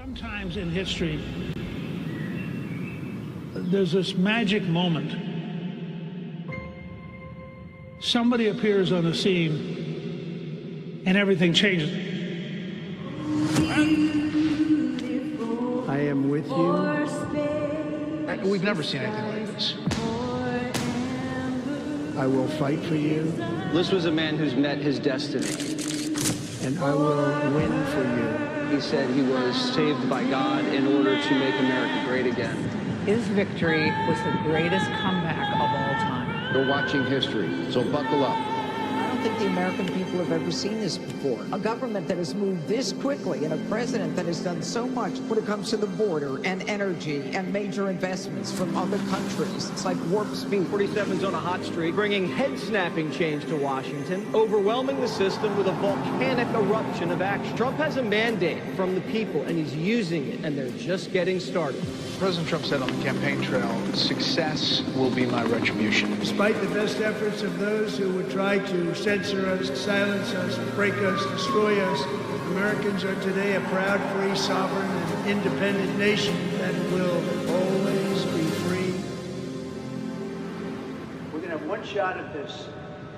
Sometimes in history, there's this magic moment. Somebody appears on the scene and everything changes. I am with you. We've never seen anything like this. I will fight for you. This was a man who's met his destiny. And I will win for you. He said he was saved by God in order to make America great again. His victory was the greatest comeback of all time. You're watching history, so buckle up. I don't think the American people have ever seen this before. A government that has moved this quickly and a president that has done so much when it comes to the border and energy and major investments from other countries. It's like warp speed. 47's on a hot streak, bringing head-snapping change to Washington, overwhelming the system with a volcanic eruption of action. Trump has a mandate from the people, and he's using it, and they're just getting started. President Trump said on the campaign trail, success will be my retribution. Despite the best efforts of those who would try to censor us, silence us, break us, destroy us, Americans are today a proud, free, sovereign, and independent nation that will always be free. We're going to have one shot at this,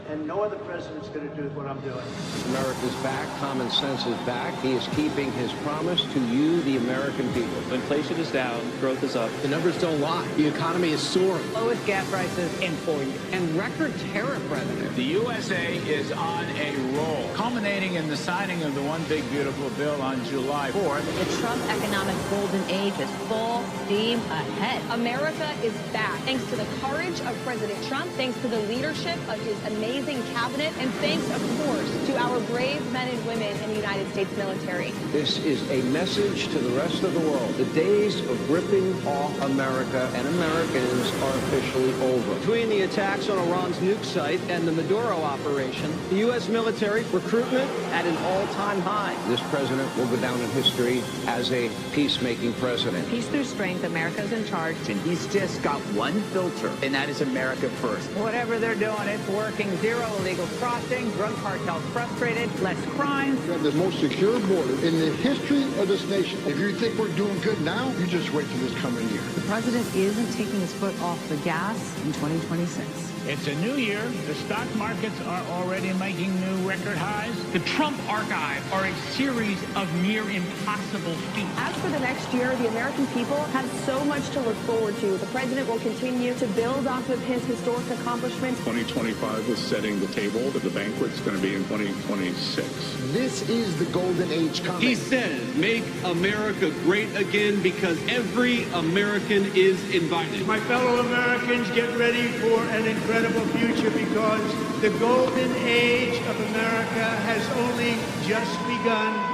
and no other president's going to do what I'm doing. America's back. Common sense is back. He is keeping his promise to you, the American people. Inflation is down. Growth is up. The numbers don't lie. The economy is soaring. Lowest gas prices in 4 years. And record tariff revenue. The USA is on a roll, culminating in the signing of the One Big Beautiful Bill on July 4th. The Trump economic golden age is full steam ahead. America is back, thanks to the courage of President Trump, thanks to the leadership of his amazing cabinet, and thanks, of course, to our brave men and women in the United States military. This is a message to the rest of the world. The days of ripping off America and Americans are officially over. Between the attacks on Iran's nuke site and the Maduro operation, the U.S. military recruitment at an all-time high. This president will go down in history as a peacemaking president. Peace through strength. America's in charge. And he's just got one filter, and that is America first. Whatever they're doing, it's working. Zero illegal crossing, drug cartels frustrated, less crime. We have the most secure border in the history of this nation. If you think we're doing good now, you just wait till this coming year. The president isn't taking his foot off the gas in 2026. It's a new year. The stock markets are already making new record highs. The Trump archive are a series of near impossible feats. As for the next year, the American people have so much to look forward to. The president will continue to build off of his historic accomplishments. 2025 was setting the table, but the banquet's going to be in 2026. This is the golden age coming. He says, make America great again because every American is invited. My fellow Americans, get ready for an incredible future because the golden age of America has only just begun.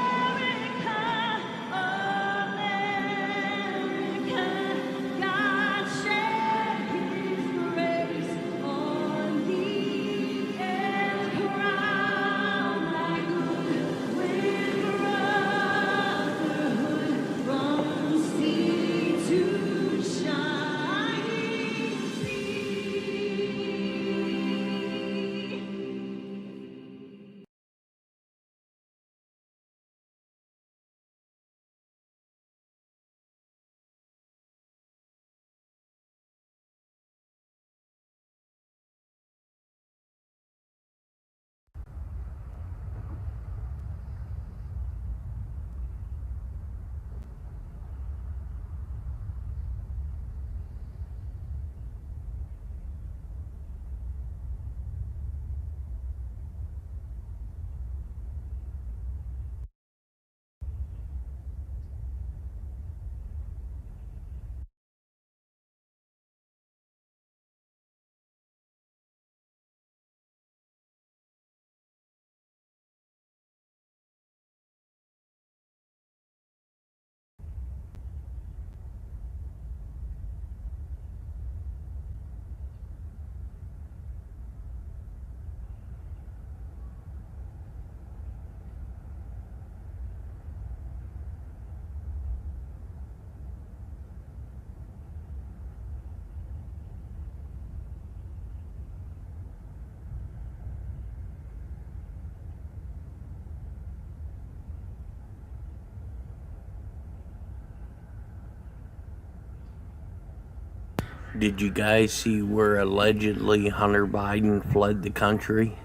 Did you guys see where allegedly Hunter Biden fled the country?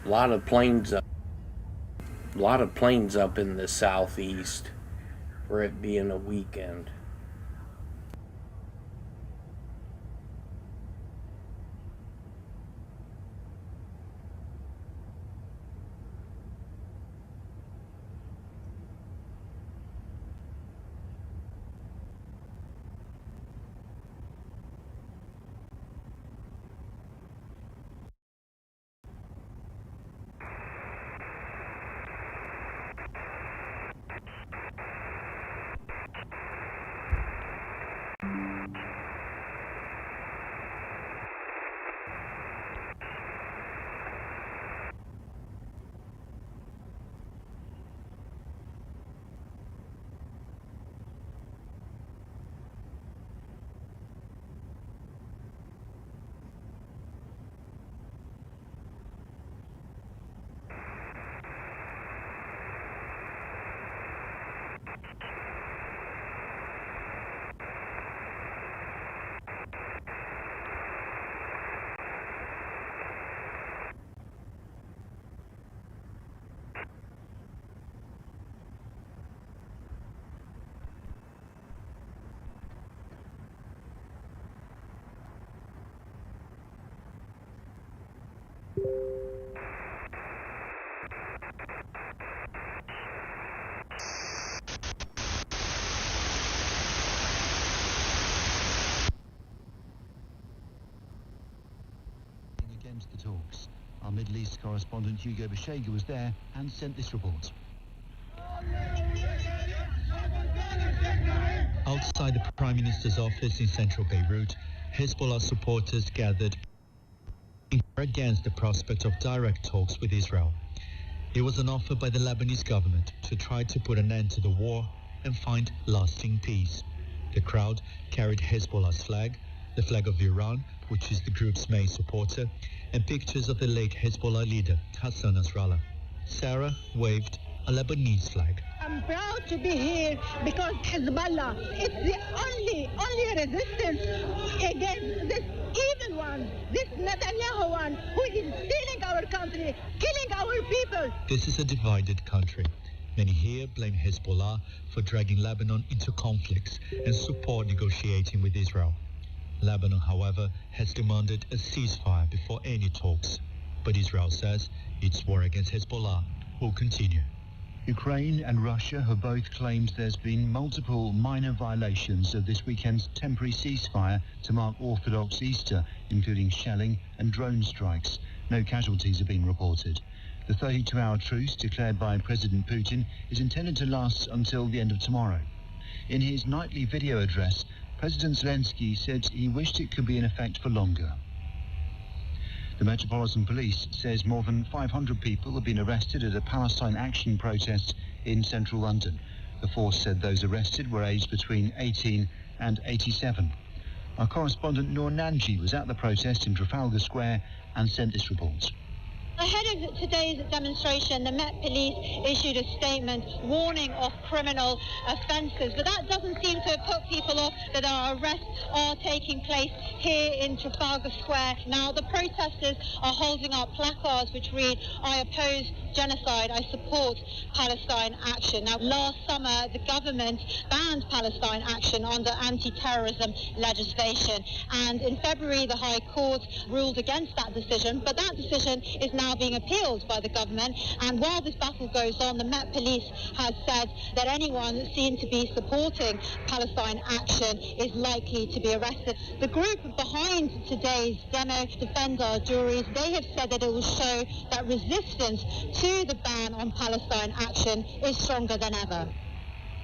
A lot of planes up in the southeast for it being a weekend. Against the talks. Our Middle East correspondent Hugo Bashega was there and sent this report. Outside the Prime Minister's office in central Beirut, Hezbollah supporters gathered against the prospect of direct talks with Israel. It was an offer by the Lebanese government to try to put an end to the war and find lasting peace. The crowd carried Hezbollah's flag, the flag of Iran, which is the group's main supporter, and pictures of the late Hezbollah leader, Hassan Nasrallah. Sarah waved a Lebanese flag. I'm proud to be here because Hezbollah is the only resistance against this evil one, this Netanyahu one, who is stealing our country, killing our people. This is a divided country. Many here blame Hezbollah for dragging Lebanon into conflicts and support negotiating with Israel. Lebanon, however, has demanded a ceasefire before any talks. But Israel says its war against Hezbollah will continue. Ukraine and Russia have both claimed there's been multiple minor violations of this weekend's temporary ceasefire to mark Orthodox Easter, including shelling and drone strikes. No casualties have been reported. The 32-hour truce declared by President Putin is intended to last until the end of tomorrow. In his nightly video address, President Zelensky said he wished it could be in effect for longer. The Metropolitan Police says more than 500 people have been arrested at a Palestine Action protest in central London. The force said those arrested were aged between 18 and 87. Our correspondent Noor Nanji was at the protest in Trafalgar Square and sent this report. Ahead of today's demonstration, the Met Police issued a statement warning of criminal offences, but that doesn't seem to have put people off that our arrests are taking place here in Trafalgar Square. Now, the protesters are holding up placards which read, "I oppose genocide, I support Palestine Action." Now, last summer, the government banned Palestine Action under anti-terrorism legislation, and in February, the High Court ruled against that decision, but that decision is now now being appealed by the government. And while this battle goes on, the Met Police has said that anyone seen to be supporting Palestine action is likely to be arrested. The group behind today's demo, Defend Our Juries, they have said that it will show that resistance to the ban on Palestine action is stronger than ever.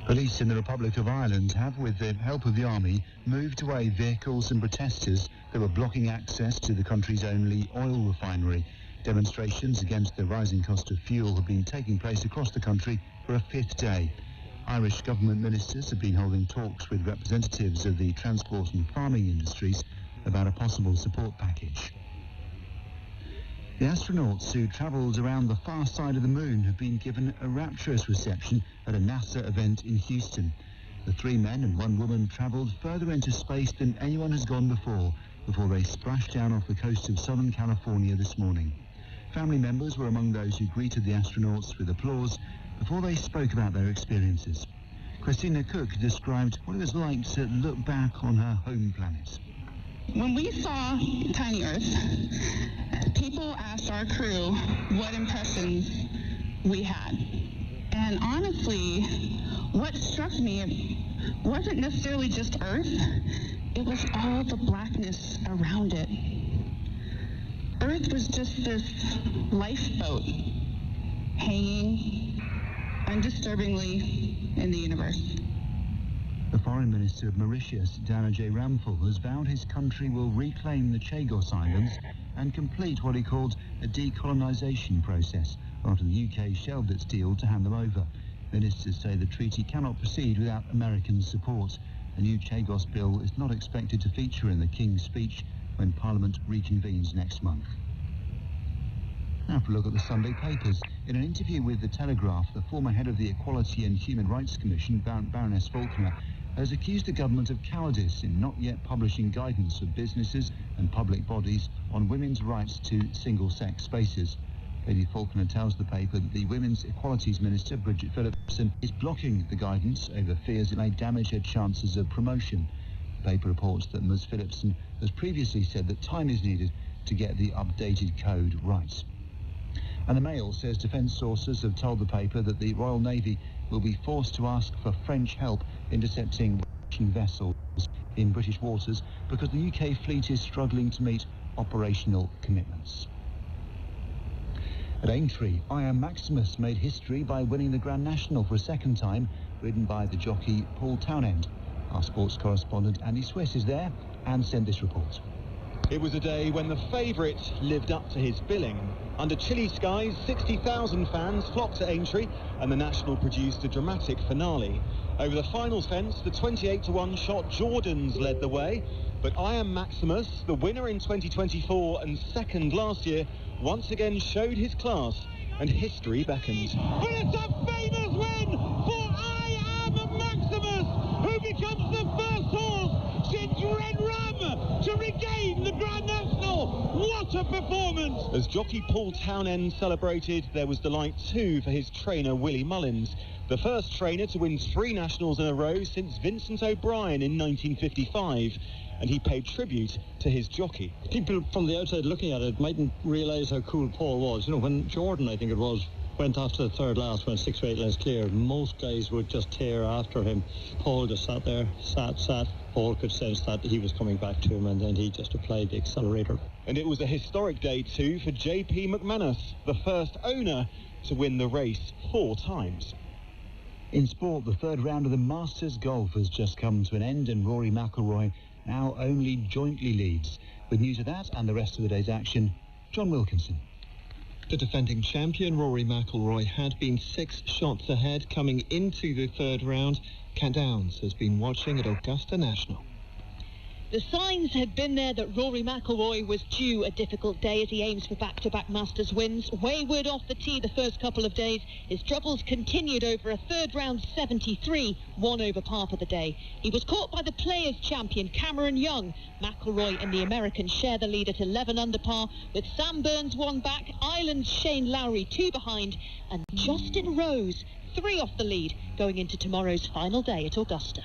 Police in the Republic of Ireland have, with the help of the army, moved away vehicles and protesters that were blocking access to the country's only oil refinery. Demonstrations against the rising cost of fuel have been taking place across the country for a fifth day. Irish government ministers have been holding talks with representatives of the transport and farming industries about a possible support package. The astronauts who travelled around the far side of the moon have been given a rapturous reception at a NASA event in Houston. The 3 men and 1 woman travelled further into space than anyone has gone before they splashed down off the coast of Southern California this morning. Family members were among those who greeted the astronauts with applause before they spoke about their experiences. Christina Cook described what it was like to look back on her home planet. When we saw Tiny Earth, people asked our crew what impressions we had. And honestly, what struck me wasn't necessarily just Earth, it was all the blackness around it. Earth was just this lifeboat hanging undisturbingly in the universe. The Foreign Minister of Mauritius, Dana J. Ramphal, has vowed his country will reclaim the Chagos Islands and complete what he called a decolonisation process after the UK shelved its deal to hand them over. Ministers say the treaty cannot proceed without American support. The new Chagos bill is not expected to feature in the King's speech when Parliament reconvenes next month. Now for a look at the Sunday papers. In an interview with The Telegraph, the former head of the Equality and Human Rights Commission, Baroness Faulkner, has accused the government of cowardice in not yet publishing guidance for businesses and public bodies on women's rights to single-sex spaces. Lady Faulkner tells the paper that the Women's Equalities Minister, Bridget Phillipson, is blocking the guidance over fears it may damage her chances of promotion. The paper reports that Ms Phillipson has previously said that time is needed to get the updated code right. And the Mail says defence sources have told the paper that the Royal Navy will be forced to ask for French help intercepting Russian vessels in British waters because the UK fleet is struggling to meet operational commitments. At Aintree, EAM Maximus made history by winning the Grand National for a second time, ridden by the jockey Paul Townend. Our sports correspondent Andy Swiss is there and sent this report. It was a day when the favourite lived up to his billing. Under chilly skies, 60,000 fans flocked to Aintree and the National produced a dramatic finale. Over the finals fence, the 28-1 shot Jordans led the way, but EAM Maximus, the winner in 2024 and second last year, once again showed his class and history beckoned. But it's a famous win for EAM Maximus, who becomes the first horse since Red Ram to regain the Grand National. What a performance! As jockey Paul Townend celebrated, there was delight too for his trainer Willie Mullins, the first trainer to win 3 Nationals in a row since Vincent O'Brien in 1955. And he paid tribute to his jockey. People from the outside looking at it mightn't realise how cool Paul was. You know, when Jordan, I think it was, went off to the third last when 6 or 8 lengths clear, most guys would just tear after him. Paul just sat there, sat. Paul could sense that he was coming back to him, and then he just applied the accelerator. And it was a historic day too for J.P. McManus, the first owner to win the race 4 times. In sport, the third round of the Masters Golf has just come to an end, and Rory McIlroy now only jointly leads. With news of that and the rest of the day's action, John Wilkinson. The defending champion Rory McIlroy had been 6 shots ahead coming into the third round. Cat Downs has been watching at Augusta National. The signs had been there that Rory McIlroy was due a difficult day as he aims for back-to-back Masters wins. Wayward off the tee the first couple of days, his troubles continued over a third round 73, 1 over par for the day. He was caught by the Players champion Cameron Young. McIlroy and the American share the lead at 11 under par, with Sam Burns 1 back, Ireland's Shane Lowry 2 behind, and Justin Rose 3 off the lead going into tomorrow's final day at Augusta.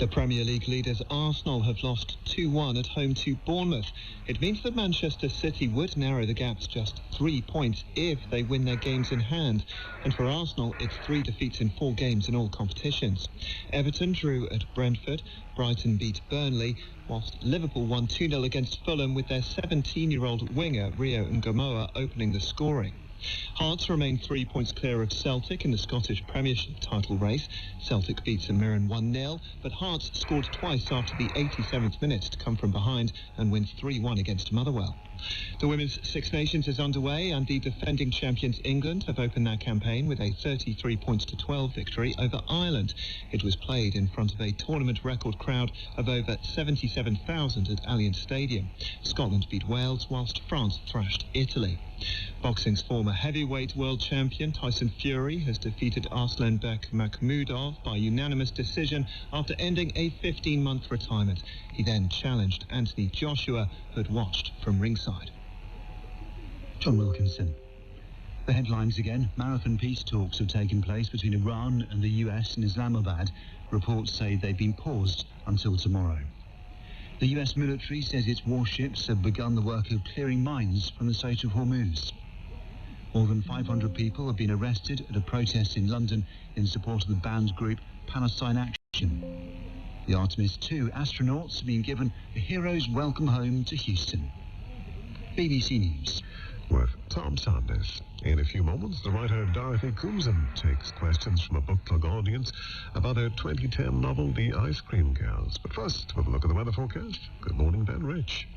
The Premier League leaders Arsenal have lost 2-1 at home to Bournemouth. It means that Manchester City would narrow the gap to just 3 points if they win their games in hand. And for Arsenal, it's 3 defeats in 4 games in all competitions. Everton drew at Brentford. Brighton beat Burnley, whilst Liverpool won 2-0 against Fulham with their 17-year-old winger Rio Ngomoa opening the scoring. Hearts remain 3 points clear of Celtic in the Scottish Premiership title race. Celtic beat St Mirren 1-0, but Hearts scored twice after the 87th minute to come from behind and win 3-1 against Motherwell. The Women's Six Nations is underway, and the defending champions England have opened their campaign with a 33-12 victory over Ireland. It was played in front of a tournament record crowd of over 77,000 at Allianz Stadium. Scotland beat Wales, whilst France thrashed Italy. Boxing's former heavyweight world champion Tyson Fury has defeated Arslanbek Makhmudov by unanimous decision after ending a 15-month retirement. He then challenged Anthony Joshua, who had watched from ringside. John Wilkinson. The headlines again. Marathon peace talks have taken place between Iran and the US in Islamabad. Reports say they've been paused until tomorrow. The US military says its warships have begun the work of clearing mines from the Strait of Hormuz. More than 500 people have been arrested at a protest in London in support of the banned group Palestine Action. The Artemis II astronauts have been given a hero's welcome home to Houston. BBC News. With Tom Sanders. In a few moments, the writer Dorothy Coomson takes questions from a book club audience about her 2010 novel, The Ice Cream Girls. But first, we'll have a look at the weather forecast. Good morning, Ben Rich.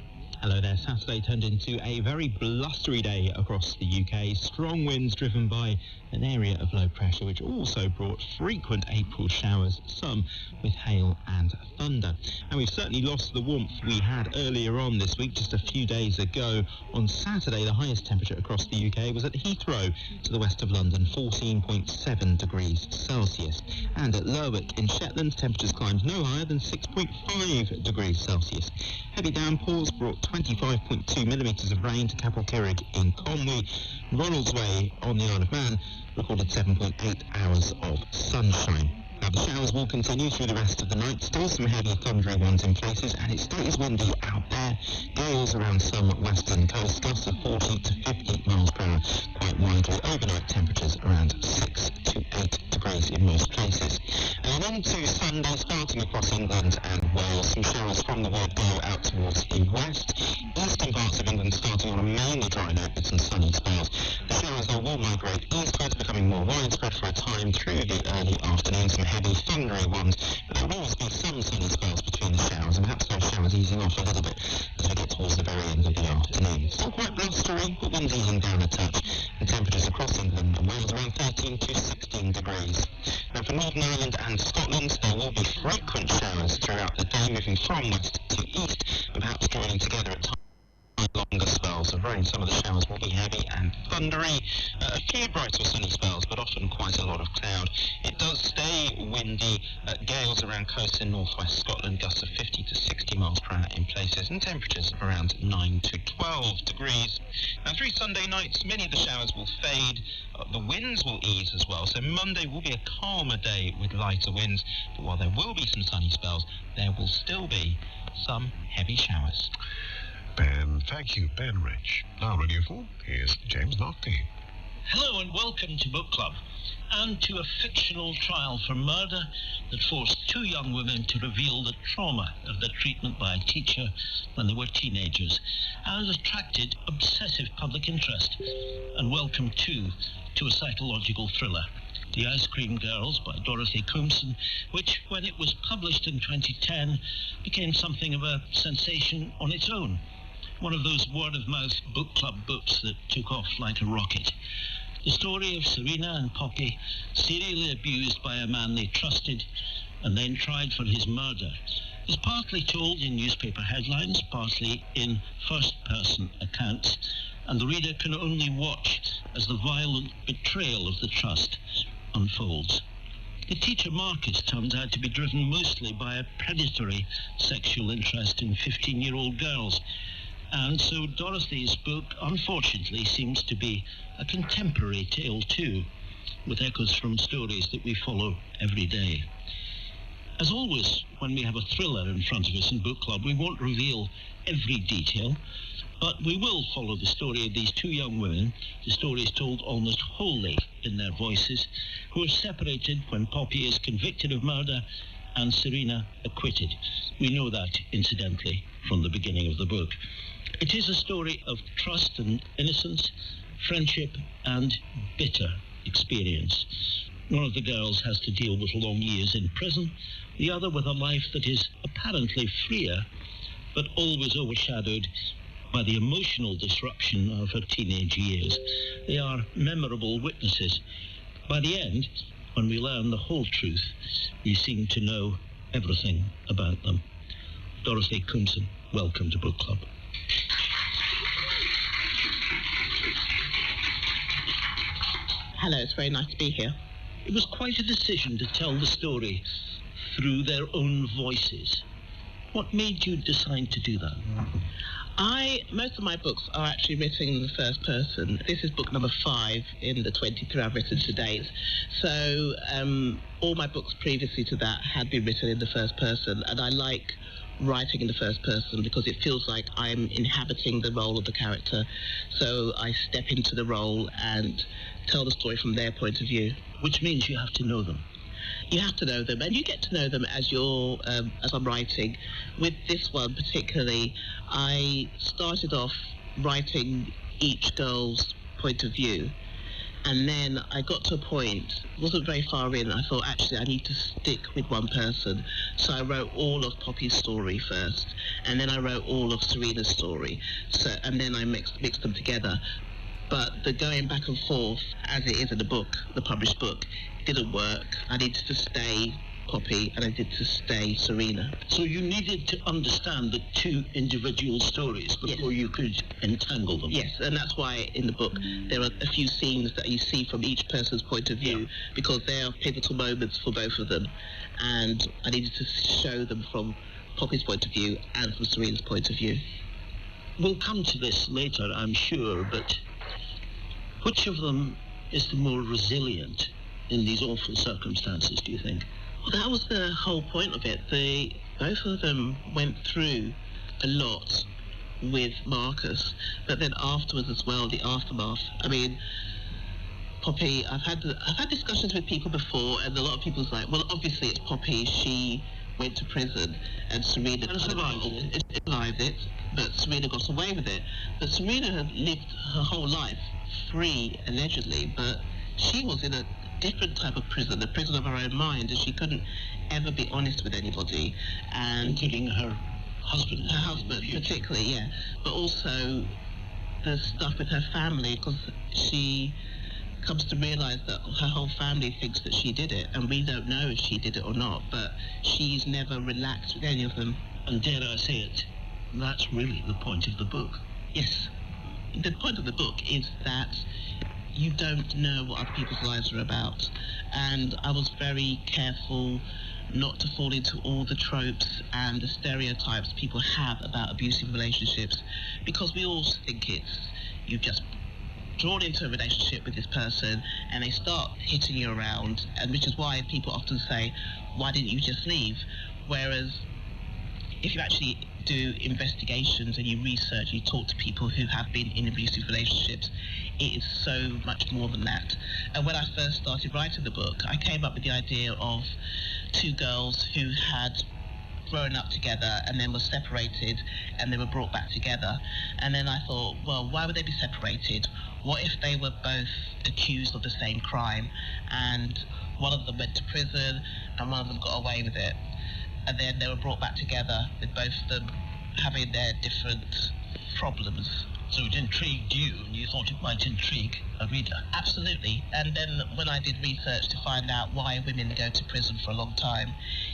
Hello there. Saturday turned into a very blustery day across the UK. Strong winds driven by an area of low pressure, which also brought frequent April showers, some with hail and thunder. And we've certainly lost the warmth we had earlier on this week, just a few days ago. On Saturday, the highest temperature across the UK was at Heathrow, to the west of London, 14.7 degrees Celsius. And at Lerwick in Shetland, temperatures climbed no higher than 6.5 degrees Celsius. Heavy downpours brought 25.2 millimetres of rain to Capel Kirrig in Conwy. Ronaldsway on the Isle of Man recorded 7.8 hours of sunshine. Now, the showers will continue through the rest of the night. Still some heavy thundery ones in places, and it stays windy out there. Gales around some western coast, gusts of 40 to 50 miles per hour quite widely. Overnight temperatures around 6 to 8 degrees in most places. And into Sunday, starting across England and Wales, some showers from the word go out towards the west. Eastern parts of England starting on a mainly dry note with some sunny spells. The showers, though, will migrate eastwards, becoming more widespread for a time through the early afternoon. Some heavy thundery ones, but there will always be some sunny spells between the showers, and perhaps those showers easing off a little bit as we get towards the very end of the afternoon. Still quite blustery, but winds easing down a touch, and temperatures across England and Wales around 13 to 16 degrees. Now, for Northern Ireland and Scotland, there will be frequent showers throughout the day, moving from west to east, and perhaps joining together at times. Longer spells of rain. Some of the showers will be heavy and thundery. A few bright or sunny spells, but often quite a lot of cloud. It does stay windy. Gales around coast in northwest Scotland, gusts of 50 to 60 miles per hour in places, and temperatures of around 9 to 12 degrees. Now, through Sunday nights, many of the showers will fade. The winds will ease as well, so Monday will be a calmer day with lighter winds. But while there will be some sunny spells, there will still be some heavy showers. Ben, thank you, Ben Rich. Now, Radio 4, here's James Nocty. Hello and welcome to Book Club, and to a fictional trial for murder that forced 2 young women to reveal the trauma of their treatment by a teacher when they were teenagers, and attracted obsessive public interest. And welcome, too, to a psychological thriller, The Ice Cream Girls by Dorothy Coomson, which, when it was published in 2010, became something of a sensation on its own. One of those word-of-mouth book club books that took off like a rocket. The story of Serena and Poppy, serially abused by a man they trusted and then tried for his murder, is partly told in newspaper headlines, partly in first-person accounts, and the reader can only watch as the violent betrayal of the trust unfolds. The teacher Marcus turns out to be driven mostly by a predatory sexual interest in 15-year-old girls. And so Dorothy's book, unfortunately, seems to be a contemporary tale too, with echoes from stories that we follow every day. As always, when we have a thriller in front of us in Book Club, we won't reveal every detail, but we will follow the story of these two young women. The story is told almost wholly in their voices, who are separated when Poppy is convicted of murder and Serena acquitted. We know that, incidentally, from the beginning of the book. It is a story of trust and innocence, friendship and bitter experience. One of the girls has to deal with long years in prison, the other with a life that is apparently freer, but always overshadowed by the emotional disruption of her teenage years. They are memorable witnesses. By the end, when we learn the whole truth, we seem to know everything about them. Dorothy Coomson, welcome to Book Club. Hello, it's very nice to be here. It was quite a decision to tell the story through their own voices. What made you decide to do that? Most of my books are actually written in the first person. This is book number 5 in the 23 I've written to date. So all my books previously to that had been written in the first person, and I like writing in the first person because it feels like I'm inhabiting the role of the character. So I step into the role and tell the story from their point of view. Which means you have to know them. You have to know them, and you get to know them as I'm writing. With this one particularly, I started off writing each girl's point of view, and then I got to a point, wasn't very far in, I thought actually I need to stick with one person. So I wrote all of Poppy's story first, and then I wrote all of Serena's story, and then I mixed them together. But the going back and forth, as it is in the book, the published book, didn't work. I needed to stay Poppy and I needed to stay Serena. So you needed to understand the two individual stories before you could entangle them. Yes, and that's why in the book there are a few scenes that you see from each person's point of view, because they are pivotal moments for both of them. And I needed to show them from Poppy's point of view and from Serena's point of view. We'll come to this later, I'm sure, but which of them is the more resilient in these awful circumstances, do you think? Well, that was the whole point of it. Both of them went through a lot with Marcus, but then afterwards as well, the aftermath. I mean, Poppy, I've had discussions with people before, and a lot of people's like, well, obviously it's Poppy. She went to prison, and Serena survived it, but Serena got away with it. But Serena had lived her whole life free, allegedly, but she was in a different type of prison, a prison of her own mind, and she couldn't ever be honest with anybody, and including her husband. Her husband, particularly, yeah. But also the stuff with her family, because she comes to realise that her whole family thinks that she did it, and we don't know if she did it or not, but she's never relaxed with any of them. And dare I say it, that's really the point of the book. Yes. The point of the book is that you don't know what other people's lives are about, and I was very careful not to fall into all the tropes and the stereotypes people have about abusive relationships, because we all think you've just drawn into a relationship with this person and they start hitting you around, and which is why people often say, why didn't you just leave? Whereas if you actually do investigations and you research, you talk to people who have been in abusive relationships, it is so much more than that. And when I first started writing the book, I came up with the idea of two girls who had grown up together and then were separated and they were brought back together. And then I thought, well, why would they be separated? What if they were both accused of the same crime, and one of them went to prison and one of them got away with it, and then they were brought back together with both of them having their different problems. So it intrigued you, and you thought it might intrigue a reader? Absolutely. And then when I did research to find out why women go to prison for a long time,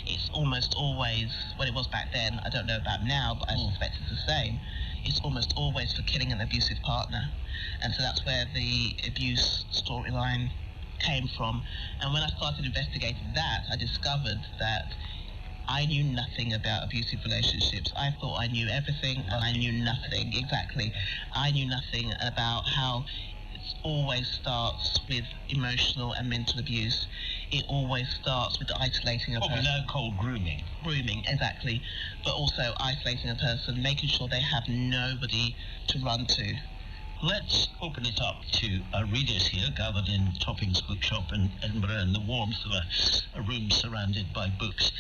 it's almost always, well, it was back then, I don't know about now, but I suspect it's the same, it's almost always for killing an abusive partner. And so that's where the abuse storyline came from. And when I started investigating that, I discovered that I knew nothing about abusive relationships. I thought I knew everything, and I knew nothing. Exactly. I knew nothing about how it always starts with emotional and mental abuse. it always starts with isolating a person. What we now call grooming. Grooming, exactly. But also isolating a person, making sure they have nobody to run to. Let's open it up to our readers here, gathered in Topping's bookshop in Edinburgh in the warmth of a room surrounded by books.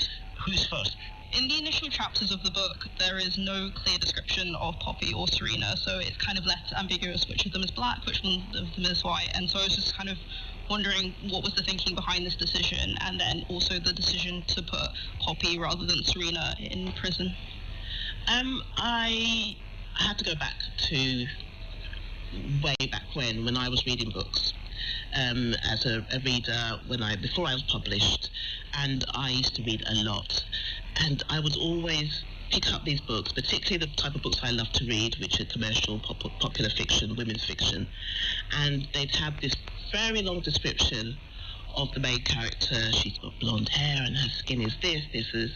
Who's first? In the initial chapters of the book, there is no clear description of Poppy or Serena, so it's kind of left ambiguous which of them is black, which one of them is white, and so I was just kind of wondering what was the thinking behind this decision, and then also the decision to put Poppy rather than Serena in prison. I had to go back to way back when I was reading books as a reader before I was published, and I used to read a lot, and I would always pick up these books, particularly the type of books I love to read, which are commercial, popular fiction, women's fiction, and they'd have this very long description of the main character. She's got blonde hair and her skin is this is,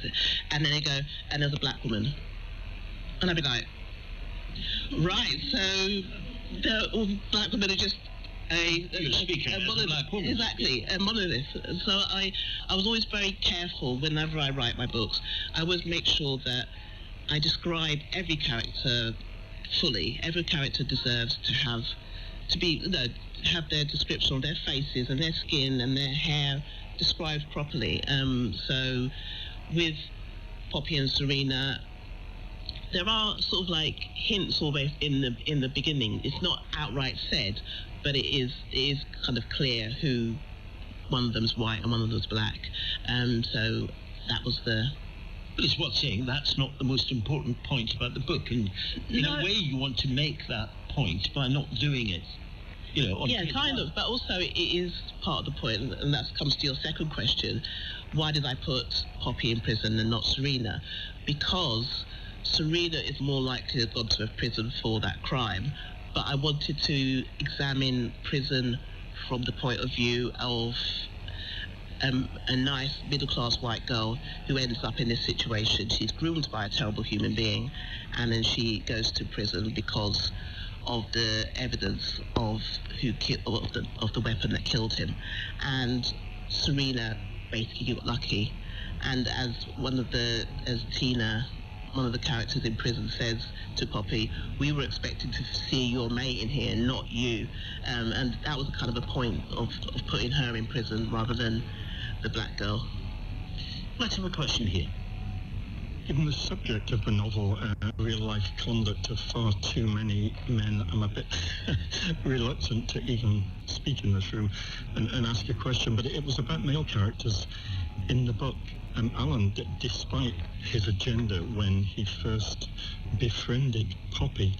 and then they go, and there's a black woman, and I'd be like, right, so the black women are just a black woman. Exactly, a monolith. So I was always very careful whenever I write my books. I always make sure that I describe every character fully. Every character deserves to have their description of their faces and their skin and their hair described properly. So with Poppy and Serena, there are sort of like hints always in the beginning. It's not outright said, but it is kind of clear who one of them's white and one of them's black. So that was the. But it's worth saying that's not the most important point about the book, and in a way you want to make that point by not doing it. Kind of, but also it is part of the point, and that comes to your second question. Why did I put Poppy in prison and not Serena? Because Serena is more likely to have gone to a prison for that crime, but I wanted to examine prison from the point of view of a nice middle-class white girl who ends up in this situation. She's groomed by a terrible human being, and then she goes to prison because of the evidence of of the weapon that killed him. And Serena basically got lucky, and as Tina, one of the characters in prison, says to Poppy, we were expecting to see your mate in here, not you. And that was kind of a point of putting her in prison rather than the black girl. Let's have a question here. Given the subject of the novel, real-life conduct of far too many men, I'm a bit reluctant to even speak in this room and ask a question, but it was about male characters in the book. Alan, despite his agenda when he first befriended Poppy,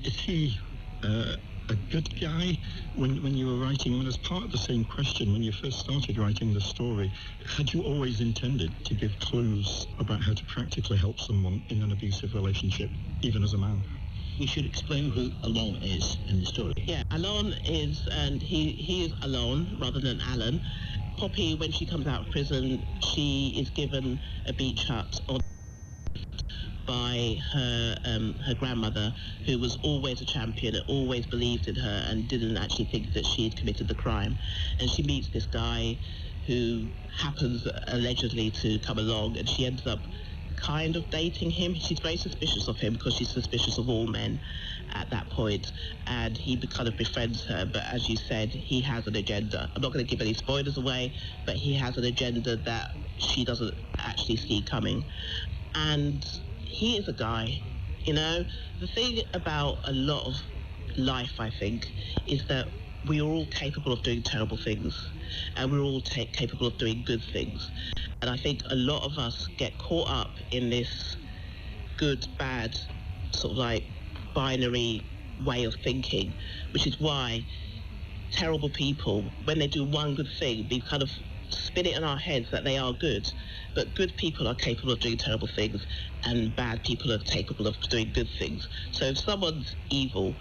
is he a good guy when you were writing? As part of the same question, when you first started writing the story, had you always intended to give clues about how to practically help someone in an abusive relationship, even as a man? We should explain who Alon is in the story. Yeah, Alon is, and he is Alon rather than Alan. Poppy, when she comes out of prison, she is given a beach hut by her grandmother, who was always a champion and always believed in her and didn't actually think that she had committed the crime. And she meets this guy who happens allegedly to come along, and she ends up kind of dating him. She's very suspicious of him because she's suspicious of all men at that point, and he kind of befriends her. But as you said, he has an agenda. I'm not going to give any spoilers away, but he has an agenda that she doesn't actually see coming. And he is a guy, the thing about a lot of life, I think, is that we are all capable of doing terrible things, and we're all capable of doing good things. And I think a lot of us get caught up in this good, bad, sort of like binary way of thinking, which is why terrible people, when they do one good thing, we kind of spin it in our heads that they are good. But good people are capable of doing terrible things, and bad people are capable of doing good things. So if someone's evil,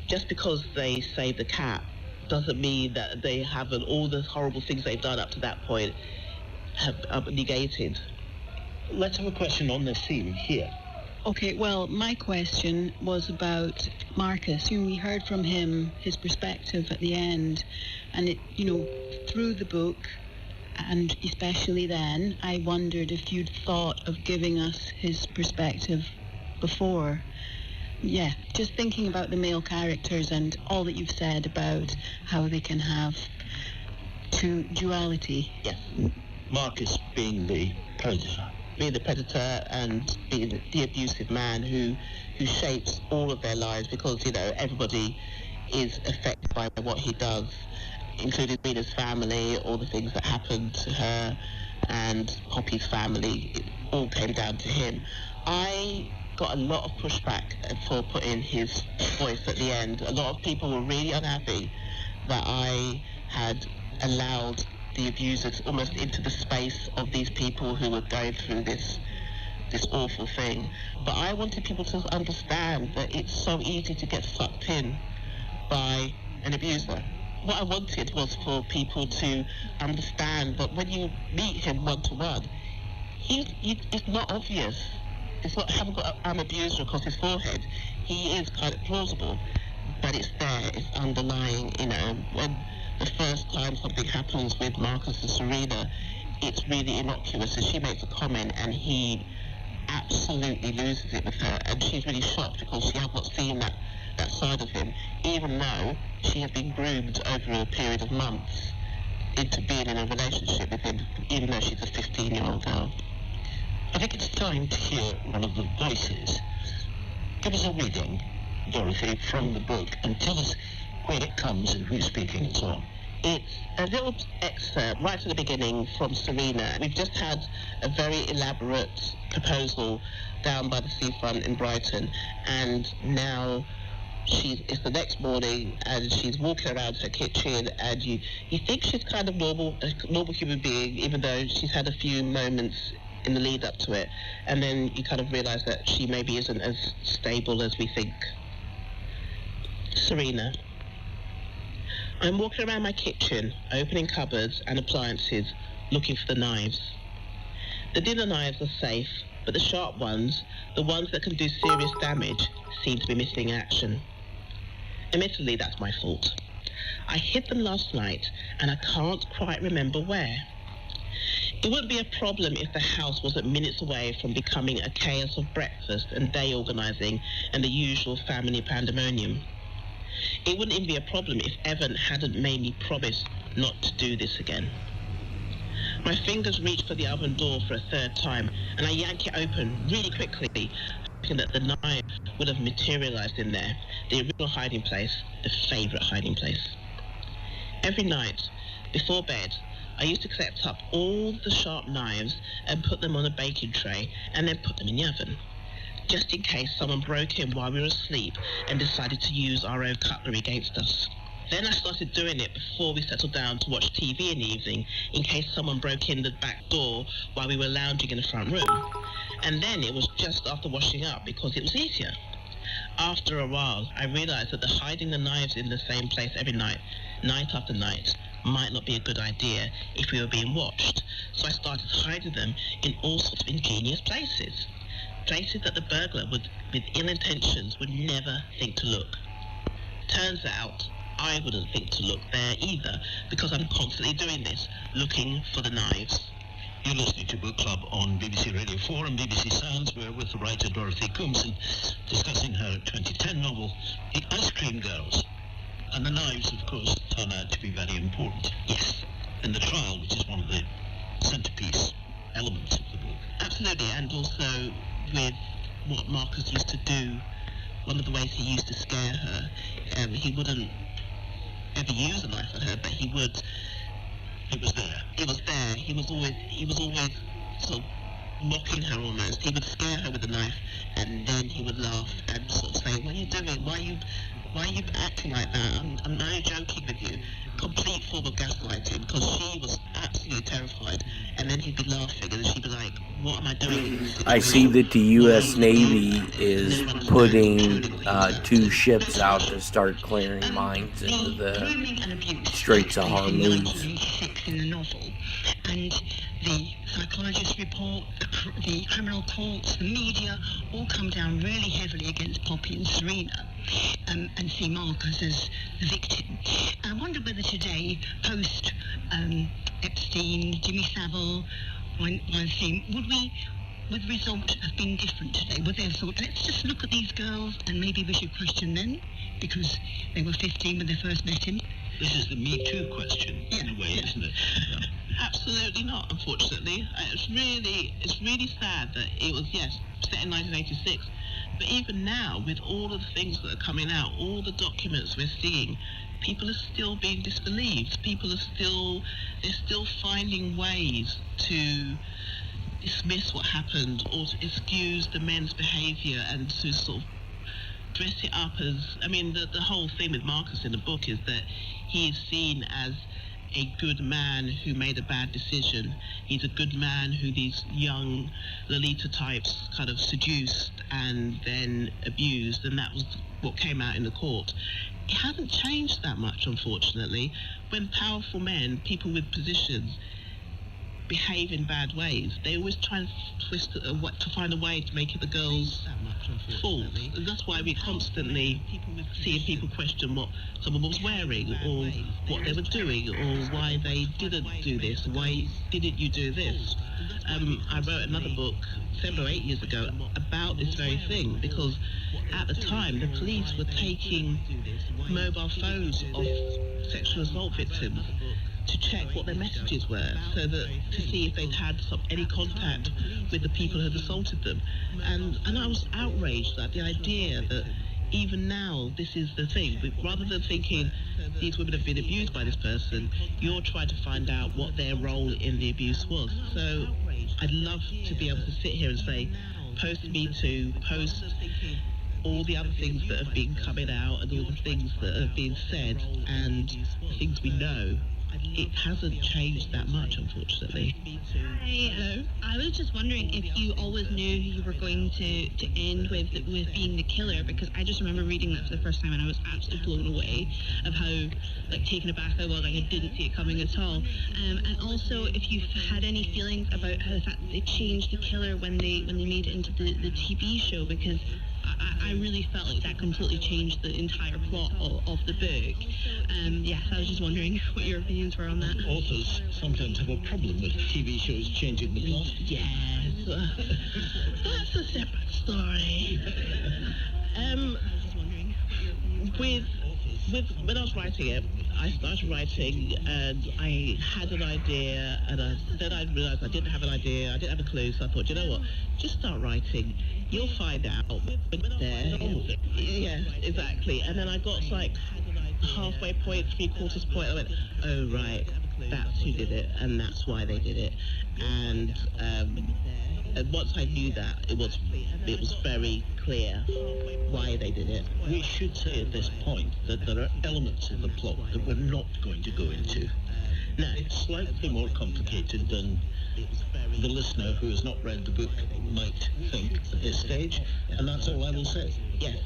just because they save the cat doesn't mean that they haven't, all the horrible things they've done up to that point have negated. Let's have a question on this theme here. Okay, well, my question was about Marcus. We heard from him, his perspective at the end, and through the book, and especially then, I wondered if you'd thought of giving us his perspective before. Yeah, just thinking about the male characters and all that you've said about how they can have duality. Yes. Marcus being the predator. Being the predator and being the abusive man who shapes all of their lives, because, everybody is affected by what he does, including Rita's family, all the things that happened to her, and Poppy's family. It all came down to him. I got a lot of pushback for putting his voice at the end. A lot of people were really unhappy that I had allowed the abusers almost into the space of these people who were going through this awful thing. But I wanted people to understand that it's so easy to get sucked in by an abuser. What I wanted was for people to understand that when you meet him one-to-one, it's not obvious. It's not, haven't got an abuser across his forehead. He is kind of plausible, but it's there, it's underlying, when the first time something happens with Marcus and Serena, it's really innocuous, and she makes a comment and he absolutely loses it with her, and she's really shocked because she has not seen that side of him, even though she has been groomed over a period of months into being in a relationship with him, even though she's a 15-year-old girl. I think it's time to hear one of the voices. Give us a reading, Dorothy, from the book, and tell us where it comes and who's speaking and so on. It's a little excerpt right at the beginning from Serena. We've just had a very elaborate proposal down by the seafront in Brighton, and now it's the next morning and she's walking around her kitchen, and you think she's kind of a normal human being, even though she's had a few moments in the lead up to it, and then you kind of realise that she maybe isn't as stable as we think. Serena. I'm walking around my kitchen, opening cupboards and appliances, looking for the knives. The dinner knives are safe, but the sharp ones, the ones that can do serious damage, seem to be missing in action. Admittedly, that's my fault. I hid them last night, and I can't quite remember where. It wouldn't be a problem if the house wasn't minutes away from becoming a chaos of breakfast and day organising and the usual family pandemonium. It wouldn't even be a problem if Evan hadn't made me promise not to do this again. My fingers reach for the oven door for a third time, and I yank it open really quickly, hoping that the knife would have materialised in there, the original hiding place, the favourite hiding place. Every night, before bed, I used to collect up all the sharp knives and put them on a baking tray and then put them in the oven, just in case someone broke in while we were asleep and decided to use our own cutlery against us. Then I started doing it before we settled down to watch TV in the evening, in case someone broke in the back door while we were lounging in the front room. And then it was just after washing up because it was easier. After a while, I realised that hiding the knives in the same place every night, night after night, might not be a good idea if we were being watched. So I started hiding them in all sorts of ingenious places. Places that the burglar with ill intentions would never think to look. Turns out, I wouldn't think to look there either, because I'm constantly doing this, looking for the knives. You're listening to Book Club on BBC Radio 4 and BBC Sounds. We're with the writer Dorothy Coomson discussing her 2010 novel, The Ice Cream Girls. And the knives, of course, turn out to be very important. Yes. In the trial, which is one of the centrepiece elements of the book. Absolutely, and also with what Marcus used to do, one of the ways he used to scare her, he wouldn't ever use a knife on her, but he would. It was there. It was there. He was always sort of mocking her almost. He would scare her with a knife, and then he would laugh and sort of say, "What are you doing? Why are you acting like that? I'm not joking with you." Complete form of gaslighting, because she was absolutely terrified, and then he'd be laughing, and she'd be like, "What am I doing?" I see that the U.S. Navy is putting 2 ships out to start clearing mines into the Straits of Hormuz. In the novel, and the psychologist's report, the criminal courts, the media, all come down really heavily against Poppy and Serena, and see Marcus as the victim. I wonder whether today, post Epstein, Jimmy Savile, Weinstein, would the result have been different today? Would they have thought, let's just look at these girls and maybe we should question them because they were 15 when they first met him? This is the Me Too question, in a way, isn't it? Yeah. Absolutely not, unfortunately. It's really sad that it was, yes, set in 1986, but even now, with all of the things that are coming out, all the documents we're seeing, people are still being disbelieved. They're still finding ways to dismiss what happened or to excuse the men's behaviour and to sort of dress it up as, I mean, the whole thing with Marcus in the book is that he is seen as a good man who made a bad decision. He's a good man who these young Lolita types kind of seduced and then abused, and that was what came out in the court. It hasn't changed that much, unfortunately. When powerful men, people with positions, behave in bad ways, they always try and twist to find a way to make it the girls' fault. And that's why we constantly see people question what someone was wearing or what they were doing or why they didn't do this, why didn't you do this. I wrote another book 7 or 8 years ago about this very thing because at the time the police were taking mobile phones of sexual assault victims to check what their messages were, so that to see if they'd had any contact with the people who had assaulted them. And I was outraged at the idea that even now this is the thing. Rather than thinking these women have been abused by this person, you're trying to find out what their role in the abuse was. So I'd love to be able to sit here and say, post Me Too, post all the other things that have been coming out and all the things that have been said and things we know. It hasn't changed that much, unfortunately. Hi, hello. I was just wondering if you always knew you were going to end with being the killer, because I just remember reading that for the first time and I was absolutely blown away of how taken aback I was. I didn't see it coming at all. And also, if you've had any feelings about how the fact that they changed the killer when they made it into the TV show, because I really felt like that completely changed the entire plot of the book. So I was just wondering what your opinions were on that. Authors sometimes have a problem with TV shows changing the plot. Yes, that's a separate story. When I was writing it, I started writing and I had an idea, and then I realised I didn't have an idea, I didn't have a clue, so I thought, you know what, just start writing. You'll find out there. Yeah, exactly. And then I got halfway point, 3/4 point, I went, oh right, that's who did it, and that's why they did it. And once I knew that, it was very clear why they did it. We should say at this point that there are elements of the plot that we're not going to go into. Now, it's slightly more complicated than the listener who has not read the book might think at this stage, and that's all I will say. Yes,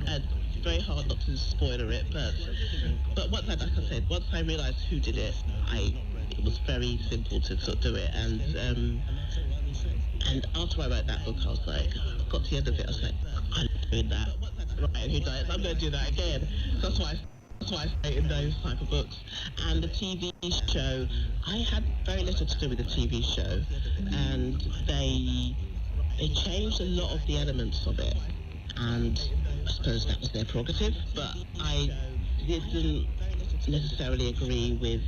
and very hard not to spoiler it, but once I realised who did it, it was very simple to sort of do it, and after I wrote that book, I was like, I got to the end of it, I was like, I'm doing that. Right, who died? I'm going to do that again. That's why I say in those type of books. And the TV show, I had very little to do with the TV show, and they changed a lot of the elements of it, and I suppose that was their prerogative, but I didn't necessarily agree with,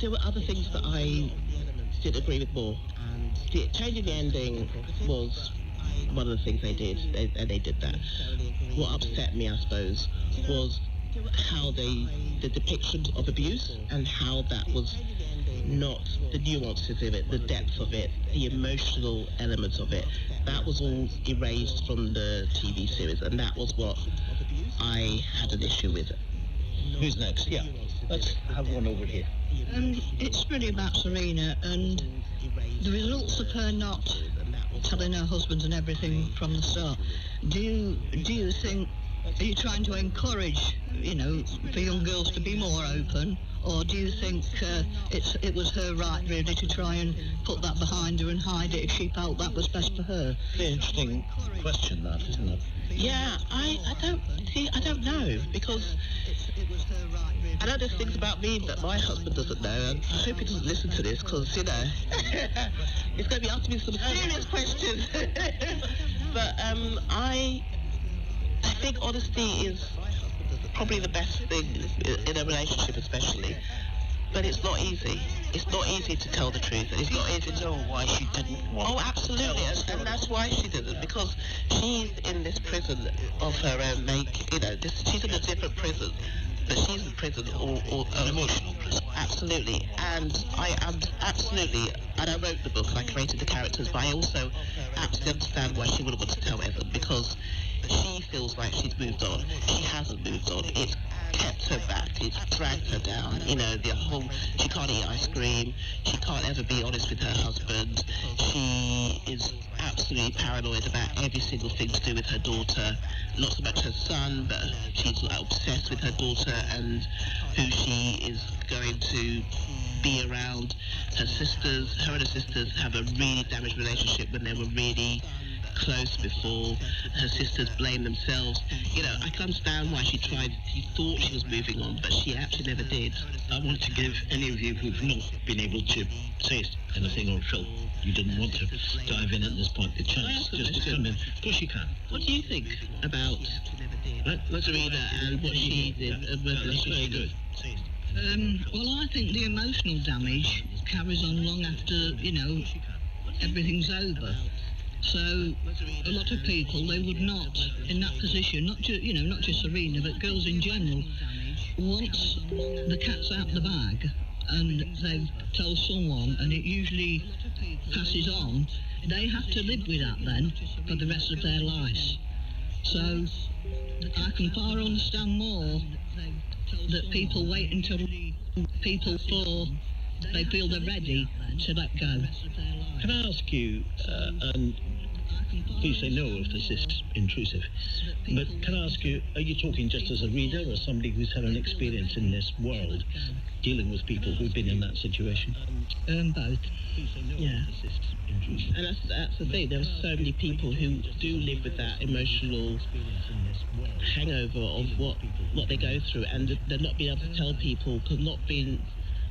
there were other things that I did agree with more. And changing the ending was one of the things they did, and they did that. What upset me, I suppose, was how the depiction of abuse and how that was not the nuances of it, the depth of it, the emotional elements of it. That was all erased from the TV series, and that was what I had an issue with. Who's next? Yeah, let's have one over here. It's really about Serena and the results of her not telling her husband and everything from the start. Do you think Are you trying to encourage, for young girls to be more open, or do you think it was her right, really, to try and put that behind her and hide it if she felt that was best for her? Very interesting question, that, isn't it? Yeah, I don't know, because I know there's things about me that my husband doesn't know, and I hope he doesn't listen to this, because, he's going to be asking me some serious questions. But I think honesty is probably the best thing in a relationship, especially. But it's not easy. It's not easy to tell the truth. It's not easy to know why she didn't want. Oh, absolutely, and that's why she didn't, because she's in this prison of her own she's in a different prison, but she's in prison or emotional prison. Absolutely, and I wrote the book, I created the characters, but I also absolutely understand why she wouldn't want to tell Evan, because she feels like she's moved on. She hasn't moved on. It's kept her back, it's dragged her down, she can't eat ice cream, she can't ever be honest with her husband, she is absolutely paranoid about every single thing to do with her daughter, not so much her son, but she's obsessed with her daughter and who she is going to be around. Her and her sisters have a really damaged relationship when they were really close before. Her sisters blame themselves. I can understand why she thought she was moving on, but she actually never did. I want to give any of you who've not been able to say anything or felt you didn't want to dive in at this point the chance just to come in. Of course you can. What do you think about Serena and what she did? That's very good. Well, I think the emotional damage carries on long after, everything's over. So a lot of people, they would not, in that position, not just Serena, but girls in general, once the cat's out the bag and they tell someone and it usually passes on, they have to live with that then for the rest of their lives. So I can far understand more that people wait until they feel they're ready to let go. Can I ask you, and please say no if this is intrusive, but can I ask you, are you talking just as a reader or somebody who's had an experience in this world dealing with people who've been in that situation? Both. Yeah. And that's the thing, there are so many people who do live with that emotional hangover of what they go through, and they're not being able to tell people, because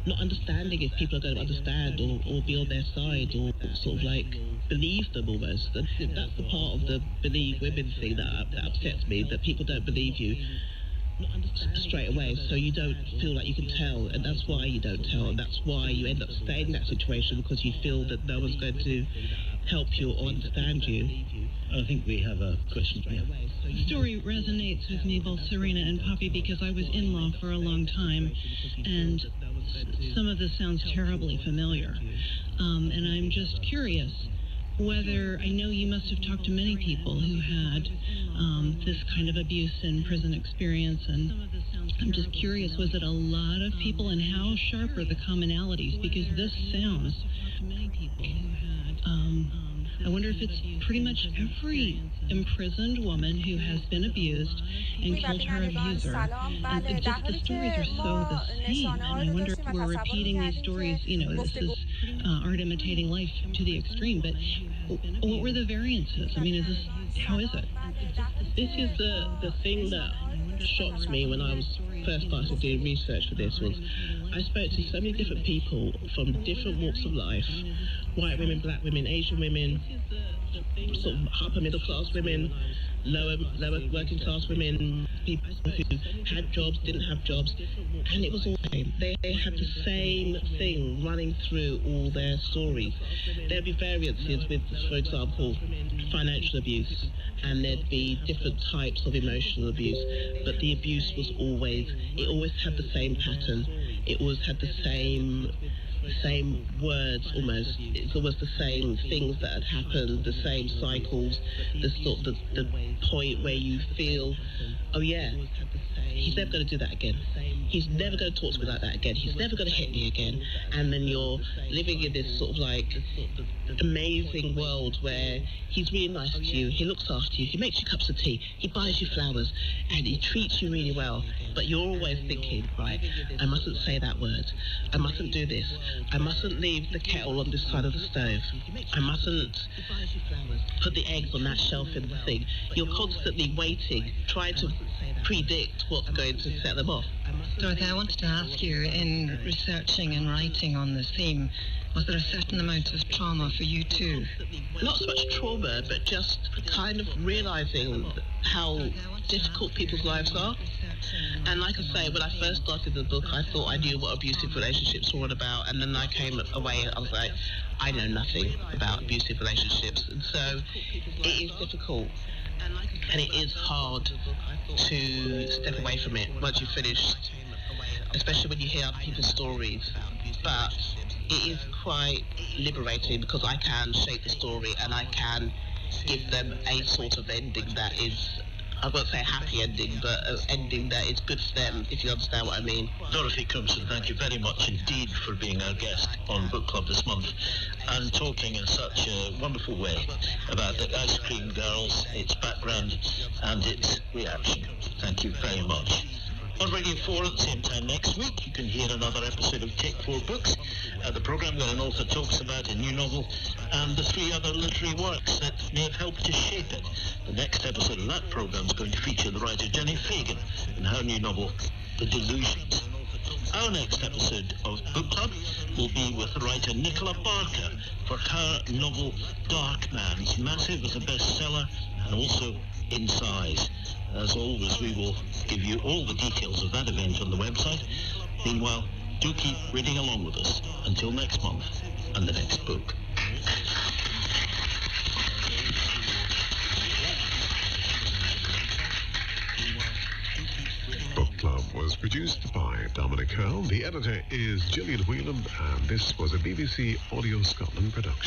not understanding if people are going to understand or be on their side or sort of believe them almost. And that's the part of the believe women thing that upsets me, that people don't believe you straight away, so you don't feel like you can tell, and that's why you don't tell, and that's why you end up staying in that situation, because you feel that no one's going to help you or understand you. I think we have a question. Yeah. The story resonates with me, both Serena and Poppy, because I was in law for a long time, and some of this sounds terribly familiar. And I'm just curious whether, I know you must have talked to many people who had this kind of abuse and prison experience, and I'm just curious, was it a lot of people, and how sharp are the commonalities? Because this sounds, I wonder if it's pretty much every imprisoned woman who has been abused and killed her abuser. And just the stories are so the same. And I wonder if we're repeating these stories, this is art imitating life to the extreme. But what were the variances? I mean, how is it? This is the thing that shocked me when I was first started doing research for this. Was I spoke to so many different people from different walks of life: white women, black women, Asian women, sort of upper middle class women, lower working class women, people who had jobs, didn't have jobs, and it was all the same. They had the same thing running through all their stories. There'd be variances with, for example, financial abuse, and there'd be different types of emotional abuse, but the abuse was always had the same pattern. It always had the same words almost. It's almost the same things that had happened, the same cycles, the point where you feel, oh yeah, he's never going to do that again. he's never going to talk to me like that again. He's never going to hit me again. And then you're living in this sort of like amazing world where he's really nice to you, he looks after you, he makes you cups of tea, he buys you flowers, and he treats you really well. But you're always thinking, right, I mustn't say that word, I mustn't do this, I mustn't leave the kettle on this side of the stove, I mustn't put the eggs on that shelf in the thing. You're constantly waiting, trying to predict what's going to set them off. Dorothy, I wanted to ask you, in researching and writing on this theme, was there a certain amount of trauma for you too? Not so much trauma, but just kind of realising how difficult people's lives are. And like I say, when I first started the book, I thought I knew what abusive relationships were all about, and then I came away, I was like, I know nothing about abusive relationships. And so it is difficult, and it is hard to step away from it once you've finished, especially when you hear other people's stories. But it is quite liberating because I can shape the story and I can give them a sort of ending that is, I won't say a happy ending, but an ending that is good for them, if you understand what I mean. Dorothy Coomson, thank you very much indeed for being our guest on Book Club this month and talking in such a wonderful way about the Ice Cream Girls, its background and its reaction. Thank you very much. On Radio 4 at the same time next week, you can hear another episode of Take 4 Books, the programme where an author talks about a new novel and the 3 other literary works that may have helped to shape it. The next episode of that programme is going to feature the writer Jenny Fagan and her new novel, The Delusions. Our next episode of Book Club will be with the writer Nicola Barker for her novel Dark Man. It's massive as a bestseller and also in size. As always, we will give you all the details of that event on the website. Meanwhile, do keep reading along with us until next month and the next book. Book Club was produced by Dominic Hurl. The editor is Gillian Whelan, and this was a BBC Audio Scotland production.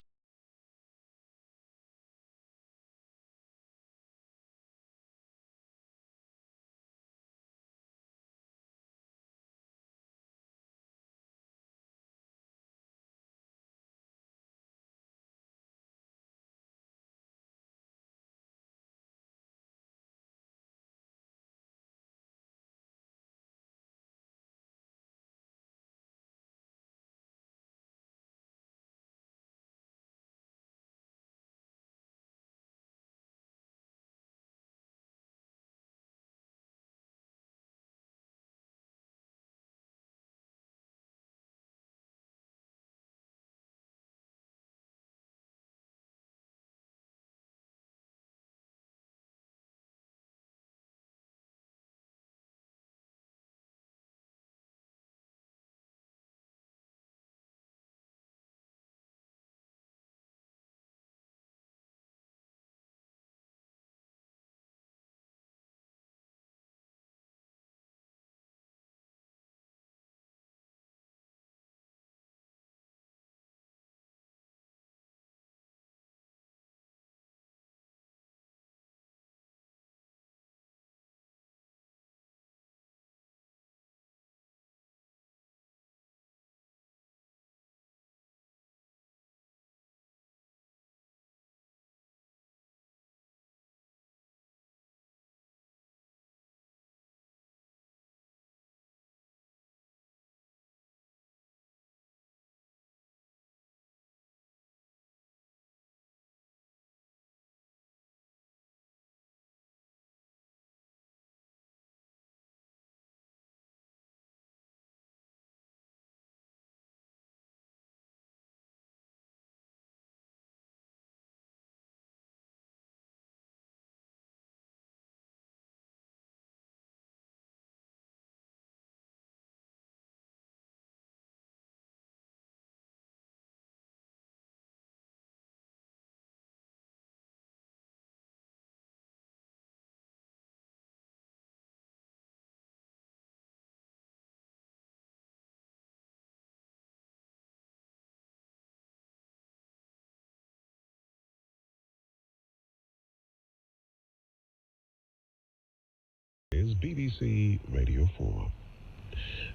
Is BBC Radio 4.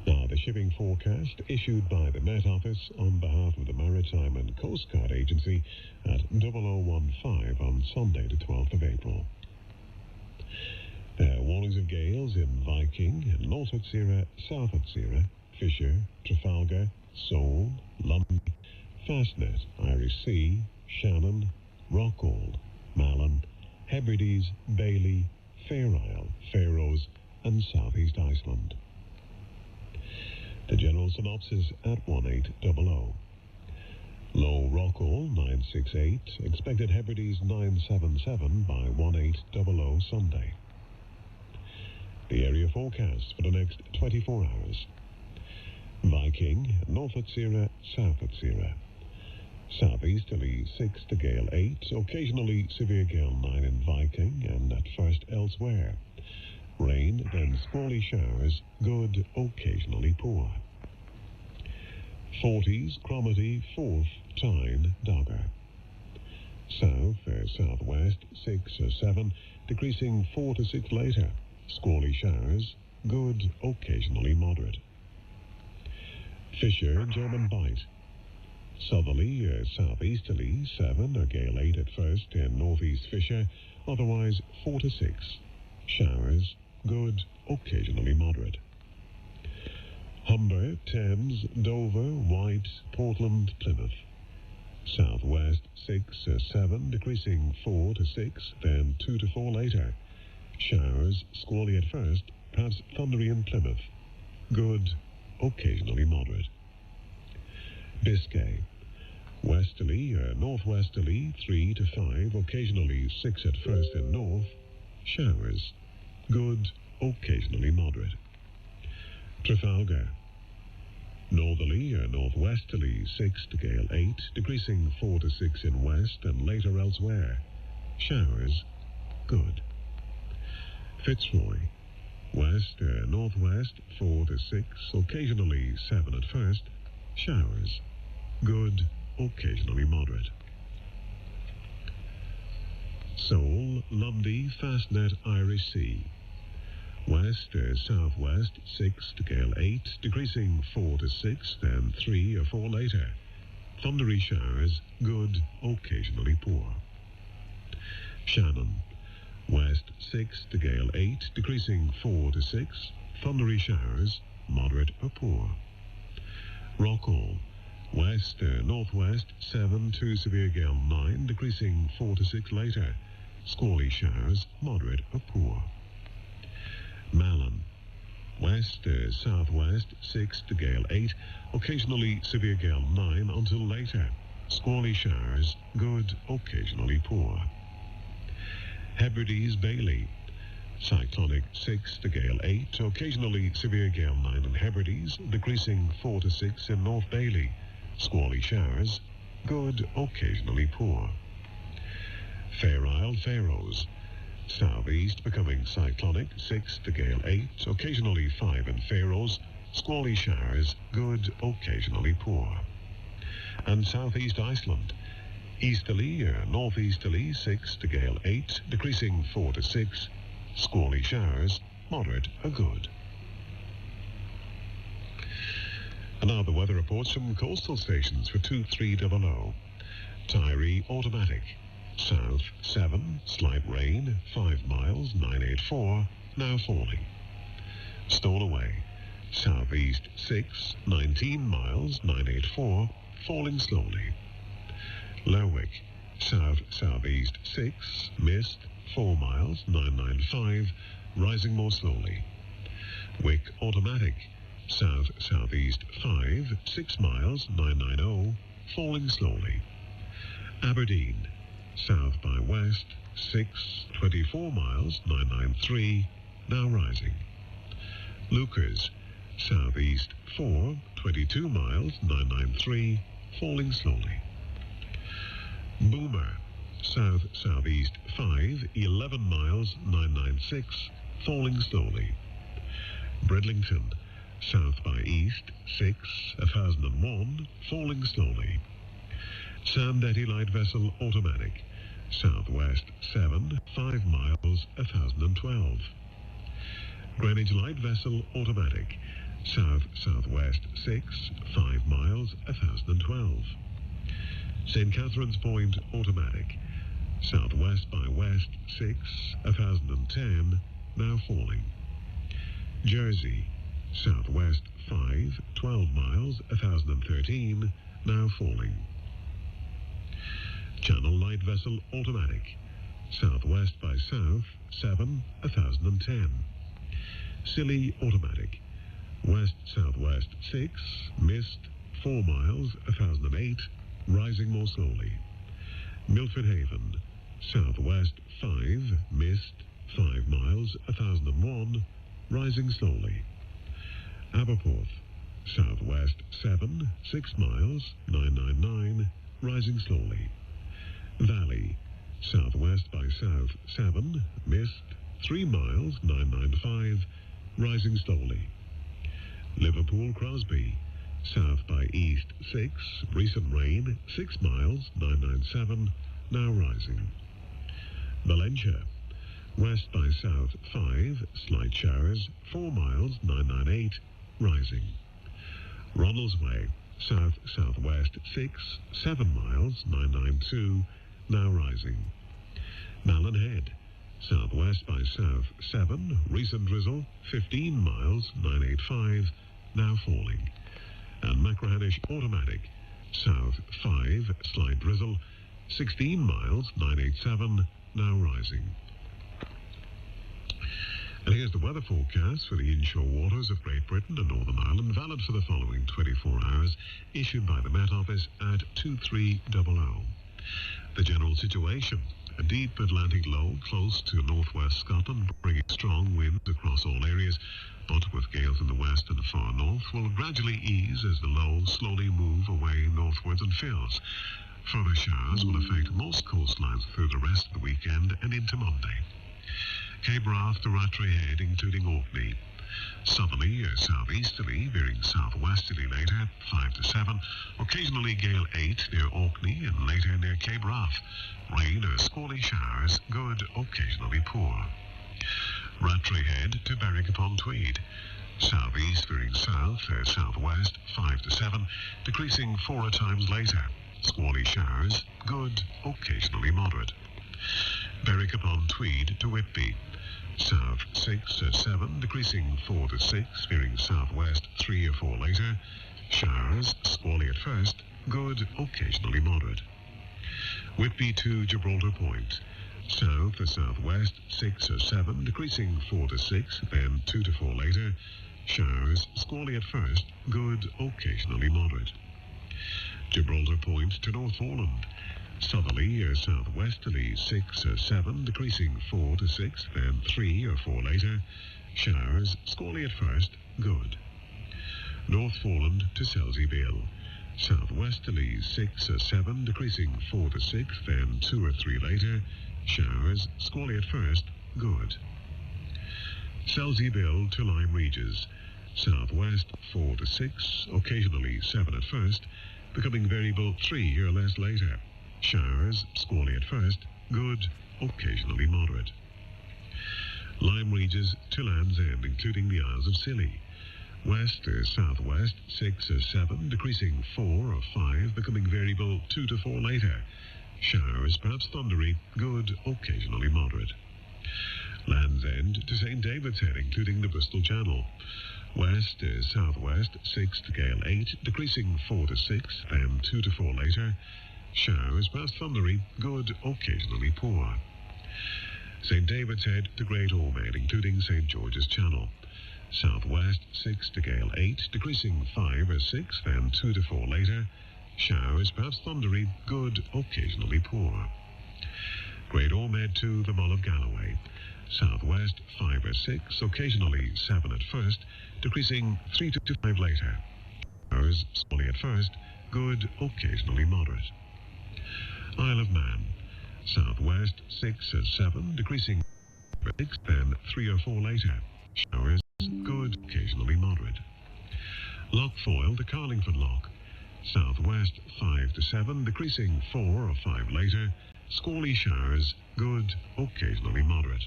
Now, the shipping forecast issued by the Met Office on behalf of the Maritime and Coast Guard Agency at 0015 on Sunday, the 12th of April. Warnings of gales in Viking, North Hatsira, South Hatsira, Fisher, Trafalgar, Seoul, London, Fastnet, Irish Sea, Shannon, Rockall, Malin, Hebrides, Bailey, Fair Isle, Faroes, and Southeast Iceland. The general synopsis at 1800. Low Rockall 968, expected Hebrides 977 by 1800 Sunday. The area forecast for the next 24 hours. Viking, North Hatsira, South Hatsira. Southeasterly 6 to gale 8, occasionally severe gale 9 in Viking and at first elsewhere. Rain, then squally showers, good, occasionally poor. 40s, Cromarty, 4th, Tyne, Dogger. South, southwest 6 or 7, decreasing 4 to 6 later. Squally showers, good, occasionally moderate. Fisher, German Bight. Southerly, southeasterly 7 or gale 8 at first in northeast Fisher, otherwise 4 to 6. Showers, good, occasionally moderate. Humber, Thames, Dover, White, Portland, Plymouth. Southwest 6 or 7, decreasing 4 to 6, then 2 to 4 later. Showers, squally at first, perhaps thundery in Plymouth. Good, occasionally moderate. Biscay. Westerly or northwesterly 3 to 5, occasionally 6 at first in north. Showers, good, occasionally moderate. Trafalgar. Northerly or northwesterly 6 to gale 8, decreasing 4 to 6 in west and later elsewhere. Showers, good. Fitzroy. West or northwest 4 to 6, occasionally 7 at first. Showers, good, occasionally moderate. Seoul, Lundy, Fastnet, Irish Sea. West or southwest 6 to gale 8, decreasing 4 to 6, then 3 or 4 later. Thundery showers, good, occasionally poor. Shannon. West 6 to gale 8, decreasing 4 to 6. Thundery showers, moderate or poor. Rockall. West or northwest 7 to severe gale 9, decreasing 4 to 6 later. Squally showers, moderate or poor. Malin. West or southwest 6 to gale 8, occasionally severe gale 9 until later. Squally showers, good, occasionally poor. Hebrides, Bailey. Cyclonic 6 to gale 8, occasionally severe gale 9 in Hebrides, decreasing 4 to 6 in North Bailey. Squally showers, good, occasionally poor. Fair Isle, Faroes. Southeast becoming cyclonic 6 to gale 8, occasionally 5 in Faroes. Squally showers, good, occasionally poor. And southeast Iceland. Easterly or northeasterly 6 to gale 8, decreasing 4 to 6. Squally showers, moderate or good. And now the weather reports from coastal stations for 2300. Tyree automatic. South 7, slight rain, 5 miles, 984, now falling. Stowaway. Southeast 6, 19 miles, 984, falling slowly. Lerwick. South-southeast 6, mist, 4 miles, 995, rising more slowly. Wick automatic. South-southeast 5, 6 miles, 990, falling slowly. Aberdeen. South by west 6, 24 miles, 993, now rising. Lucas. Southeast 4, 22 miles, 993, falling slowly. Boomer. South-southeast 5, 11 miles, 996, falling slowly. Bridlington. South by east 6, 1001, falling slowly. Sandetty light vessel automatic. Southwest 7, 5 miles, 1012. Greenwich light vessel automatic. South-southwest 6, 5 miles, 1012. St. Catherine's Point automatic. Southwest by west 6, 1010, now falling. Jersey, southwest 5, 12 miles, 1013, now falling. Channel light vessel automatic. Southwest by south 7, 1010. Scilly automatic. West-southwest 6, mist 4 miles, 1008, rising more slowly. Milford Haven, southwest 5, mist 5 miles, 1001, rising slowly. Aberporth, southwest 7, 6 miles, 999, rising slowly. Valley, southwest by south 7, mist 3 miles, 995, rising slowly. Liverpool Crosby, south by east 6, recent rain 6 miles, 997, now rising. Valentia, west by south 5, slight showers 4 miles, 998, rising. Ronaldsway, south-southwest 6, 7 miles, 992, now rising. Malin southwest by south 7, recent drizzle 15 miles, 985, now falling. And Machrihanish automatic, south 5, slight drizzle 16 miles, 987, now rising. And here's the weather forecast for the inshore waters of Great Britain and Northern Ireland, valid for the following 24 hours, issued by the Met Office at 2300. The general situation: a deep Atlantic low close to northwest Scotland, bringing strong winds across all areas, but with gales in the west and far north, will gradually ease as the low slowly move away northwards and fills. Further showers will affect most coastlines through the rest of the weekend and into Monday. Cape Wrath to Rattray Head, including Orkney. Southerly or southeasterly, veering southwesterly later, 5 to 7. Occasionally gale 8 near Orkney and later near Cape Wrath. Rain or squally showers, good, occasionally poor. Rattray Head to Berwick-upon-Tweed. Southeast veering south or southwest, 5 to 7. Decreasing 4 times later. Squally showers, good, occasionally moderate. Berwick-upon-Tweed to Whitby. South 6 or 7, decreasing 4 to 6, veering southwest 3 or 4 later. Showers, squally at first, good, occasionally moderate. Whitby to Gibraltar Point. South or southwest 6 or 7, decreasing 4 to 6, then 2 to 4 later. Showers, squally at first, good, occasionally moderate. Gibraltar Point to Northumberland. Southerly or southwesterly 6 or 7, decreasing 4 to 6, then 3 or 4 later. Showers, squally at first, good. Northforeland to Selsey Bill. Southwesterly 6 or 7, decreasing 4 to 6, then 2 or 3 later. Showers, squally at first, good. Selsey Bill to Lyme Regis. Southwest 4 to 6, occasionally 7 at first, becoming variable 3 or less later. Showers, squally at first, good, occasionally moderate. Lyme Regis to Land's End, including the Isles of Scilly. West or southwest 6 or 7, decreasing 4 or 5, becoming variable 2 to 4 later. Showers, perhaps thundery, good, occasionally moderate. Land's End to St. David's Head, including the Bristol Channel. West or southwest 6 to gale 8, decreasing 4 to 6, then 2 to 4 later. Showers, perhaps thundery, good, occasionally poor. St. David's Head to Great Ormond, including St. George's Channel. Southwest 6 to gale 8, decreasing 5 or 6, then 2 to 4 later. Showers, perhaps thundery, good, occasionally poor. Great Ormond to the Mull of Galloway. Southwest 5 or 6, occasionally 7 at first, decreasing 3 to 5 later. Showers, squally at first, good, occasionally moderate. Isle of Man. Southwest 6 or 7, decreasing 6, then 3 or 4 later. Showers, good, occasionally moderate. Loch Foyle to Carlingford Loch. Southwest 5 to 7, decreasing 4 or 5 later. Squally showers, good, occasionally moderate.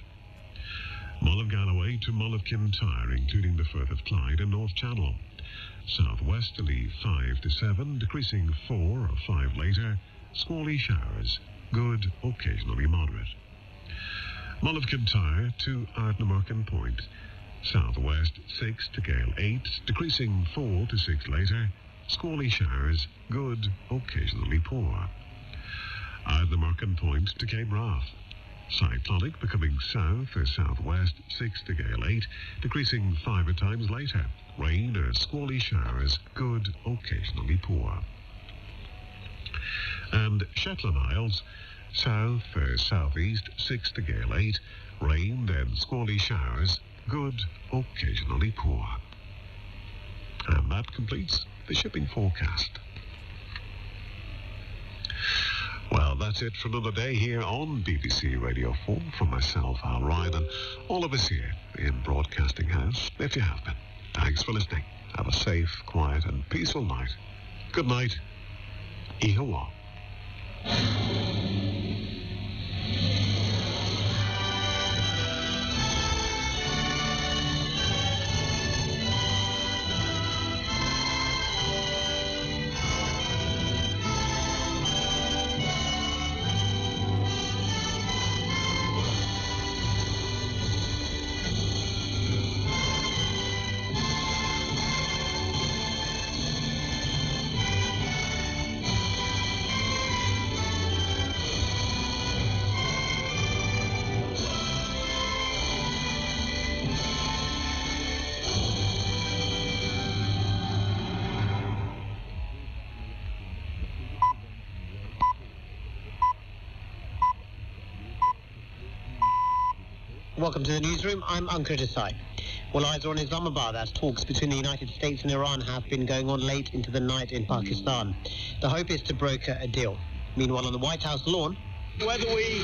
Mull of Galloway to Mull of Kintyre, including the Firth of Clyde and North Channel. Southwesterly 5 to 7, decreasing 4 or 5 later. Squally showers, good, occasionally moderate. Mull of Kintyre to Ardnamurchan Point. Southwest 6 to gale 8, decreasing 4 to 6 later. Squally showers, good, occasionally poor. Ardnamurchan Point to Cape Wrath. Cyclonic becoming south or southwest 6 to gale 8, decreasing 5 at times later. Rain or squally showers, good, occasionally poor. And Shetland Isles, south or southeast 6 to gale 8, rain then squally showers, good, occasionally poor. And that completes the shipping forecast. Well, that's it for another day here on BBC Radio 4 from myself, Al Ryan, and all of us here in Broadcasting House. If you have been, thanks for listening. Have a safe, quiet and peaceful night. Good night. Ihawa. Welcome to the newsroom. I'm Ankur Desai. Well, eyes are on Islamabad as talks between the United States and Iran have been going on late into the night in Pakistan. The hope is to broker a deal. Meanwhile, on the White House lawn... Whether we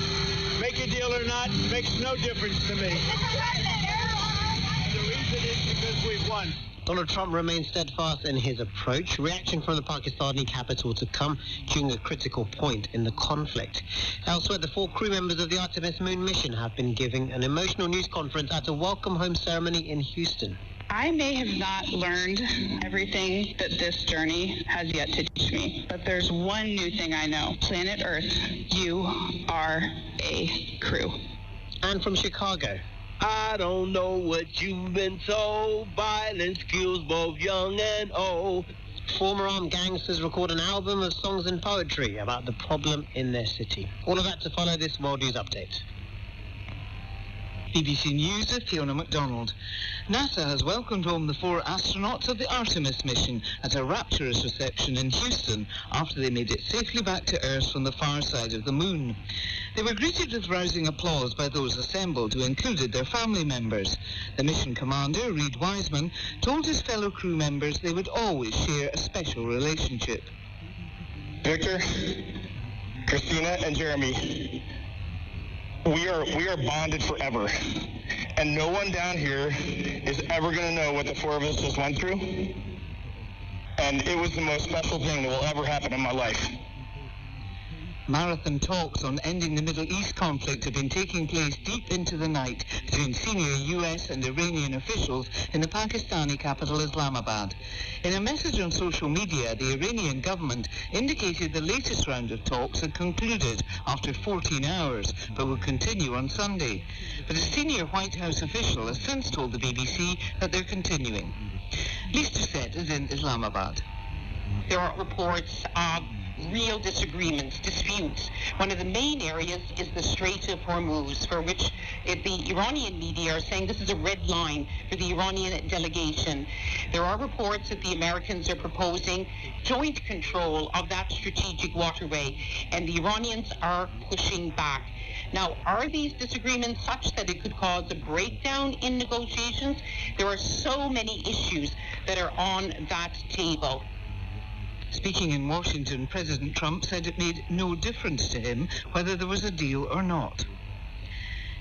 make a deal or not makes no difference to me. The reason is because we've won. Donald Trump remains steadfast in his approach, reaction from the Pakistani capital to come during a critical point in the conflict. Elsewhere, the 4 crew members of the Artemis moon mission have been giving an emotional news conference at a welcome home ceremony in Houston. I may have not learned everything that this journey has yet to teach me, but there's one new thing I know. Planet Earth, you are a crew. And from Chicago. I don't know what you've been told. Violence kills both young and old. Former armed gangsters record an album of songs and poetry about the problem in their city. All of that to follow this World News Update. BBC News with Fiona MacDonald. NASA has welcomed home the 4 astronauts of the Artemis mission at a rapturous reception in Houston after they made it safely back to Earth from the far side of the moon. They were greeted with rousing applause by those assembled, who included their family members. The mission commander, Reed Wiseman, told his fellow crew members they would always share a special relationship. Victor, Christina, and Jeremy, we are bonded forever, and no one down here is ever going to know what the 4 of us just went through, and it was the most special thing that will ever happen in my life. Marathon talks on ending the Middle East conflict have been taking place deep into the night between senior US and Iranian officials in the Pakistani capital Islamabad. In a message on social media, the Iranian government indicated the latest round of talks had concluded after 14 hours, but would continue on Sunday. But a senior White House official has since told the BBC that they're continuing. Lisa Set is in Islamabad. There are reports of real disputes. One of the main areas is the Strait of Hormuz, for which the Iranian media are saying this is a red line for the Iranian delegation. There are reports that the Americans are proposing joint control of that strategic waterway, and the Iranians are pushing back. Now, are these disagreements such that it could cause a breakdown in negotiations? There are so many issues that are on that table. Speaking in Washington, President Trump said it made no difference to him whether there was a deal or not.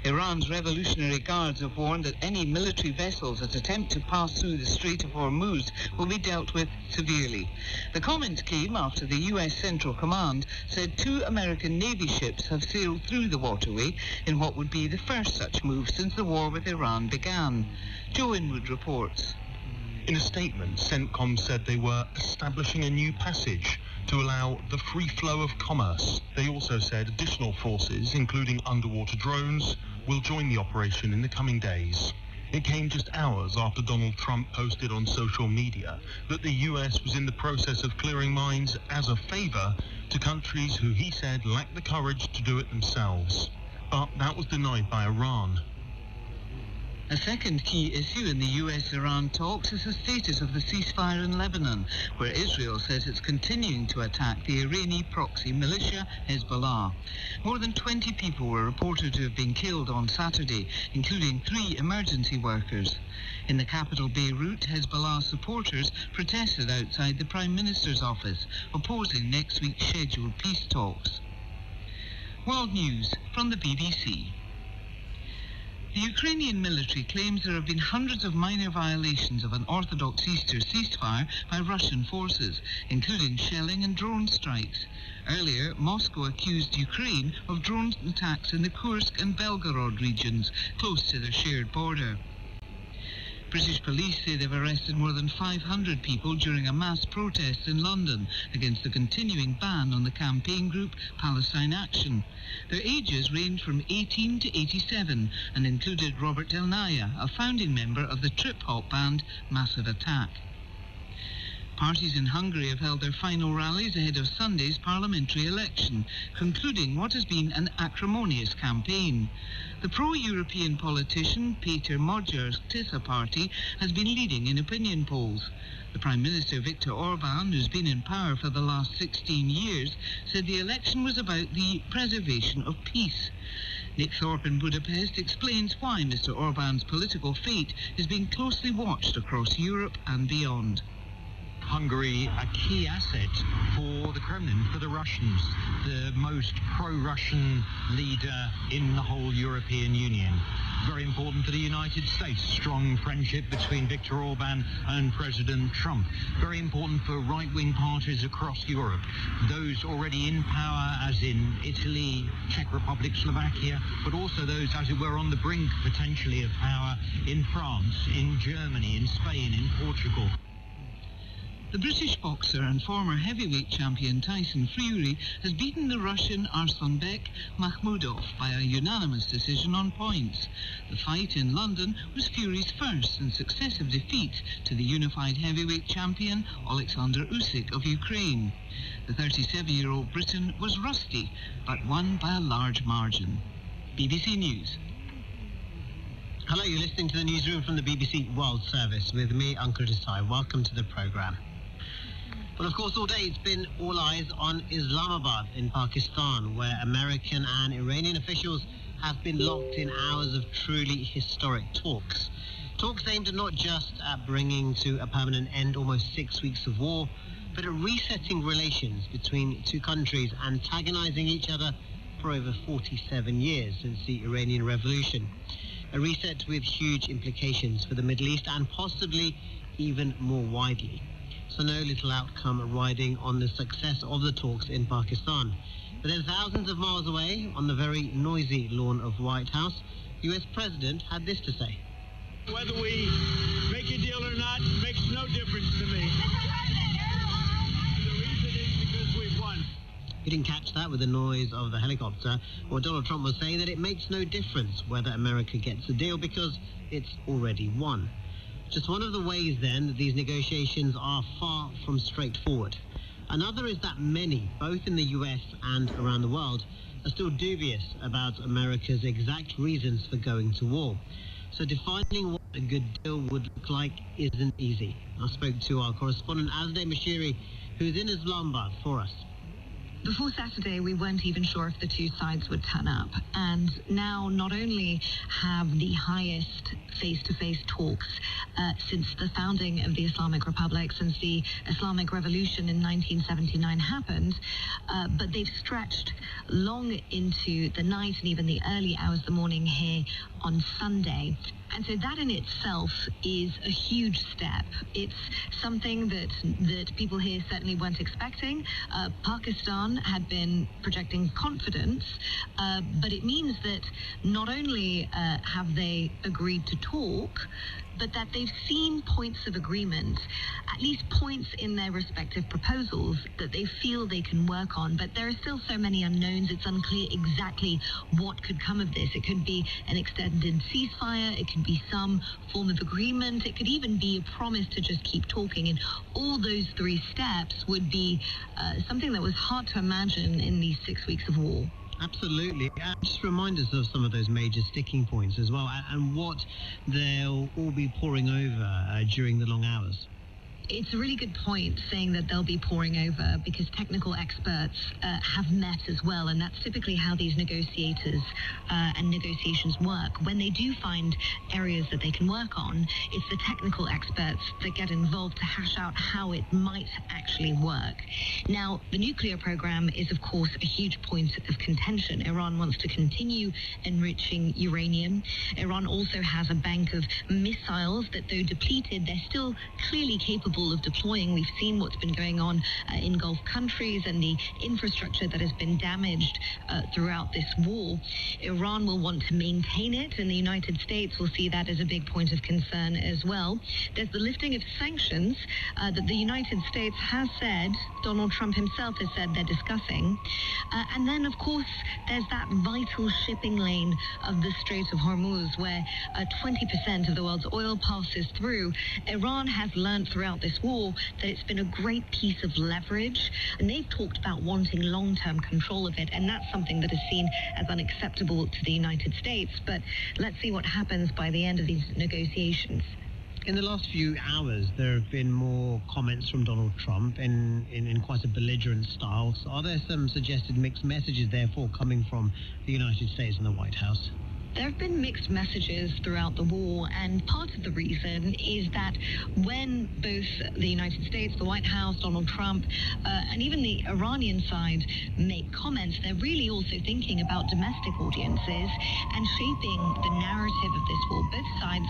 Iran's Revolutionary Guards have warned that any military vessels that attempt to pass through the Strait of Hormuz will be dealt with severely. The comment came after the U.S. Central Command said 2 American Navy ships have sailed through the waterway in what would be the first such move since the war with Iran began. Joe Inwood reports. In a statement, CENTCOM said they were establishing a new passage to allow the free flow of commerce. They also said additional forces, including underwater drones, will join the operation in the coming days. It came just hours after Donald Trump posted on social media that the US was in the process of clearing mines as a favor to countries who he said lacked the courage to do it themselves. But that was denied by Iran. A second key issue in the US-Iran talks is the status of the ceasefire in Lebanon, where Israel says it's continuing to attack the Iranian proxy militia Hezbollah. More than 20 people were reported to have been killed on Saturday, including 3 emergency workers. In the capital Beirut, Hezbollah supporters protested outside the Prime Minister's office, opposing next week's scheduled peace talks. World News from the BBC. The Ukrainian military claims there have been hundreds of minor violations of an Orthodox Easter ceasefire by Russian forces, including shelling and drone strikes. Earlier, Moscow accused Ukraine of drone attacks in the Kursk and Belgorod regions, close to their shared border. British police say they've arrested more than 500 people during a mass protest in London against the continuing ban on the campaign group Palestine Action. Their ages range from 18 to 87 and included Robert Del Naya, a founding member of the trip-hop band Massive Attack. Parties in Hungary have held their final rallies ahead of Sunday's parliamentary election, concluding what has been an acrimonious campaign. The pro-European politician Peter Magyar's Tisza party has been leading in opinion polls. The Prime Minister Viktor Orban, who's been in power for the last 16 years, said the election was about the preservation of peace. Nick Thorpe in Budapest explains why Mr. Orban's political fate is being closely watched across Europe and beyond. Hungary a key asset for the Kremlin, for the Russians, the most pro-Russian leader in the whole European Union. Very important for the United States, strong friendship between Viktor Orban and President Trump. Very important for right-wing parties across Europe, those already in power as in Italy, Czech Republic, Slovakia, but also those, as it were, on the brink potentially of power in France, in Germany, in Spain, in Portugal. The British boxer and former heavyweight champion Tyson Fury has beaten the Russian Arslanbek Makhmudov by a unanimous decision on points. The fight in London was Fury's first and successive defeat to the unified heavyweight champion Alexander Usyk of Ukraine. The 37-year-old Briton was rusty, but won by a large margin. BBC News. Hello, you're listening to the newsroom from the BBC World Service with me, Ankur Desai. Welcome to the programme. Well, of course, all day it's been all eyes on Islamabad in Pakistan, where American and Iranian officials have been locked in hours of truly historic talks. Talks aimed at not just at bringing to a permanent end almost 6 weeks of war, but at resetting relations between two countries antagonizing each other for over 47 years since the Iranian Revolution. A reset with huge implications for the Middle East and possibly even more widely. So no little outcome riding on the success of the talks in Pakistan. But then thousands of miles away, on the very noisy lawn of White House, the US President had this to say. Whether we make a deal or not makes no difference to me. The reason is because we've won. You didn't catch that with the noise of the helicopter. Well, Donald Trump was saying that it makes no difference whether America gets a deal because it's already won. Just one of the ways, then, that these negotiations are far from straightforward. Another is that many, both in the US and around the world, are still dubious about America's exact reasons for going to war. So defining what a good deal would look like isn't easy. I spoke to our correspondent Azadeh Mashiri, who's in Islamabad for us. Before Saturday, we weren't even sure if the two sides would turn up. And now not only have the highest face-to-face talks since the founding of the Islamic Republic, since the Islamic Revolution in 1979 happened, but they've stretched long into the night and even the early hours of the morning here on Sunday. And so that in itself is a huge step. It's something that people here certainly weren't expecting. Pakistan had been projecting confidence, but it means that not only have they agreed to talk, but that they've seen points of agreement, at least points in their respective proposals that they feel they can work on. But there are still so many unknowns. It's unclear exactly what could come of this. It could be an extended ceasefire. It could be some form of agreement. It could even be a promise to just keep talking. And all those three steps would be something that was hard to imagine in these 6 weeks of war. Absolutely. Just remind us of some of those major sticking points as well, and what they'll all be poring over during the long hours. It's a really good point saying that they'll be poring over, because technical experts have met as well, and that's typically how these negotiators and negotiations work. When they do find areas that they can work on, it's the technical experts that get involved to hash out how it might actually work. Now, the nuclear program is, of course, a huge point of contention. Iran wants to continue enriching uranium. Iran also has a bank of missiles that, though depleted, they're still clearly capable of deploying. We've seen what's been going on in Gulf countries and the infrastructure that has been damaged throughout this war. Iran will want to maintain it, and the United States will see that as a big point of concern as well. There's the lifting of sanctions that the United States has said, Donald Trump himself has said they're discussing. And then, of course, there's that vital shipping lane of the Strait of Hormuz, where 20% of the world's oil passes through. Iran has learned throughout this war that it's been a great piece of leverage, and they've talked about wanting long-term control of it, and that's something that is seen as unacceptable to the United States. But let's see what happens by the end of these negotiations. In the last few hours, there have been more comments from Donald Trump in quite a belligerent style. So are there some suggested mixed messages, therefore, coming from the United States and the White House? There have been mixed messages throughout the war, and part of the reason is that when both the United States, the White House, Donald Trump, and even the Iranian side make comments, they're really also thinking about domestic audiences and shaping the narrative of this war. Both sides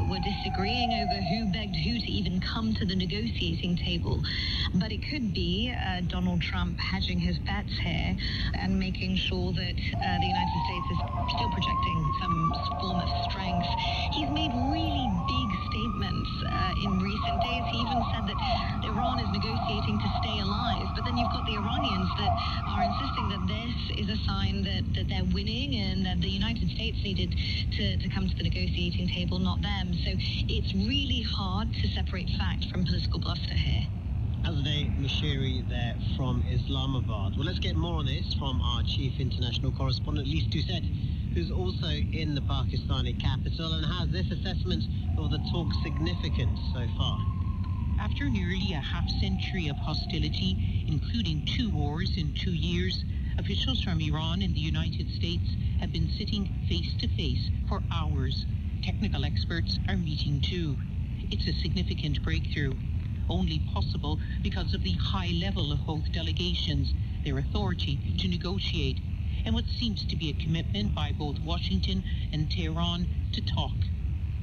were disagreeing over who begged who to even come to the negotiating table. But it could be Donald Trump hedging his bets here and making sure that the United States is still projecting some form of strength. He's made really big statements in recent days. He even said that Iran is negotiating to stay alive. But then you've got the Iranians that are insisting that this is a sign that they're winning and that the United States needed to come to the negotiating table, not them. So it's really hard to separate fact from political bluster here. Azadeh Mishiri there from Islamabad. Well, let's get more on this from our chief international correspondent, Lise Doucet, who's also in the Pakistani capital and has this assessment of the talk's significance so far. After nearly a half-century of hostility, including 2 wars in 2 years, officials from Iran and the United States have been sitting face-to-face for hours. Technical experts are meeting too. It's a significant breakthrough, only possible because of the high level of both delegations, their authority to negotiate, and what seems to be a commitment by both Washington and Tehran to talk.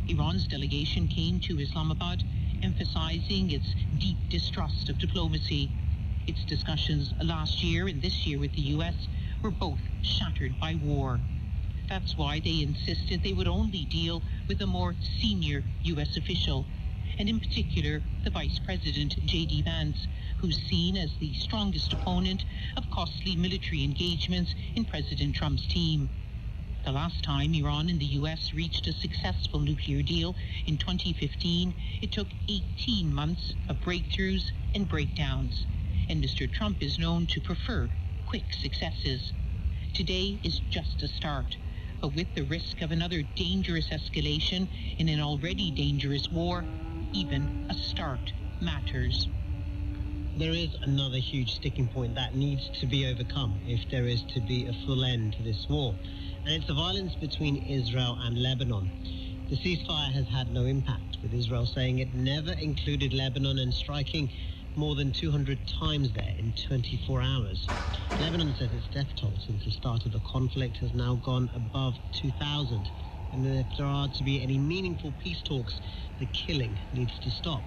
Iran's delegation came to Islamabad, emphasizing its deep distrust of diplomacy. Its discussions last year and this year with the U.S. were both shattered by war. That's why they insisted they would only deal with a more senior U.S. official, and in particular the Vice President, J.D. Vance, who's seen as the strongest opponent of costly military engagements in President Trump's team. The last time Iran and the U.S. reached a successful nuclear deal in 2015, it took 18 months of breakthroughs and breakdowns, and Mr. Trump is known to prefer quick successes. Today is just a start, but with the risk of another dangerous escalation in an already dangerous war, even a start matters. There is another huge sticking point that needs to be overcome if there is to be a full end to this war, and it's the violence between Israel and Lebanon. The ceasefire has had no impact, with Israel saying it never included Lebanon and striking more than 200 times there in 24 hours. Lebanon says its death toll since the start of the conflict has now gone above 2,000, and if there are to be any meaningful peace talks, the killing needs to stop.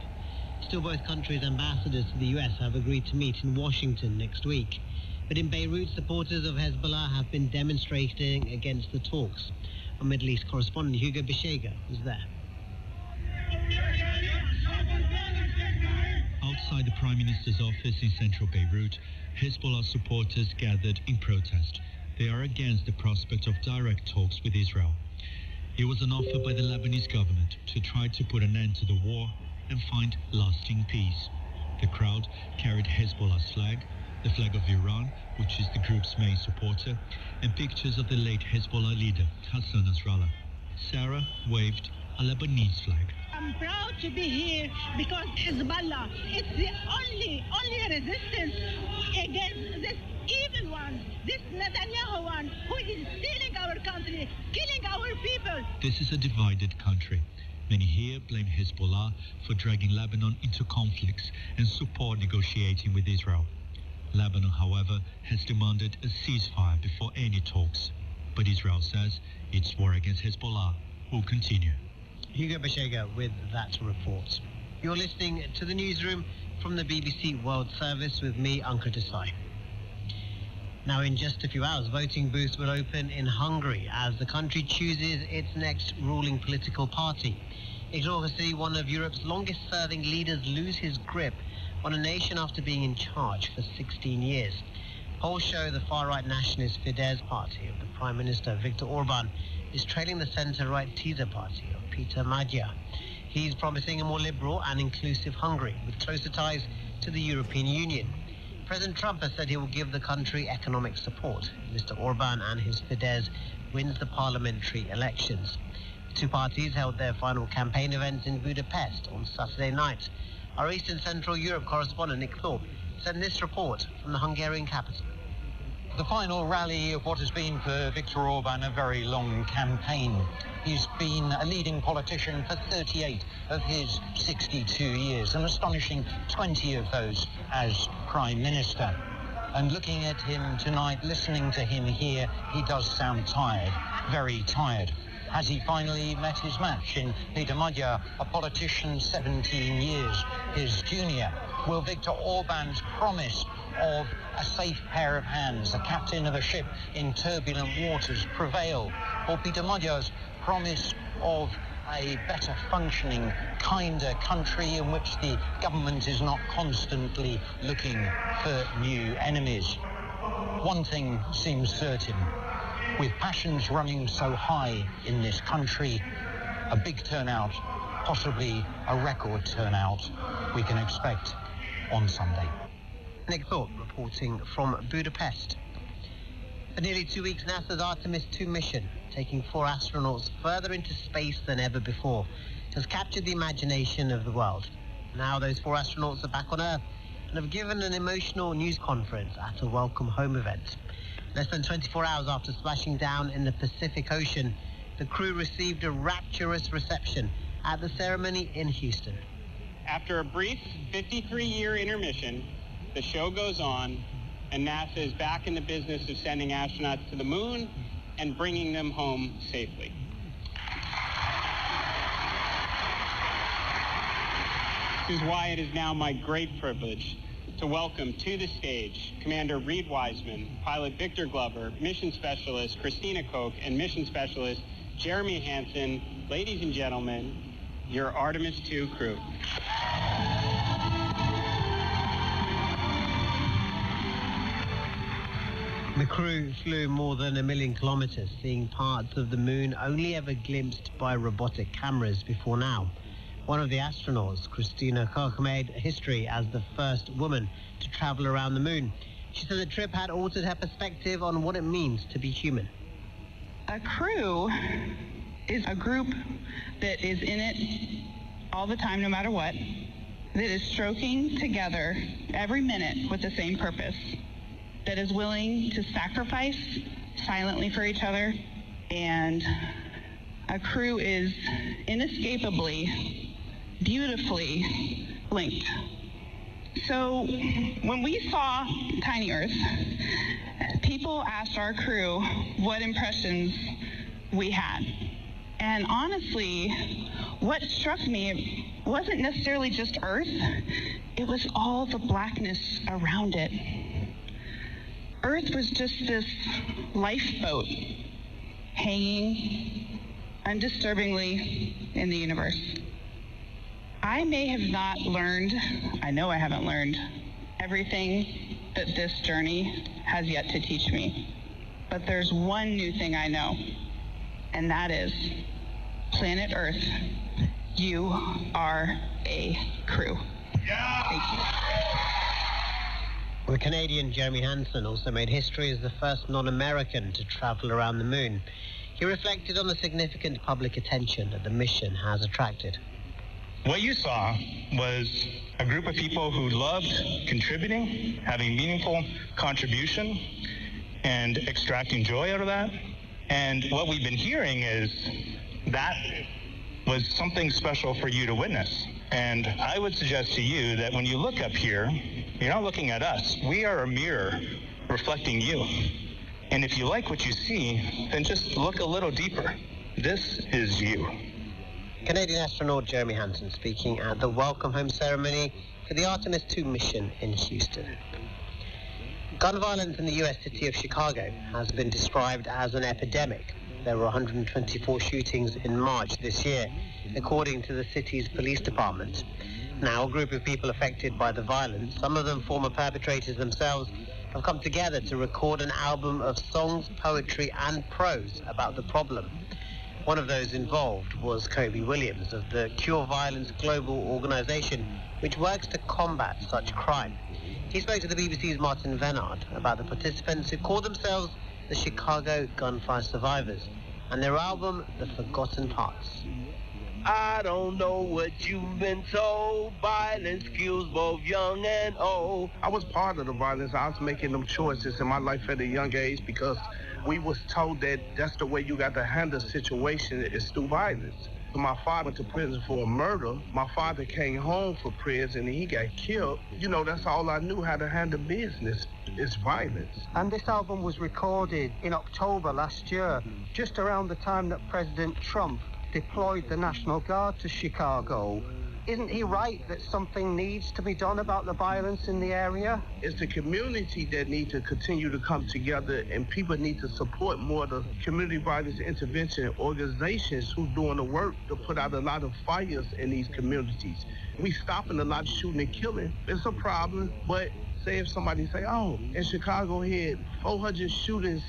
Still, both countries' ambassadors to the US have agreed to meet in Washington next week. But in Beirut, supporters of Hezbollah have been demonstrating against the talks. Our Middle East correspondent Hugo Bishega was there. Outside the Prime Minister's office in central Beirut, Hezbollah supporters gathered in protest. They are against the prospect of direct talks with Israel. It was an offer by the Lebanese government to try to put an end to the war and find lasting peace. The crowd carried Hezbollah's flag, the flag of Iran, which is the group's main supporter, and pictures of the late Hezbollah leader, Hassan Nasrallah. Sarah waved a Lebanese flag. I'm proud to be here because Hezbollah, it's the only resistance against this evil one, this Netanyahu one, who is stealing our country, killing our people. This is a divided country. Many here blame Hezbollah for dragging Lebanon into conflicts and support negotiating with Israel. Lebanon, however, has demanded a ceasefire before any talks. But Israel says its war against Hezbollah will continue. Hugo Bishega with that report. You're listening to the newsroom from the BBC World Service with me, Ankur Desai. Now, in just a few hours, voting booths will open in Hungary as the country chooses its next ruling political party. It's all to see one of Europe's longest-serving leaders lose his grip on a nation after being in charge for 16 years. Polls show the far-right nationalist Fidesz party of the Prime Minister Viktor Orban is trailing the centre-right Tisza party of Peter Magyar. He's promising a more liberal and inclusive Hungary with closer ties to the European Union. President Trump has said he will give the country economic support. Mr. Orban and his Fidesz wins the parliamentary elections. The two parties held their final campaign events in Budapest on Saturday night. Our Eastern Central Europe correspondent Nick Thorpe sent this report from the Hungarian capital. The final rally of what has been for Viktor Orban a very long campaign. He's been a leading politician for 38 of his 62 years, an astonishing 20 of those as Prime Minister. And looking at him tonight, listening to him here, he does sound tired, very tired. Has he finally met his match in Peter Magyar, a politician 17 years his junior? Will Viktor Orban's promise of a safe pair of hands, a captain of a ship in turbulent waters, prevail? Or Peter Magyar's promise of a better functioning, kinder country in which the government is not constantly looking for new enemies? One thing seems certain. With passions running so high in this country, a big turnout, possibly a record turnout, we can expect on Sunday. Nick Thorpe reporting from Budapest. For nearly 2 weeks, NASA's Artemis II mission, taking 4 astronauts further into space than ever before, has captured the imagination of the world. Now those 4 astronauts are back on Earth and have given an emotional news conference at a welcome home event. Less than 24 hours after splashing down in the Pacific Ocean, the crew received a rapturous reception at the ceremony in Houston. After a brief 53-year intermission, the show goes on, and NASA is back in the business of sending astronauts to the moon and bringing them home safely. This is why it is now my great privilege to welcome to the stage Commander Reed Wiseman, Pilot Victor Glover, Mission Specialist Christina Koch, and Mission Specialist Jeremy Hansen. Ladies and gentlemen, your Artemis II crew. The crew flew more than 1 million kilometers, seeing parts of the moon only ever glimpsed by robotic cameras before now. One of the astronauts, Christina Koch, made history as the first woman to travel around the moon. She said the trip had altered her perspective on what it means to be human. A crew is a group that is in it all the time, no matter what. that is stroking together every minute with the same purpose, that is willing to sacrifice silently for each other, and a crew is inescapably, beautifully linked. So when we saw Tiny Earth, people asked our crew what impressions we had. And honestly, what struck me wasn't necessarily just Earth, it was all the blackness around it. Earth was just this lifeboat hanging undisturbingly in the universe. I may have not learned, I know I haven't learned, everything that this journey has yet to teach me. But there's one new thing I know, and that is, planet Earth, you are a crew. Thank you. The Canadian Jeremy Hansen also made history as the first non-American to travel around the moon. He reflected on the significant public attention that the mission has attracted. What you saw was a group of people who loved contributing, having meaningful contribution, and extracting joy out of that. And what we've been hearing is that was something special for you to witness. And I would suggest to you that when you look up here, you're not looking at us. We are a mirror reflecting you. And if you like what you see, then just look a little deeper. This is you. Canadian astronaut Jeremy Hansen speaking at the welcome home ceremony for the Artemis II mission in Houston. Gun violence in the U.S. city of Chicago has been described as an epidemic. There were 124 shootings in March this year, according to the city's police department. Now, a group of people affected by the violence, some of them former perpetrators themselves, have come together to record an album of songs, poetry, and prose about the problem. One of those involved was Kobe Williams of the Cure Violence Global organization, which works to combat such crime. He spoke to the BBC's Martin Vennard about the participants who call themselves the Chicago Gunfire Survivors and their album, The Forgotten Parts. I don't know what you've been told. Violence kills both young and old. I was part of the violence. I was making them choices in my life at a young age because we was told that that's the way you got to handle a situation is through violence. My father went to prison for a murder. My father came home for prison and he got killed. You know, that's all I knew how to handle business. It's violence. And this album was recorded in October last year, just around the time that President Trump deployed the National Guard to Chicago. Isn't he right that something needs to be done about the violence in the area? It's the community that needs to continue to come together, and people need to support more of the community violence intervention organizations who's doing the work to put out a lot of fires in these communities. We stopping a lot of shooting and killing. It's a problem, but say if somebody say, oh, in Chicago here, 400 shootings.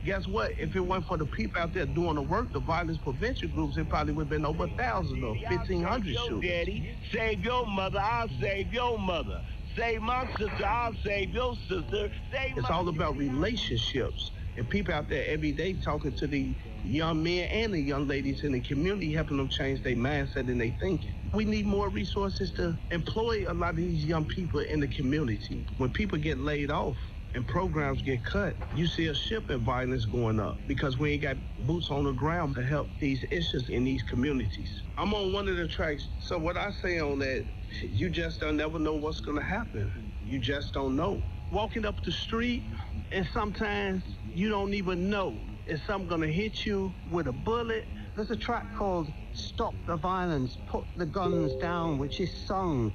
Guess what? If it weren't for the people out there doing the work, the violence prevention groups, it probably would have been over 1,000 or 1,500 shootings. Daddy, save your mother, I'll save your mother. Save my sister, I'll save your sister. It's all about relationships. And people out there every day talking to the young men and the young ladies in the community, helping them change their mindset and their thinking. We need more resources to employ a lot of these young people in the community. When people get laid off, and programs get cut, you see a shift in violence going up because we ain't got boots on the ground to help these issues in these communities. I'm on one of the tracks, so what I say on that, you just don't never know what's gonna happen. You just don't know. Walking up the street, and sometimes you don't even know if something gonna hit you with a bullet. There's a track called Stop the Violence, Put the Guns Down, which is sung.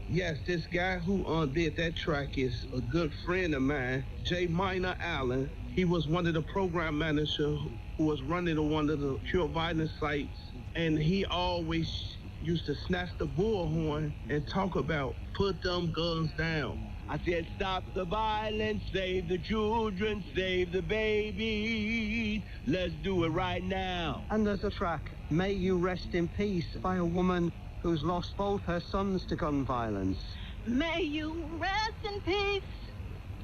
Yes, this guy who did that track is a good friend of mine, J. Minor Allen. He was one of the program managers who was running one of the Cure Violence sites, and he always used to snatch the bullhorn and talk about put them guns down. I said, stop the violence, save the children, save the babies. Let's do it right now. And there's a track, May You Rest in Peace, by a woman who's lost both her sons to gun violence. May you rest in peace.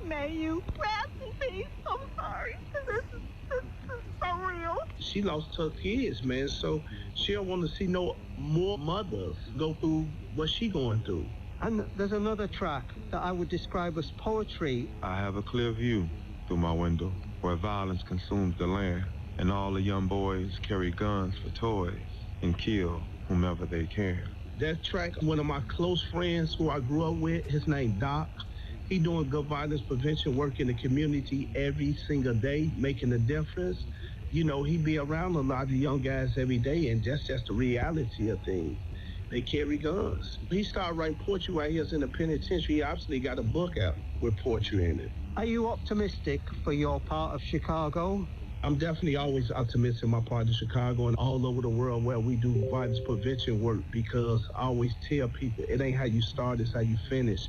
May you rest in peace. I'm sorry. This is so real. She lost her kids, man, so she don't want to see no more mothers go through what she going through. And there's another track that I would describe as poetry. I have a clear view through my window where violence consumes the land, and all the young boys carry guns for toys and kill whomever they can. That track, one of my close friends who I grew up with, his name Doc. He doing good violence prevention work in the community every single day, making a difference. You know, he be around a lot of young guys every day, and that's just the reality of things. They carry guns. He started writing poetry while he was in the penitentiary. He obviously got a book out with poetry in it. Are you optimistic for your part of Chicago? I'm definitely always optimistic in my part of Chicago and all over the world where we do violence prevention work, because I always tell people it ain't how you start, it's how you finish.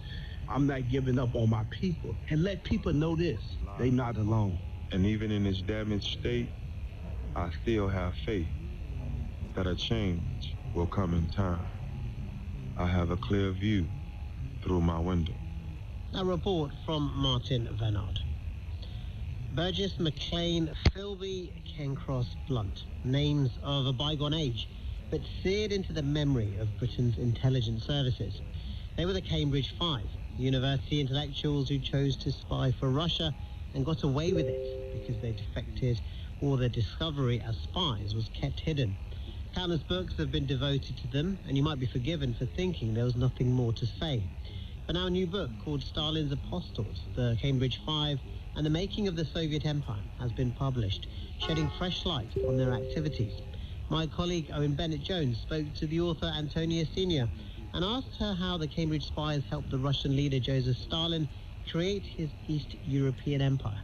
I'm not giving up on my people. And let people know this, they not alone. And even in this damaged state, I still have faith that a change will come in time. I have a clear view through my window. A report from Martin Vennard. Burgess, McLean, Philby, Cancross, Blunt. Names of a bygone age, but seared into the memory of Britain's intelligence services. They were the Cambridge Five, university intellectuals who chose to spy for Russia and got away with it because they defected or their discovery as spies was kept hidden. Countless books have been devoted to them, and you might be forgiven for thinking there was nothing more to say. But now a new book called Stalin's Apostles, the Cambridge Five, and the Making of the Soviet Empire has been published, shedding fresh light on their activities. My colleague Owen Bennett-Jones spoke to the author Antonia Senior and asked her how the Cambridge spies helped the Russian leader Joseph Stalin create his East European empire.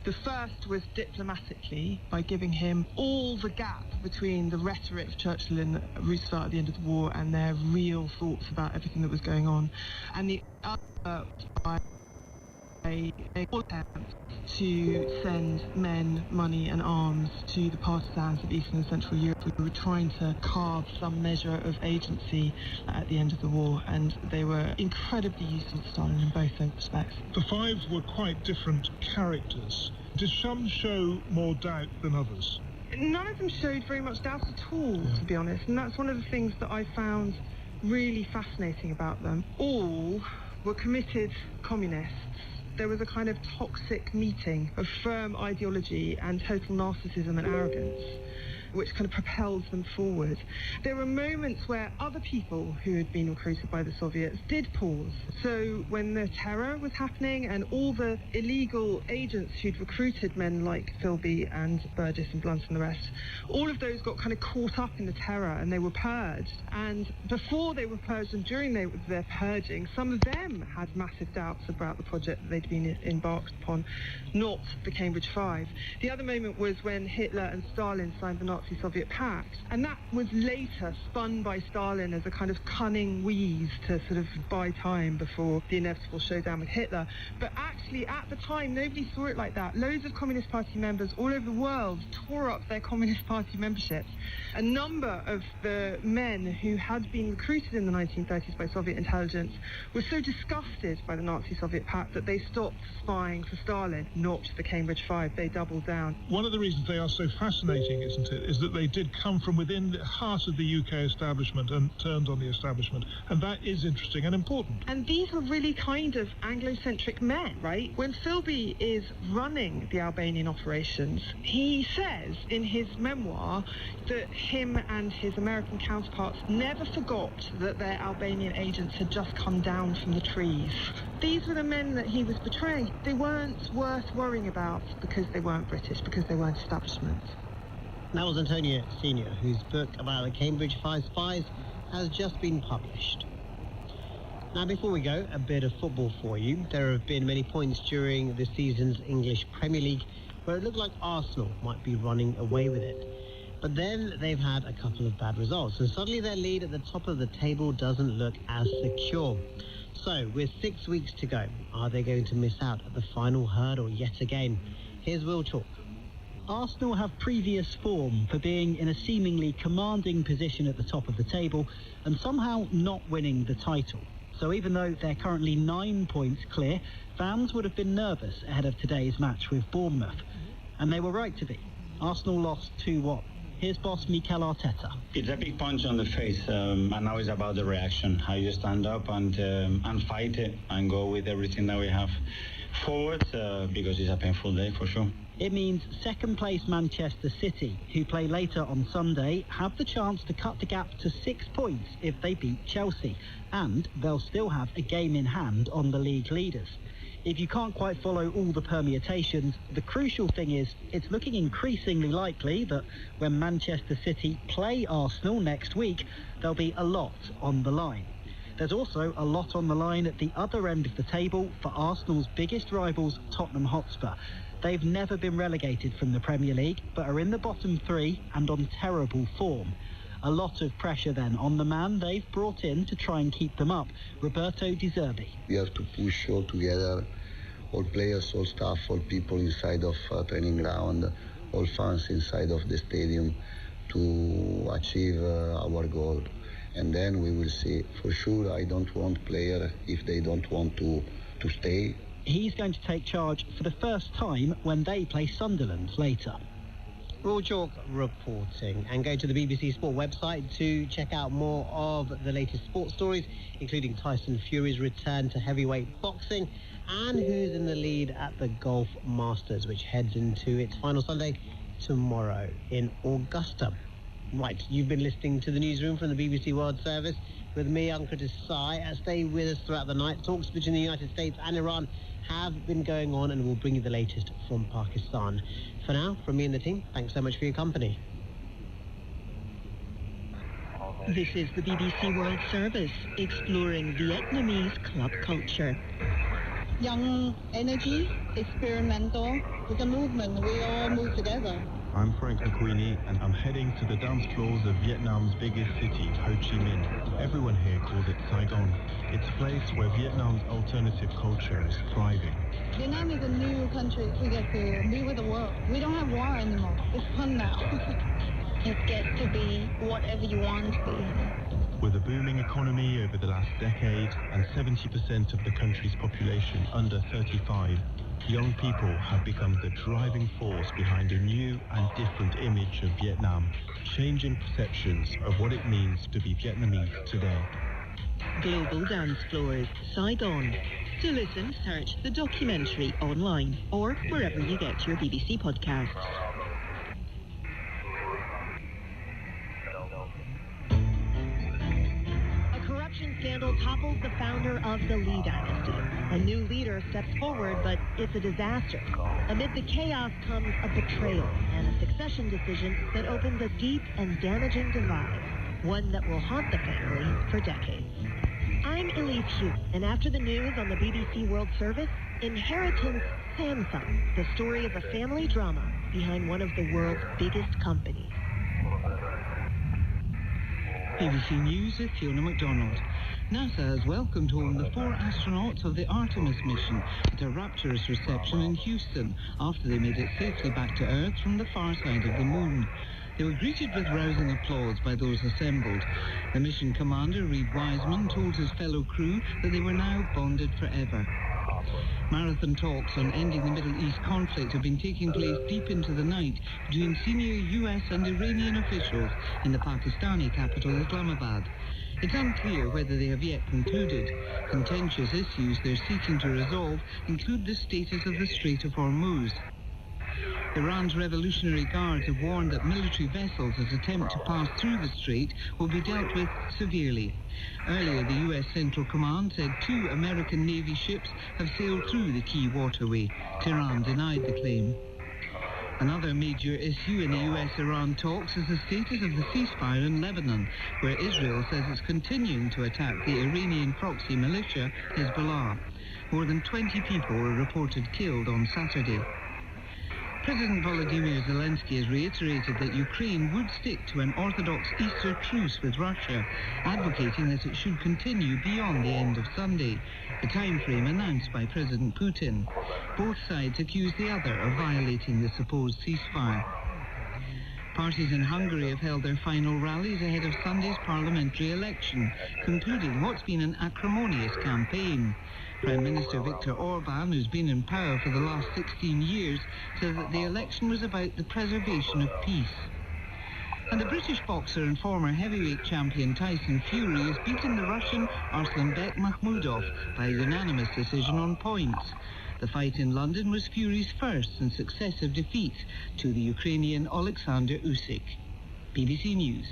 The first was diplomatically, by giving him all the gap between the rhetoric of Churchill and Roosevelt at the end of the war and their real thoughts about everything that was going on. And the other by a attempt to send men, money and arms to the partisans of Eastern and Central Europe who were trying to carve some measure of agency at the end of the war, and they were incredibly useful to Stalin in both those respects. The Five were quite different characters. Did some show more doubt than others? None of them showed very much doubt at all, to be honest, and that's one of the things that I found really fascinating about them. All were committed communists. There was a kind of toxic meeting of firm ideology and total narcissism and arrogance, which kind of propels them forward. There were moments where other people who had been recruited by the Soviets did pause. So when the terror was happening and all the illegal agents who'd recruited men like Philby and Burgess and Blunt and the rest, all of those got kind of caught up in the terror and they were purged. And before they were purged and during their purging, some of them had massive doubts about the project that they'd been embarked upon, not the Cambridge Five. The other moment was when Hitler and Stalin signed the Nazi-Soviet pact, and that was later spun by Stalin as a kind of cunning wheeze to sort of buy time before the inevitable showdown with Hitler. But actually, at the time, nobody saw it like that. Loads of Communist Party members all over the world tore up their Communist Party memberships. A number of the men who had been recruited in the 1930s by Soviet intelligence were so disgusted by the Nazi-Soviet pact that they stopped spying for Stalin, not the Cambridge Five. They doubled down. One of the reasons they are so fascinating, isn't it, is that they did come from within the heart of the UK establishment and turned on the establishment, and that is interesting and important. And these were really kind of Anglo-centric men, right? When Philby is running the Albanian operations, he says in his memoir that him and his American counterparts never forgot that their Albanian agents had just come down from the trees. These were the men that he was betraying. They weren't worth worrying about because they weren't British, because they weren't establishment. That was Antonia Senior, whose book about the Cambridge Five spies has just been published. Now, before we go, a bit of football for you. There have been many points during this season's English Premier League where it looked like Arsenal might be running away with it. But then they've had a couple of bad results, and suddenly their lead at the top of the table doesn't look as secure. So, with 6 weeks to go, are they going to miss out at the final hurdle yet again? Here's Will Talk. Arsenal have previous form for being in a seemingly commanding position at the top of the table and somehow not winning the title. So even though they're currently 9 points clear, fans would have been nervous ahead of today's match with Bournemouth. And they were right to be. Arsenal lost 2-1 here's boss Mikel Arteta. It's a big punch on the face, and now it's about the reaction. How you stand up and fight it and go with everything that we have forward, because it's a painful day for sure. It means second-place Manchester City, who play later on Sunday, have the chance to cut the gap to 6 points if they beat Chelsea, and they'll still have a game in hand on the league leaders. If you can't quite follow all the permutations, the crucial thing is it's looking increasingly likely that when Manchester City play Arsenal next week, there'll be a lot on the line. There's also a lot on the line at the other end of the table for Arsenal's biggest rivals, Tottenham Hotspur. They've never been relegated from the Premier League, but are in the bottom three and on terrible form. A lot of pressure then on the man they've brought in to try and keep them up, Roberto De Zerbi. We have to push all together, all players, all staff, all people inside of training ground, all fans inside of the stadium to achieve our goal. And then we will see. For sure, I don't want players if they don't want to stay. He's going to take charge for the first time when they play Sunderland later. Roy Chalk reporting, and go to the BBC Sport website to check out more of the latest sports stories, including Tyson Fury's return to heavyweight boxing and who's in the lead at the Golf Masters, which heads into its final Sunday tomorrow in Augusta. Right, you've been listening to the newsroom from the BBC World Service with me, Uncritis Sai. Stay with us throughout the night. Talks between the United States and Iran have been going on, and we'll bring you the latest from Pakistan. For now, from me and the team, thanks so much for your company. This is the BBC World Service, exploring Vietnamese club culture. Young energy, experimental. With a movement, we all move together. I'm Frank McQueenie, and I'm heading to the dance floors of Vietnam's biggest city, Ho Chi Minh. Everyone here calls it Saigon. It's a place where Vietnam's alternative culture is thriving. Vietnam is a new country. We get to be with the world. We don't have war anymore. It's fun now. You get to be whatever you want to be. With a booming economy over the last decade and 70% of the country's population under 35, young people have become the driving force behind a new and different image of Vietnam, changing perceptions of what it means to be Vietnamese today. Global Dance Floors, Saigon. To listen, search the documentary online or wherever you get your BBC podcasts. Corruption scandal topples the founder of the Lee dynasty. A new leader steps forward, but it's a disaster. Amid the chaos comes a betrayal and a succession decision that opens a deep and damaging divide, one that will haunt the family for decades. I'm Elise Hugh, and after the news on the BBC World Service, Inheritance Samsung, the story of a family drama behind one of the world's biggest companies. BBC News with Fiona MacDonald. NASA has welcomed home the 4 astronauts of the Artemis mission at a rapturous reception in Houston after they made it safely back to Earth from the far side of the moon. They were greeted with rousing applause by those assembled. The mission commander, Reed Wiseman, told his fellow crew that they were now bonded forever. Marathon talks on ending the Middle East conflict have been taking place deep into the night between senior US and Iranian officials in the Pakistani capital Islamabad. It's unclear whether they have yet concluded. Contentious issues they're seeking to resolve include the status of the Strait of Hormuz. Iran's Revolutionary Guards have warned that military vessels that attempt to pass through the strait will be dealt with severely. Earlier, the U.S. Central Command said 2 American Navy ships have sailed through the key waterway. Tehran denied the claim. Another major issue in the US-Iran talks is the status of the ceasefire in Lebanon, where Israel says it's continuing to attack the Iranian proxy militia, Hezbollah. More than 20 people were reported killed on Saturday. President Volodymyr Zelensky has reiterated that Ukraine would stick to an Orthodox Easter truce with Russia, advocating that it should continue beyond the end of Sunday, the time frame announced by President Putin. Both sides accuse the other of violating the supposed ceasefire. Parties in Hungary have held their final rallies ahead of Sunday's parliamentary election, concluding what's been an acrimonious campaign. Prime Minister Viktor Orban, who's been in power for the last 16 years, says that the election was about the preservation of peace. And the British boxer and former heavyweight champion Tyson Fury has beaten the Russian Arslanbek Makhmudov by a unanimous decision on points. The fight in London was Fury's first and successive defeat to the Ukrainian Alexander Usyk. BBC News.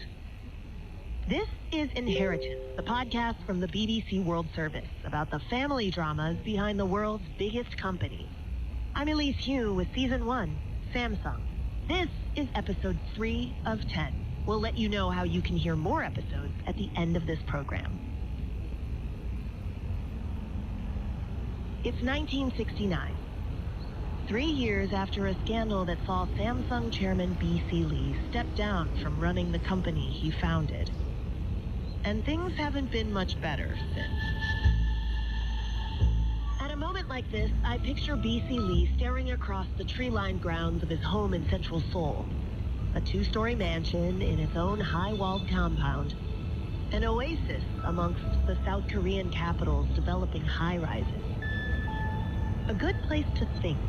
This is Inheritance, the podcast from the BBC World Service about the family dramas behind the world's biggest companies. I'm Elise Hu with Season 1, Samsung. This is episode 3 of 10. We'll let you know how you can hear more episodes at the end of this program. It's 1969. 3 years after a scandal that saw Samsung chairman B.C. Lee step down from running the company he founded. And things haven't been much better since. At a moment like this, I picture B.C. Lee staring across the tree-lined grounds of his home in central Seoul. A 2-story mansion in its own high-walled compound. An oasis amongst the South Korean capital's developing high-rises. A good place to think.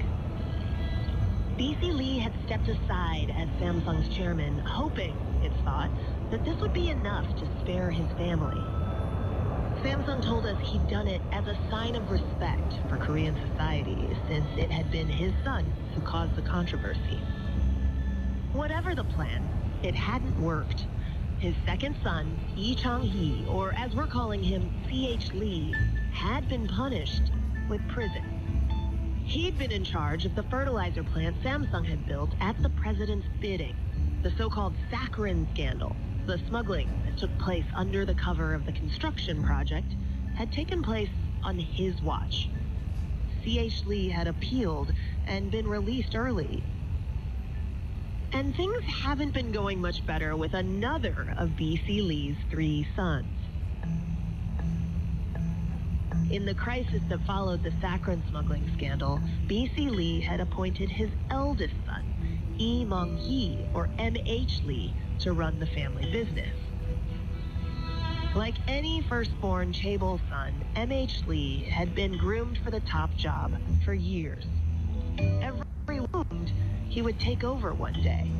B.C. Lee had stepped aside as Samsung's chairman, hoping, it's thought, that this would be enough to spare his family. Samsung told us he'd done it as a sign of respect for Korean society, since it had been his son who caused the controversy. Whatever the plan, it hadn't worked. His second son, Lee Chang-hee, or as we're calling him, C.H. Lee, had been punished with prison. He'd been in charge of the fertilizer plant Samsung had built at the president's bidding, the so-called saccharin scandal. The smuggling that took place under the cover of the construction project had taken place on his watch. C.H. Lee had appealed and been released early. And things haven't been going much better with another of B.C. Lee's 3 sons. In the crisis that followed the saccharin smuggling scandal, B.C. Lee had appointed his eldest son, Lee Mong-hee, or M.H. Lee, to run the family business. Like any firstborn chaebol son, M.H. Lee had been groomed for the top job for years. Every wound, he would take over one day.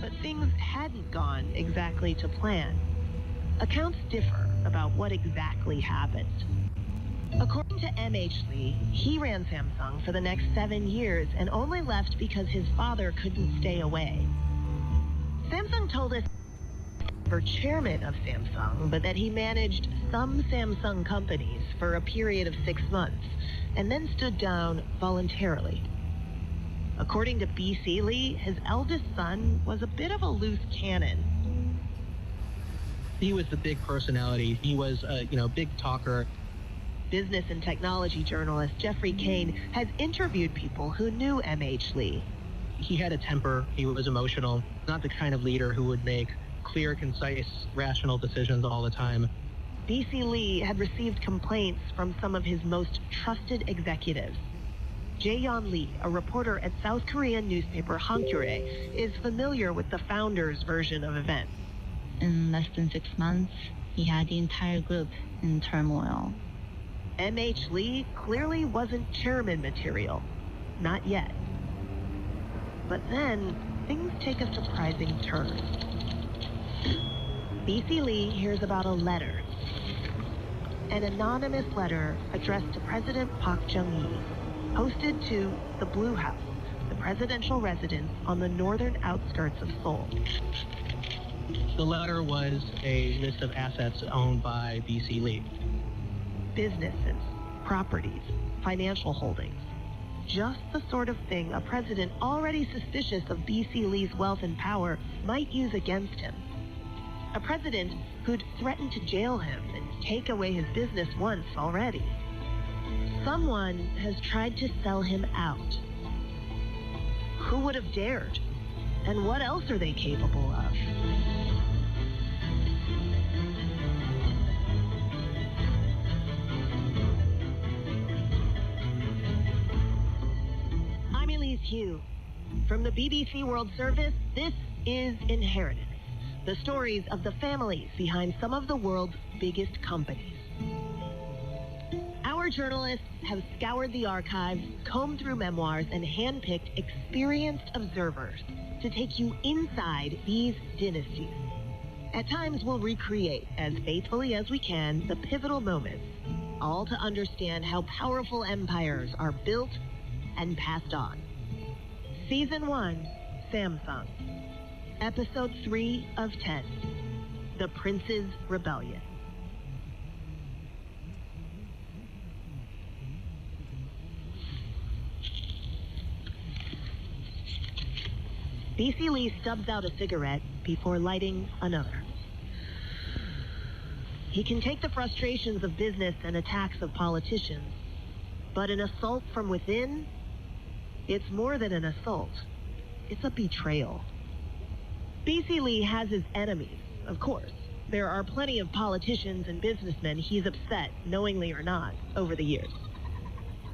But things hadn't gone exactly to plan. Accounts differ about what exactly happened. According to M.H. Lee, he ran Samsung for the next 7 years and only left because his father couldn't stay away. Samsung told us he was never chairman of Samsung, but that he managed some Samsung companies for a period of 6 months and then stood down voluntarily. According to B.C. Lee, his eldest son was a bit of a loose cannon. He was the big personality. He was a big talker. Business and technology journalist Jeffrey Kane has interviewed people who knew M.H. Lee. He had a temper. He was emotional. Not the kind of leader who would make clear, concise, rational decisions all the time. B.C. Lee had received complaints from some of his most trusted executives. Jae-yeon Lee, a reporter at South Korean newspaper Hankyoreh, is familiar with the founder's version of events. In less than 6 months, he had the entire group in turmoil. M.H. Lee clearly wasn't chairman material. Not yet. But then, things take a surprising turn. B.C. Lee hears about a letter. An anonymous letter addressed to President Park Chung-hee, posted to the Blue House, the presidential residence on the northern outskirts of Seoul. The letter was a list of assets owned by B.C. Lee. Businesses, properties, financial holdings. Just the sort of thing a president already suspicious of B.C. Lee's wealth and power might use against him. A president who'd threatened to jail him and take away his business once already. Someone has tried to sell him out. Who would have dared? And what else are they capable of? I'm Elise Hu. From the BBC World Service, this is Inheritance, the stories of the families behind some of the world's biggest companies. Our Our journalists have scoured the archives, combed through memoirs, and handpicked experienced observers to take you inside these dynasties. At times, we'll recreate, as faithfully as we can, the pivotal moments, all to understand how powerful empires are built and passed on. Season 1, Samsung. Episode 3 of 10, The Prince's Rebellion. B.C. Lee stubs out a cigarette before lighting another. He can take the frustrations of business and attacks of politicians, but an assault from within, it's more than an assault. It's a betrayal. B.C. Lee has his enemies, of course. There are plenty of politicians and businessmen he's upset, knowingly or not, over the years.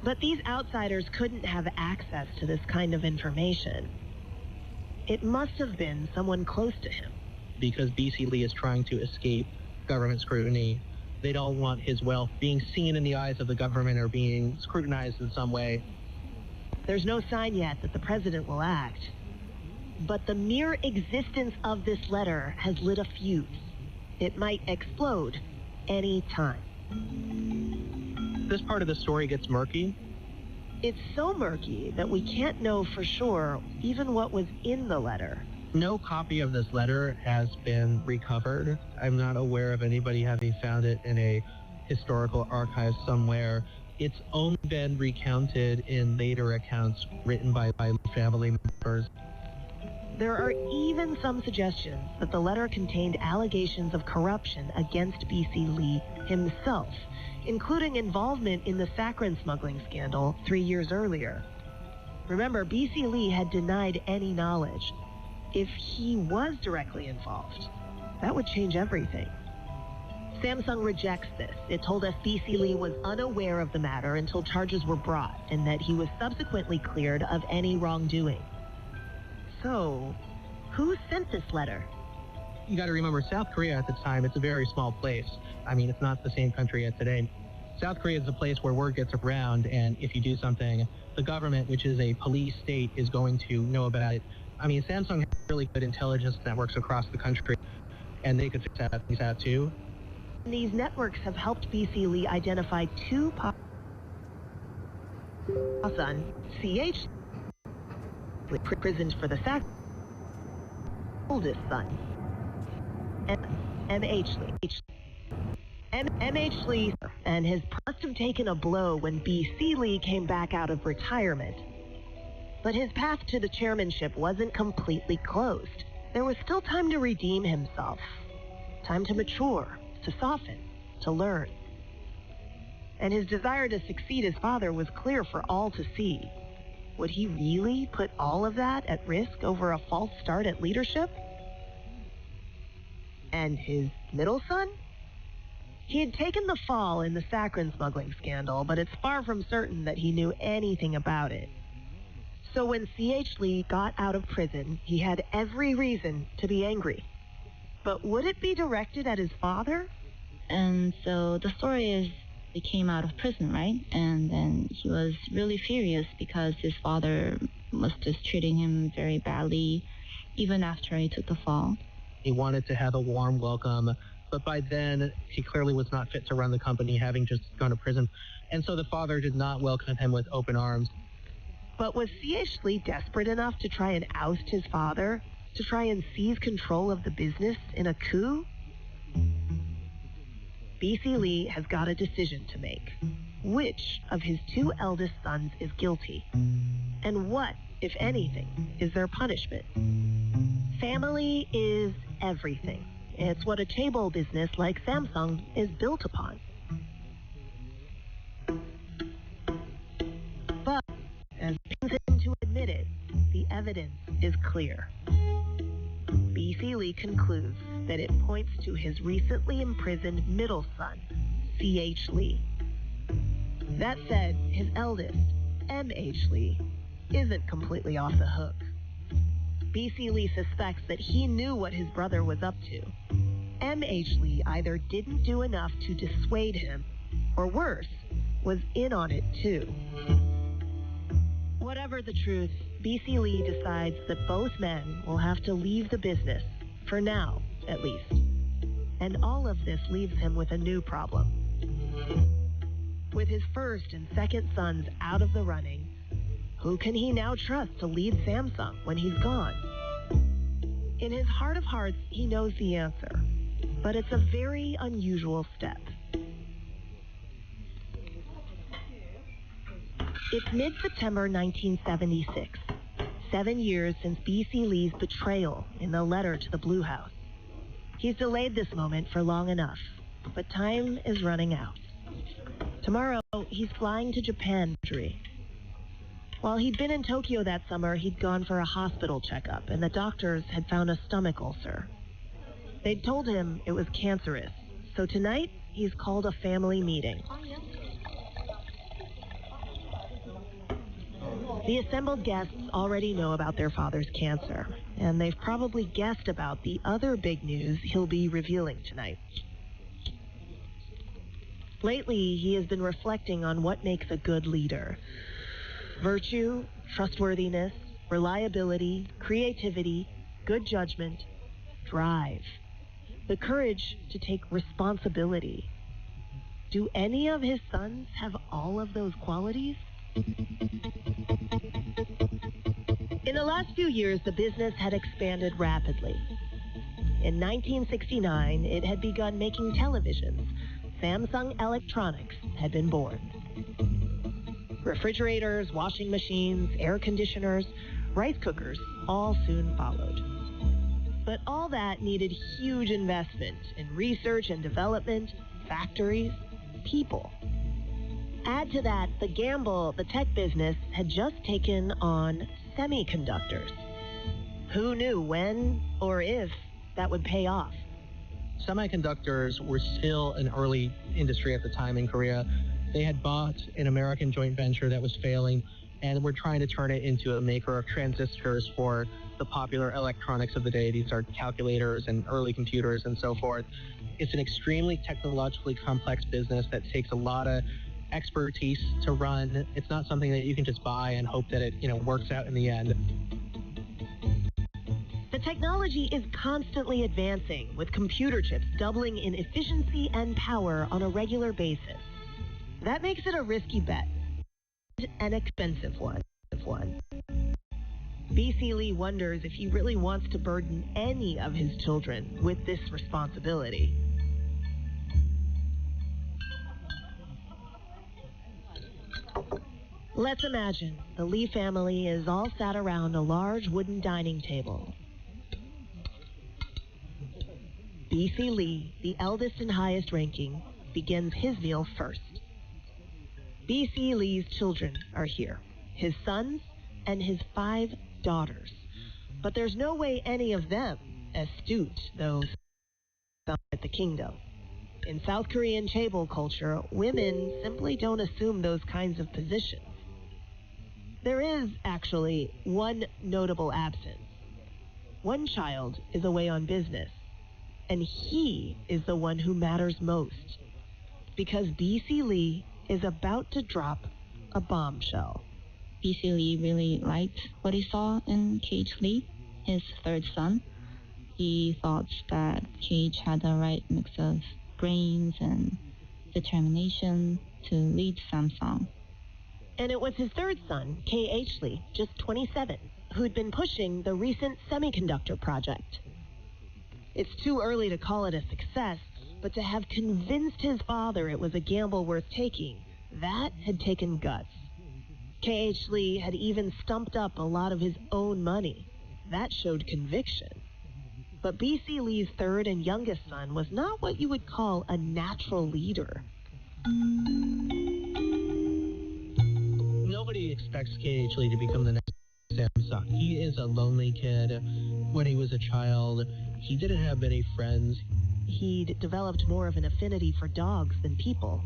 But these outsiders couldn't have access to this kind of information. It must have been someone close to him. Because B.C. Lee is trying to escape government scrutiny. They don't want his wealth being seen in the eyes of the government or being scrutinized in some way. There's no sign yet that the president will act. But the mere existence of this letter has lit a fuse. It might explode any time. This part of the story gets murky. It's so murky that we can't know for sure even what was in the letter. No copy of this letter has been recovered. I'm not aware of anybody having found it in a historical archive somewhere. It's only been recounted in later accounts written by family members. There are even some suggestions that the letter contained allegations of corruption against B.C. Lee himself, including involvement in the saccharin smuggling scandal 3 years earlier. Remember, B.C. Lee had denied any knowledge. If he was directly involved, that would change everything. Samsung rejects this. It told us B.C. Lee was unaware of the matter until charges were brought, and that he was subsequently cleared of any wrongdoing. So, who sent this letter? You got to remember, South Korea at the time, it's a very small place. I mean, it's not the same country as today. South Korea is a place where word gets around, and if you do something, the government, which is a police state, is going to know about it. I mean, Samsung has really good intelligence networks across the country, and they could figure things out too. These networks have helped B.C. Lee identify two son, C.H. imprisoned for the fact oldest son, M.H. Lee. M.H. Lee and his must have taken a blow when B.C. Lee came back out of retirement. But his path to the chairmanship wasn't completely closed. There was still time to redeem himself, time to mature, to soften, to learn. And his desire to succeed his father was clear for all to see. Would he really put all of that at risk over a false start at leadership? And his middle son? He had taken the fall in the saccharin smuggling scandal, but it's far from certain that he knew anything about it. So when C.H. Lee got out of prison, he had every reason to be angry. But would it be directed at his father? And so the story is he came out of prison, right? And then he was really furious because his father was just treating him very badly, even after he took the fall. He wanted to have a warm welcome, but by then he clearly was not fit to run the company, having just gone to prison. And so the father did not welcome him with open arms. But was C.H. Lee desperate enough to try and oust his father? To try and seize control of the business in a coup? B.C. Lee has got a decision to make. Which of his two eldest sons is guilty? And what, if anything, is their punishment? Family is everything. It's what a cable business like Samsung is built upon. But, as pains him to admit it, the evidence is clear. B.C. Lee concludes that it points to his recently imprisoned middle son, C.H. Lee. That said, his eldest, M.H. Lee, isn't completely off the hook. B.C. Lee suspects that he knew what his brother was up to. M.H. Lee either didn't do enough to dissuade him, or worse, was in on it too. Whatever the truth, B.C. Lee decides that both men will have to leave the business, for now at least. And all of this leaves him with a new problem. With his first and second sons out of the running, who can he now trust to lead Samsung when he's gone? In his heart of hearts, he knows the answer, but it's a very unusual step. It's mid-September 1976, 7 years since B.C. Lee's betrayal in the letter to the Blue House. He's delayed this moment for long enough, but time is running out. Tomorrow, he's flying to Japan. While he'd been in Tokyo that summer, he'd gone for a hospital checkup, and the doctors had found a stomach ulcer. They'd told him it was cancerous, so tonight, he's called a family meeting. The assembled guests already know about their father's cancer, and they've probably guessed about the other big news he'll be revealing tonight. Lately, he has been reflecting on what makes a good leader. Virtue, trustworthiness, reliability, creativity, good judgment, drive. The courage to take responsibility. Do any of his sons have all of those qualities? In the last few years, the business had expanded rapidly. In 1969, it had begun making televisions. Samsung Electronics had been born. Refrigerators, washing machines, air conditioners, rice cookers all soon followed. But all that needed huge investment in research and development, factories, people. Add to that the gamble the tech business had just taken on semiconductors. Who knew when or if that would pay off? Semiconductors were still an early industry at the time in Korea. They had bought an American joint venture that was failing, and were trying to turn it into a maker of transistors for the popular electronics of the day. These are calculators and early computers and so forth. It's an extremely technologically complex business that takes a lot of expertise to run. It's not something that you can just buy and hope that it, works out in the end. The technology is constantly advancing, with computer chips doubling in efficiency and power on a regular basis. That makes it a risky bet, an expensive one. B.C. Lee wonders if he really wants to burden any of his children with this responsibility. Let's imagine the Lee family is all sat around a large wooden dining table. B.C. Lee, the eldest and highest ranking, begins his meal first. B.C. Lee's children are here, his sons and his 5 daughters. But there's no way any of them, astute though at the kingdom. In South Korean chaebol culture, women simply don't assume those kinds of positions. There is, actually, one notable absence. One child is away on business, and he is the one who matters most, because B.C. Lee is about to drop a bombshell. B.C. Lee really liked what he saw in K.H. Lee, his third son. He thought that K.H. had the right mix of brains and determination to lead Samsung. And it was his third son, K.H. Lee, just 27, who'd been pushing the recent semiconductor project. It's too early to call it a success, but to have convinced his father it was a gamble worth taking, that had taken guts. K.H. Lee had even stumped up a lot of his own money. That showed conviction. But B.C. Lee's third and youngest son was not what you would call a natural leader. Nobody expects K.H. Lee to become the next Samsung. He is a lonely kid. When he was a child, he didn't have many friends. He'd developed more of an affinity for dogs than people.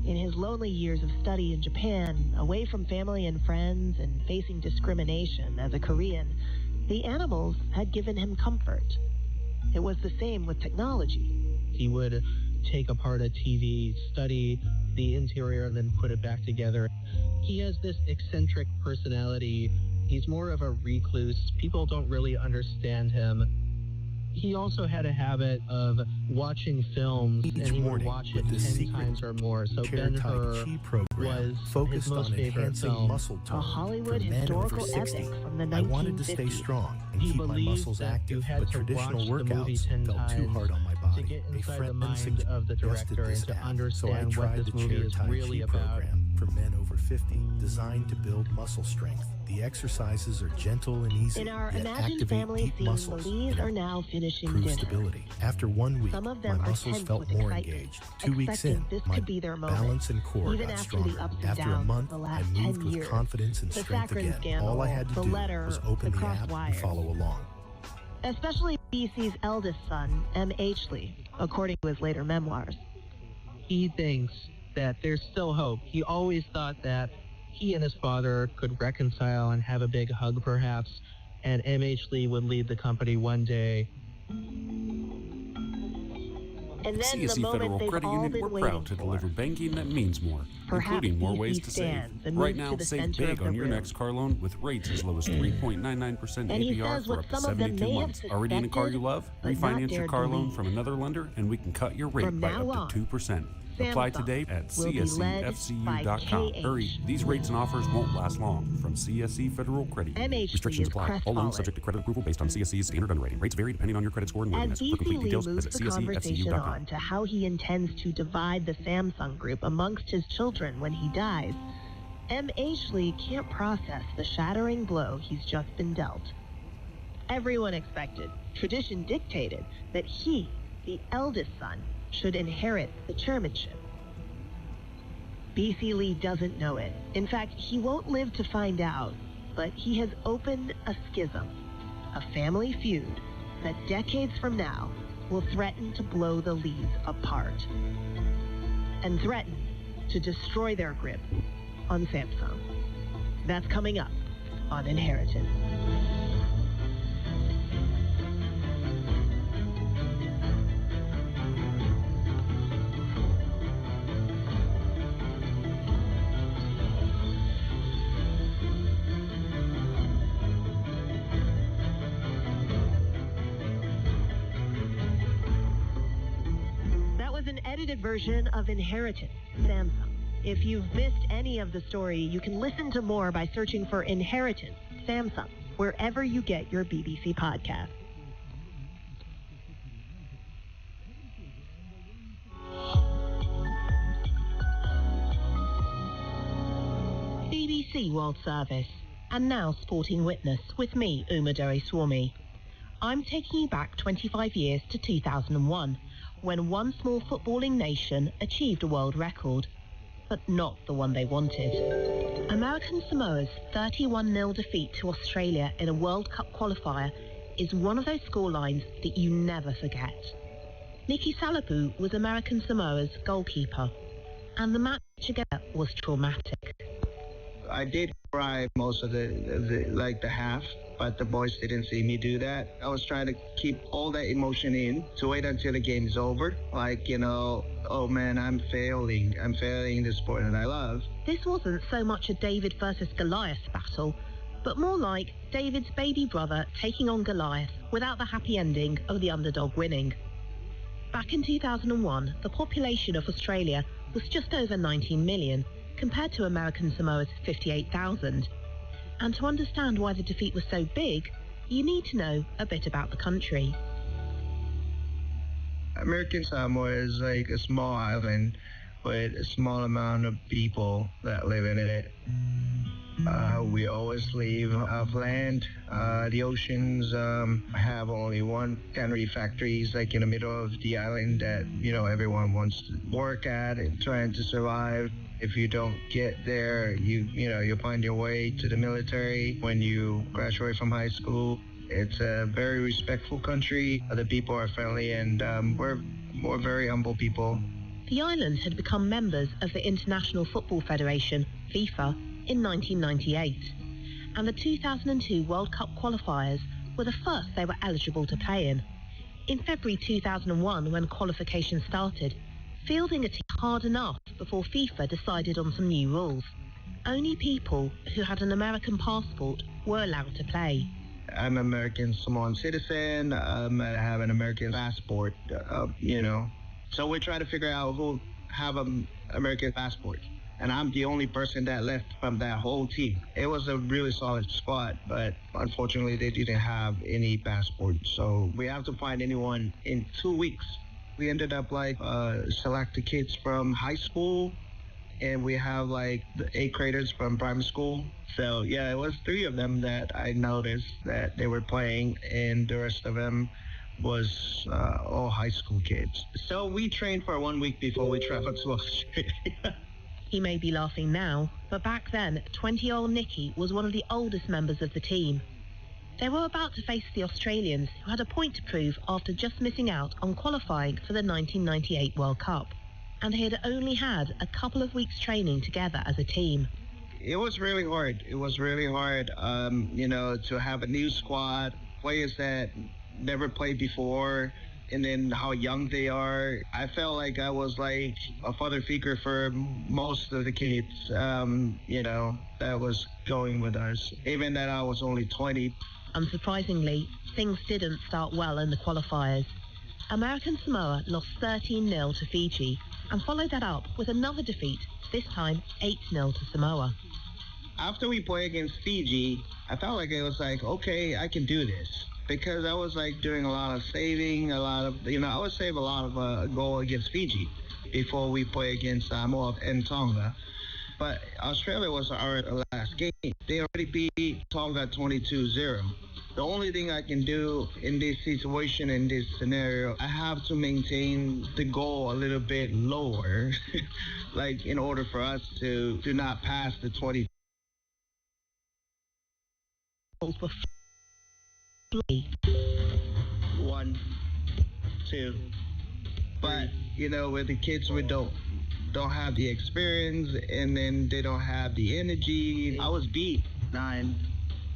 In his lonely years of study in Japan, away from family and friends and facing discrimination as a Korean, the animals had given him comfort. It was the same with technology. He would take apart a TV, study the interior, and then put it back together. He has this eccentric personality. He's more of a recluse. People don't really understand him. He also had a habit of watching films, and he would watch it 10 times or more. So Ben-Hur was his most favorite film. A Hollywood historical epic from the 1950s. I wanted to stay strong and keep my muscles active, but traditional workouts felt too hard on my body. To get A inside the friend mind of the director and to understand what this movie is really about. For men over 50, designed to build muscle strength. The exercises are gentle and easy, In our yet imagined activate family deep scene, muscles the Lees and are now finishing improve dinner. stability. After 1 week, Some of my them are muscles tense felt with more excitement, engaged. 2 weeks expecting in, this my could be their moment. balance and core Even got after stronger. the ups and After a downs month, of the I last moved 10 with years. confidence and The strength saccharin again. scandal, All I had to the do letter, was open the the crossed app wires. and follow along. Especially BC's eldest son, M.H. Lee, according to his later memoirs. He thinks that there's still hope. He always thought that he and his father could reconcile and have a big hug, perhaps, and M.H. Lee would lead the company one day. And then CSE the moment Federal they've Credit all Union, been we're waiting proud to for. deliver banking that means more, Perhaps including more BC ways to save. stands and Right moves now, to the save center big of the on your room. next car loan with rates as low as 3.99% And he APR says for what up to some of them 72 may have months. Already in a car you love? suspected, but not Refinance your dared car loan believe. from another lender, and we can cut your rate From by now up on, to 2%. Apply Samsung today at will be led by csefcu.com. KH. Hurry, these rates and offers won't last long. From CSE Federal Credit Union. MHC Restrictions is apply. All crestfallen. loans subject to credit approval based on CSE's standard underwriting. Rates vary depending on your credit score and As worthiness. For BC complete Lee details, moves visit the conversation csefcu.com. on to how he intends to divide the Samsung Group amongst his children when he dies, M.H. Lee can't process the shattering blow he's just been dealt. Everyone expected, tradition dictated, that he, the eldest son, should inherit the chairmanship. B.C. Lee doesn't know it. In fact, he won't live to find out, but he has opened a schism, a family feud that decades from now will threaten to blow the Lees apart and threaten to destroy their grip on Samsung. That's coming up on Inheritance. That was an edited version of Inheritance, Samsung. If you've missed any of the story, you can listen to more by searching for Inheritance, Samsung, wherever you get your BBC podcast. BBC World Service, and now Sporting Witness with me, Uma Swami. I'm taking you back 25 years to 2001, when one small footballing nation achieved a world record, but not the one they wanted. American Samoa's 31-0 defeat to Australia in a World Cup qualifier is one of those scorelines that you never forget. Niki Salapu was American Samoa's goalkeeper, and the match together was traumatic. I did cry most of the half, but the boys didn't see me do that. I was trying to keep all that emotion in to wait until the game is over. Oh man, I'm failing the sport that I love. This wasn't so much a David versus Goliath battle, but more like David's baby brother taking on Goliath without the happy ending of the underdog winning. Back in 2001, the population of Australia was just over 19 million, compared to American Samoa's 58,000. And to understand why the defeat was so big, you need to know a bit about the country. American Samoa is like a small island with a small amount of people that live in it. We always leave off land. The oceans have only one cannery factories like in the middle of the island that everyone wants to work at and trying to survive. If you don't get there, you find your way to the military when you graduate from high school. It's a very respectful country. The people are friendly, and we're very humble people. The islands had become members of the International Football Federation, FIFA, in 1998. And the 2002 World Cup qualifiers were the first they were eligible to play in. In February 2001, when qualification started, Fielding a team hard enough before FIFA decided on some new rules. Only people who had an American passport were allowed to play. I'm an American Samoan citizen. I have an American passport, So we're trying to figure out who have an American passport. And I'm the only person that left from that whole team. It was a really solid squad, but unfortunately they didn't have any passports. So we have to find anyone in 2 weeks. We ended up select the kids from high school, and we have the 8th graders from primary school. So yeah, it was 3 of them that I noticed that they were playing, and the rest of them was all high school kids. So we trained for 1 week before we traveled to Australia. He may be laughing now, but back then, 20-year-old Nicky was one of the oldest members of the team. They were about to face the Australians, who had a point to prove after just missing out on qualifying for the 1998 World Cup. And they had only had a couple of weeks training together as a team. It was really hard. It was really hard, to have a new squad, players that never played before, and then how young they are. I felt like I was like a father figure for most of the kids, that was going with us, even that I was only 20. Unsurprisingly, things didn't start well in the qualifiers. American Samoa lost 13-0 to Fiji and followed that up with another defeat, this time 8-0 to Samoa. After we played against Fiji, I felt like it was okay, I can do this. Because I was doing a lot of saving, I would save a lot of a goal against Fiji before we play against Samoa and Tonga. But Australia was our last game. They already beat Tonga 22-0. The only thing I can do in this situation, in this scenario, I have to maintain the goal a little bit lower, in order for us to do not pass the 20. 1, 2. But with the kids we don't have the experience, and then they don't have the energy. I was beat 9.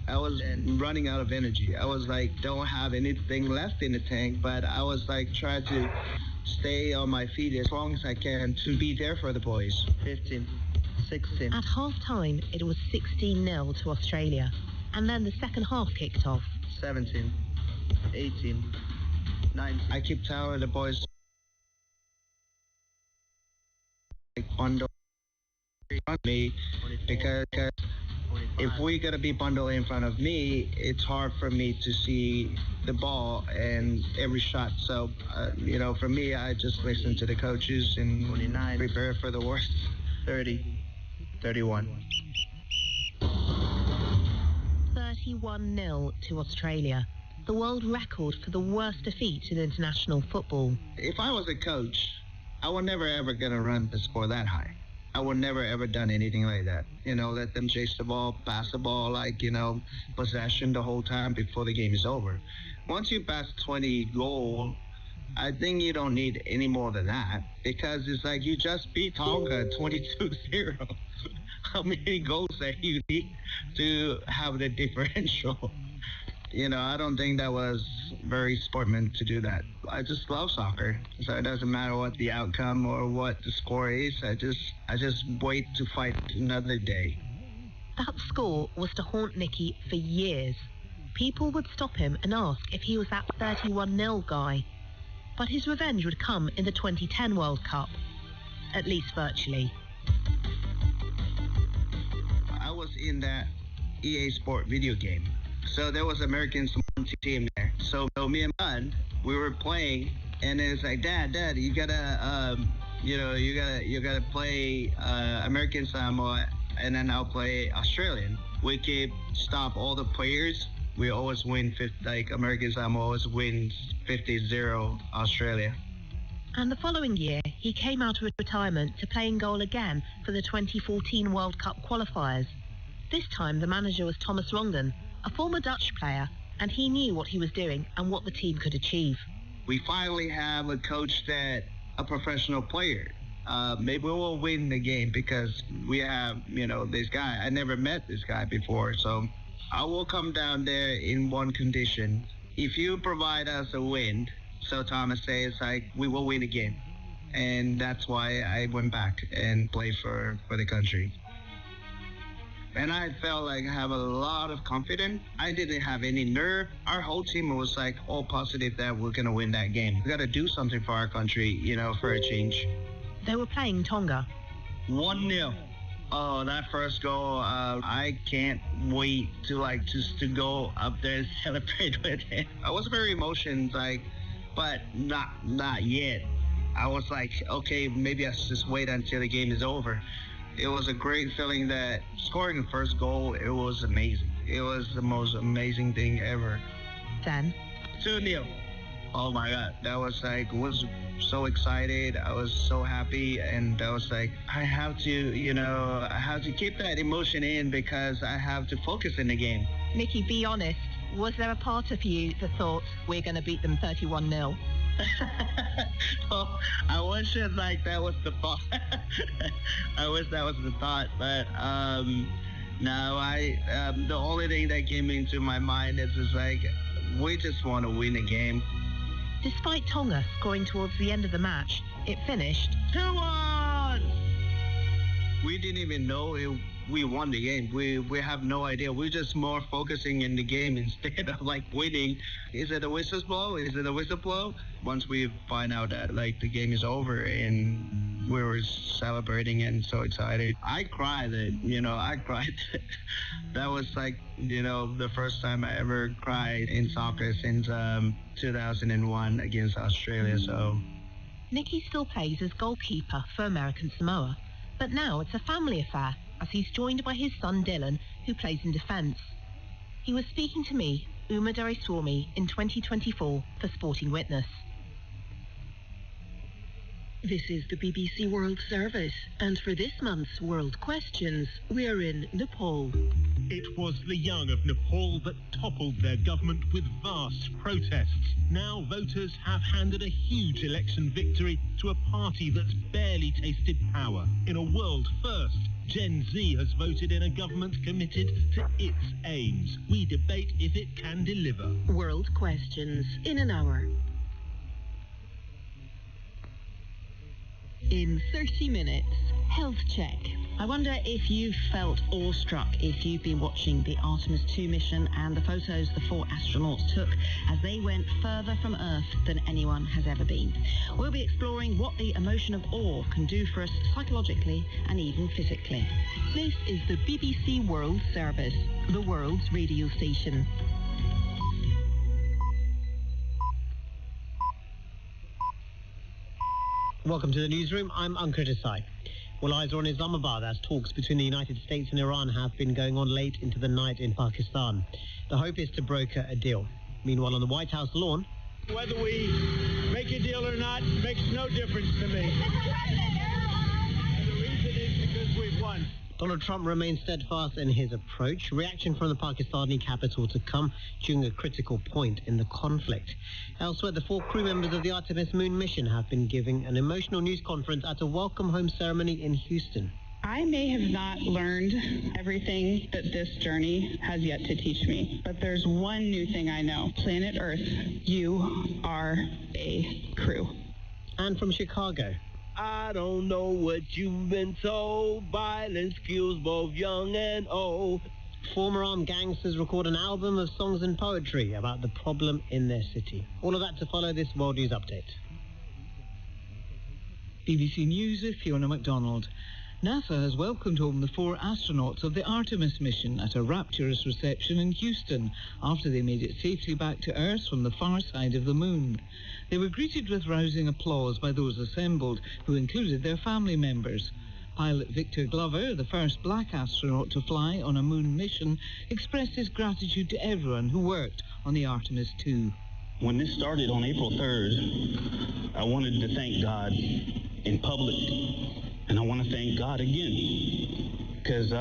I was running out of energy. I was don't have anything left in the tank, but I was trying to stay on my feet as long as I can to be there for the boys. 15, 16. At half-time, it was 16-0 to Australia, and then the second half kicked off. 17, 18, 19. I keep telling the boys bundle me, because if we're going to be bundled in front of me, it's hard for me to see the ball and every shot. So, for me, I just listen to the coaches and 29, prepare for the worst. 30, 31. 31-0 to Australia, the world record for the worst defeat in international football. If I was a coach, I would never ever gonna run the score that high. I would never ever done anything like that. Let them chase the ball, pass the ball, possession the whole time before the game is over. Once you pass 20 goal, I think you don't need any more than that, because it's you just beat Tonga 22-0. How many goals that you need to have the differential? I don't think that was very sportsman to do that. I just love soccer, so it doesn't matter what the outcome or what the score is. I just wait to fight another day. That score was to haunt Nicky for years. People would stop him and ask if he was that 31-0 guy. But his revenge would come in the 2010 World Cup, at least virtually. I was in that EA Sport video game. So there was American Samoan team there. So me and Bud, we were playing, and it's Dad, you gotta, you gotta play American Samoa, and then I'll play Australian. We keep stop all the players. We always win. American Samoa always wins 50-0 Australia. And the following year, he came out of retirement to play in goal again for the 2014 World Cup qualifiers. This time, the manager was Thomas Rongen, a former Dutch player, and he knew what he was doing and what the team could achieve. We finally have a coach that a professional player. Maybe we will win the game because we have, this guy. I never met this guy before, so I will come down there in one condition. If you provide us a win, so Thomas says, we will win a game. and that's why I went back and played for the country. And I felt like I have a lot of confidence. I didn't have any nerve. Our whole team was like all positive that we're going to win that game. We got to do something for our country, you know, for a change. They were playing Tonga. 1-0. Oh, that first goal, I can't wait to go up there and celebrate with it. I was very emotional, but not yet. I was like, okay, maybe I should just wait until the game is over. It was a great feeling that scoring the first goal, it was amazing. It was the most amazing thing ever. Then? 2-0. Oh my God, that was was so excited. I was so happy, and I was like, I have to keep that emotion in because I have to focus in the game. Nicky, be honest. Was there a part of you that thought we're going to beat them 31-0? Well, I wish that was the thought. I wish that was the thought, but no. The only thing that came into my mind is we just want to win the game. Despite Tonga scoring towards the end of the match, it finished 2-1. We didn't even know we won the game. We have no idea. We're just more focusing in the game instead of winning. Is it a whistle blow? Is it a whistle blow? Once we find out that the game is over and we were celebrating and so excited, I cried. I cried. That was the first time I ever cried in soccer since 2001 against Australia. So Nicky still plays as goalkeeper for American Samoa, but now it's a family affair, as he's joined by his son Dylan, who plays in defence. He was speaking to me, Uma Doraiswamy, in 2024 for Sporting Witness. This is the BBC World Service, and for this month's World Questions, we're in Nepal. It was the young of Nepal that toppled their government with vast protests. Now voters have handed a huge election victory to a party that's barely tasted power. In a world first, Gen Z has voted in a government committed to its aims. We debate if it can deliver. World Questions in an hour. In 30 minutes, health check. I wonder if you've felt awestruck if you've been watching the Artemis 2 mission and the photos the 4 astronauts took as they went further from Earth than anyone has ever been. We'll be exploring what the emotion of awe can do for us psychologically and even physically. This is the BBC World Service, the world's radio station. Welcome to the newsroom. I'm Ankar Desai. Well, eyes are on Islamabad as talks between the United States and Iran have been going on late into the night in Pakistan. The hope is to broker a deal. Meanwhile, on the White House lawn... Whether we make a deal or not makes no difference to me. And the reason is because we've won. Donald Trump remains steadfast in his approach. Reaction from the Pakistani capital to come during a critical point in the conflict. Elsewhere, the 4 crew members of the Artemis moon mission have been giving an emotional news conference at a welcome home ceremony in Houston. I may have not learned everything that this journey has yet to teach me, but there's one new thing I know. Planet Earth, you are a crew. And from Chicago. I don't know what you've been told. Violence kills both young and old. Former armed gangsters record an album of songs and poetry about the problem in their city. All of that to follow this World News Update. BBC News with Fiona MacDonald. NASA has welcomed home the 4 astronauts of the Artemis mission at a rapturous reception in Houston after they made it safely back to Earth from the far side of the moon. They were greeted with rousing applause by those assembled, who included their family members. Pilot Victor Glover, the first black astronaut to fly on a moon mission, expressed his gratitude to everyone who worked on the Artemis 2. When this started on April 3rd, I wanted to thank God in public. And I want to thank God again, because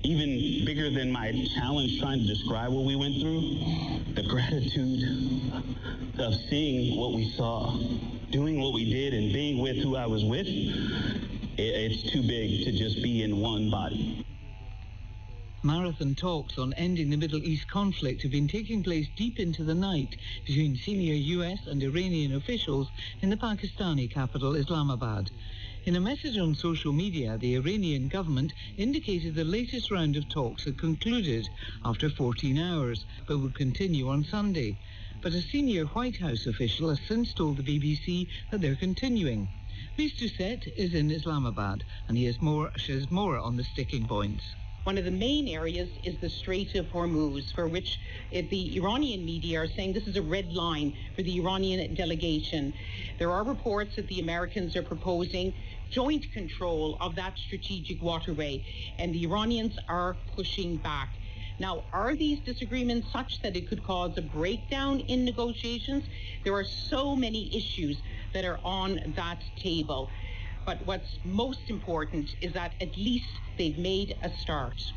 even bigger than my challenge trying to describe what we went through, the gratitude of seeing what we saw, doing what we did, and being with who I was with, it's too big to just be in one body. Marathon talks on ending the Middle East conflict have been taking place deep into the night between senior US and Iranian officials in the Pakistani capital, Islamabad. In a message on social media, the Iranian government indicated the latest round of talks had concluded after 14 hours, but would continue on Sunday. But a senior White House official has since told the BBC that they're continuing. Rhys Doucette is in Islamabad, and he shares more on the sticking points. One of the main areas is the Strait of Hormuz, for which the Iranian media are saying this is a red line for the Iranian delegation. There are reports that the Americans are proposing joint control of that strategic waterway, and the Iranians are pushing back. Now, are these disagreements such that it could cause a breakdown in negotiations? There are so many issues that are on that table. But what's most important is that at least they've made a start.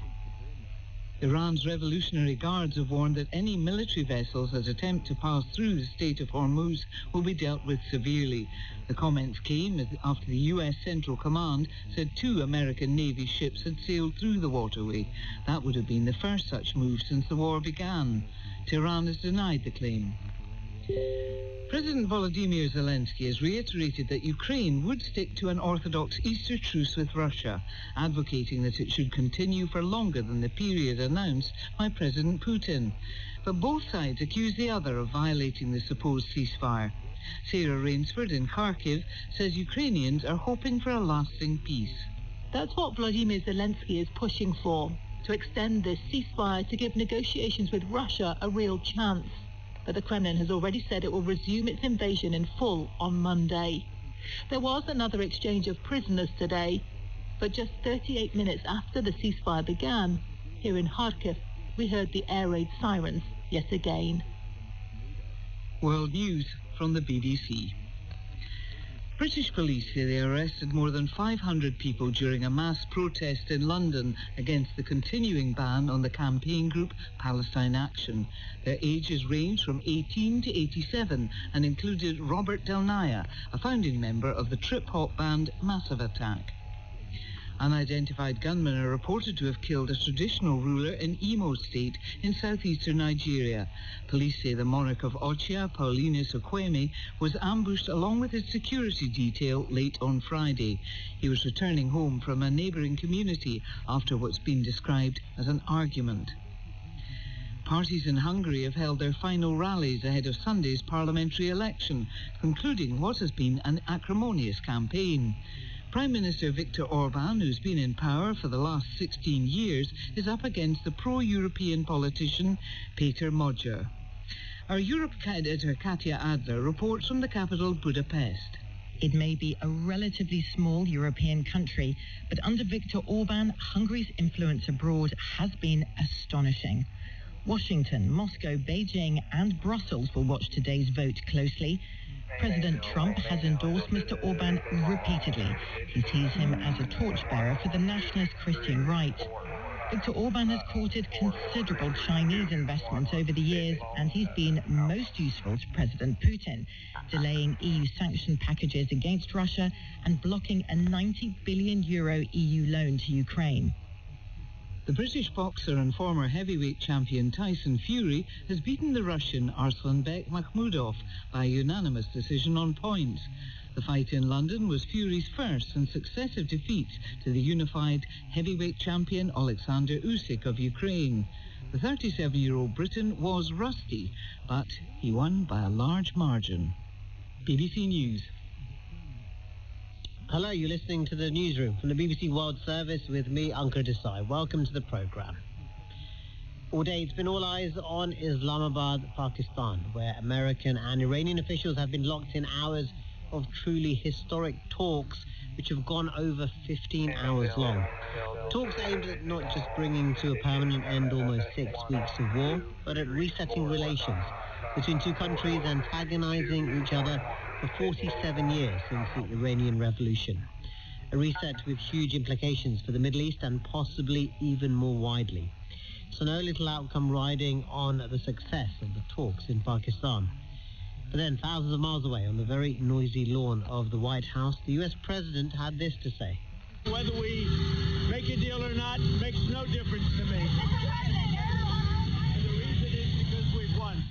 Iran's Revolutionary Guards have warned that any military vessels that attempt to pass through the Strait of Hormuz will be dealt with severely. The comments came after the U.S. Central Command said 2 American Navy ships had sailed through the waterway. That would have been the first such move since the war began. Tehran has denied the claim. President Volodymyr Zelensky has reiterated that Ukraine would stick to an orthodox Easter truce with Russia, advocating that it should continue for longer than the period announced by President Putin. But both sides accuse the other of violating the supposed ceasefire. Sarah Rainsford in Kharkiv says Ukrainians are hoping for a lasting peace. That's what Volodymyr Zelensky is pushing for, to extend this ceasefire to give negotiations with Russia a real chance. But the Kremlin has already said it will resume its invasion in full on Monday. There was another exchange of prisoners today, but just 38 minutes after the ceasefire began, here in Kharkiv, we heard the air raid sirens yet again. World News from the BBC. British police say they arrested more than 500 people during a mass protest in London against the continuing ban on the campaign group Palestine Action. Their ages ranged from 18 to 87 and included Robert Del Naya, a founding member of the trip-hop band Massive Attack. Unidentified gunmen are reported to have killed a traditional ruler in Imo State in southeastern Nigeria. Police say the monarch of Ochia, Paulinus Okweme, was ambushed along with his security detail late on Friday. He was returning home from a neighbouring community after what's been described as an argument. Parties in Hungary have held their final rallies ahead of Sunday's parliamentary election, concluding what has been an acrimonious campaign. Prime Minister Viktor Orban, who's been in power for the last 16 years, is up against the pro-European politician Peter Magyar. Our Europe editor Katja Adler reports from the capital Budapest. It may be a relatively small European country, but under Viktor Orban, Hungary's influence abroad has been astonishing. Washington, Moscow, Beijing and Brussels will watch today's vote closely. President Trump has endorsed Mr. Orban repeatedly. He sees him as a torchbearer for the nationalist Christian right. Viktor Orban has courted considerable Chinese investment over the years, and he's been most useful to President Putin, delaying EU sanction packages against Russia and blocking a €90 billion EU loan to Ukraine. The British boxer and former heavyweight champion Tyson Fury has beaten the Russian Arslanbek Makhmudov by a unanimous decision on points. The fight in London was Fury's first and successive defeat to the unified heavyweight champion Alexander Usyk of Ukraine. The 37-year-old Briton was rusty, but he won by a large margin. BBC News. Hello, you're listening to the newsroom from the BBC World Service with me, Ankur Desai. Welcome to the programme. All day it's been all eyes on Islamabad, Pakistan, where American and Iranian officials have been locked in hours of truly historic talks which have gone over 15 hours long. Talks aimed at not just bringing to a permanent end almost 6 weeks of war, but at resetting relations between two countries antagonizing each other for 47 years since the Iranian Revolution. A reset with huge implications for the Middle East and possibly even more widely. So no little outcome riding on the success of the talks in Pakistan. But then, thousands of miles away, on the very noisy lawn of the White House, the US President had this to say. Whether we make a deal or not makes no no difference to me. And the reason is because we've won.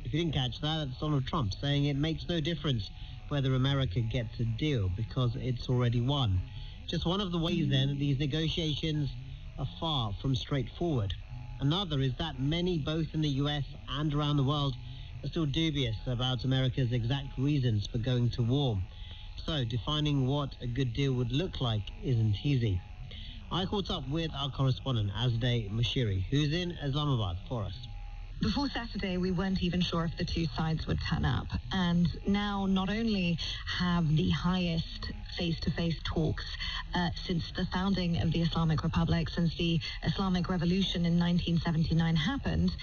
If you didn't catch that, that's Donald Trump saying it makes no difference whether America gets a deal because it's already won. Just one of the ways, then, that these negotiations are far from straightforward. Another is that many, both in the US and around the world, are still dubious about America's exact reasons for going to war. So, defining what a good deal would look like isn't easy. I caught up with our correspondent, Azadeh Moshiri, who's in Islamabad for us. Before Saturday, we weren't even sure if the two sides would turn up. And now not only have the highest face-to-face talks since the founding of the Islamic Republic, since the Islamic Revolution in 1979 happened,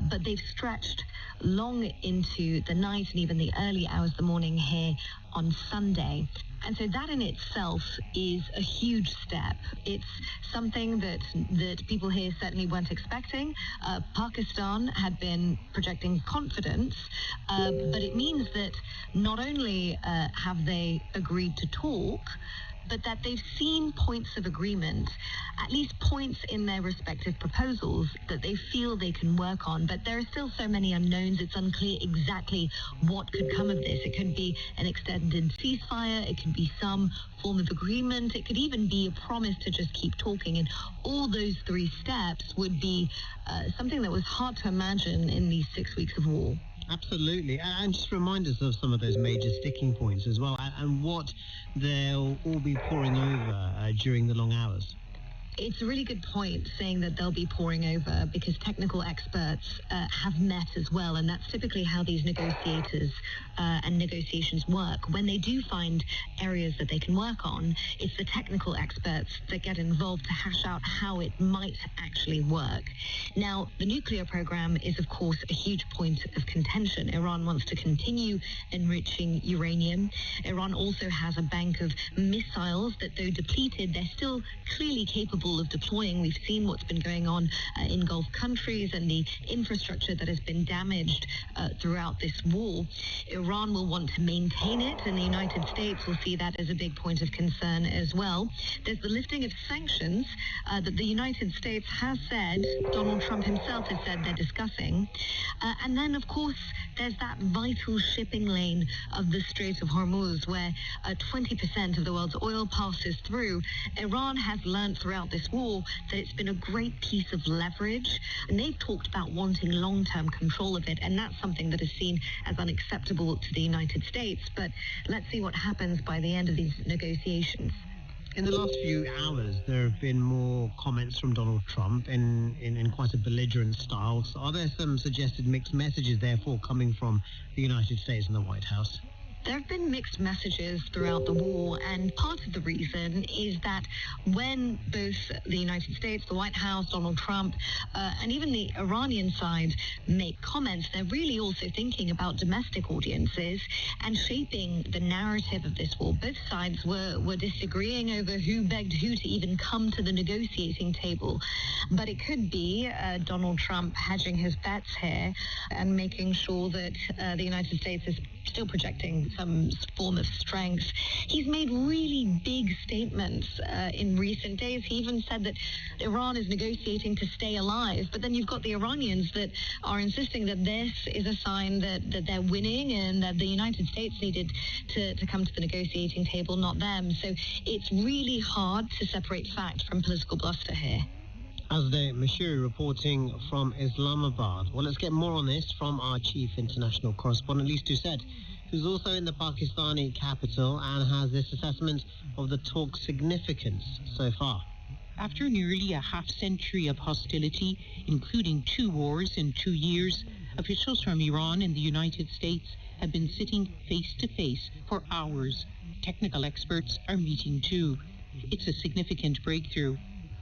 but they've stretched long into the night and even the early hours of the morning here on Sunday. And so that in itself is a huge step. It's something that people here certainly weren't expecting. Pakistan had been projecting confidence, but it means that not only have they agreed to talk, but that they've seen points of agreement, at least points in their respective proposals that they feel they can work on. But there are still so many unknowns. It's unclear exactly what could come of this. It could be an extended ceasefire. It could be some form of agreement. It could even be a promise to just keep talking. And all those three steps would be something that was hard to imagine in these 6 weeks of war. Absolutely. And just remind us of some of those major sticking points as well, and what they'll all be poring over during the long hours. It's a really good point saying that they'll be poring over, because technical experts have met as well, and that's typically how these negotiators and negotiations work. When they do find areas that they can work on, it's the technical experts that get involved to hash out how it might actually work. Now, the nuclear program is, of course, a huge point of contention. Iran wants to continue enriching uranium. Iran also has a bank of missiles that, though depleted, they're still clearly capable of deploying. We've seen what's been going on in Gulf countries and the infrastructure that has been damaged throughout this war. Iran will want to maintain it, and the United States will see that as a big point of concern as well. There's the lifting of sanctions that the United States has said, Donald Trump himself has said they're discussing. And then, of course, there's that vital shipping lane of the Strait of Hormuz, where 20% of the world's oil passes through. Iran has learned throughout this war that it's been a great piece of leverage, and they've talked about wanting long-term control of it, and that's something that is seen as unacceptable to the United States. But let's see what happens by the end of these negotiations. In the last few hours, there have been more comments from Donald Trump in quite a belligerent style. So are there some suggested mixed messages, therefore, coming from the United States and the White House? There have been mixed messages throughout the war, and part of the reason is that when both the United States, the White House, Donald Trump, and even the Iranian side make comments, they're really also thinking about domestic audiences and shaping the narrative of this war. Both sides were disagreeing over who begged who to even come to the negotiating table. But it could be Donald Trump hedging his bets here and making sure that the United States is still projecting some form of strength. He's made really big statements in recent days. He even said that Iran is negotiating to stay alive. But then you've got the Iranians that are insisting that this is a sign that they're winning and that the United States needed to come to the negotiating table, not them. So it's really hard to separate fact from political bluster here. Azadeh Moshiri reporting from Islamabad. Well, let's get more on this from our chief international correspondent, Lise Doucet, who's also in the Pakistani capital and has this assessment of the talk's significance so far. After nearly a half-century of hostility, including 2 wars in 2 years, officials from Iran and the United States have been sitting face-to-face for hours. Technical experts are meeting too. It's a significant breakthrough,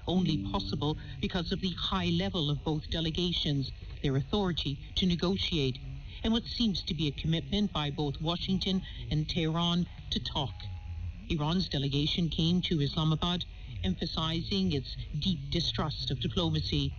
only possible because of the high level of both delegations, their authority to negotiate, and what seems to be a commitment by both Washington and Tehran to talk. Iran's delegation came to Islamabad, emphasizing its deep distrust of diplomacy.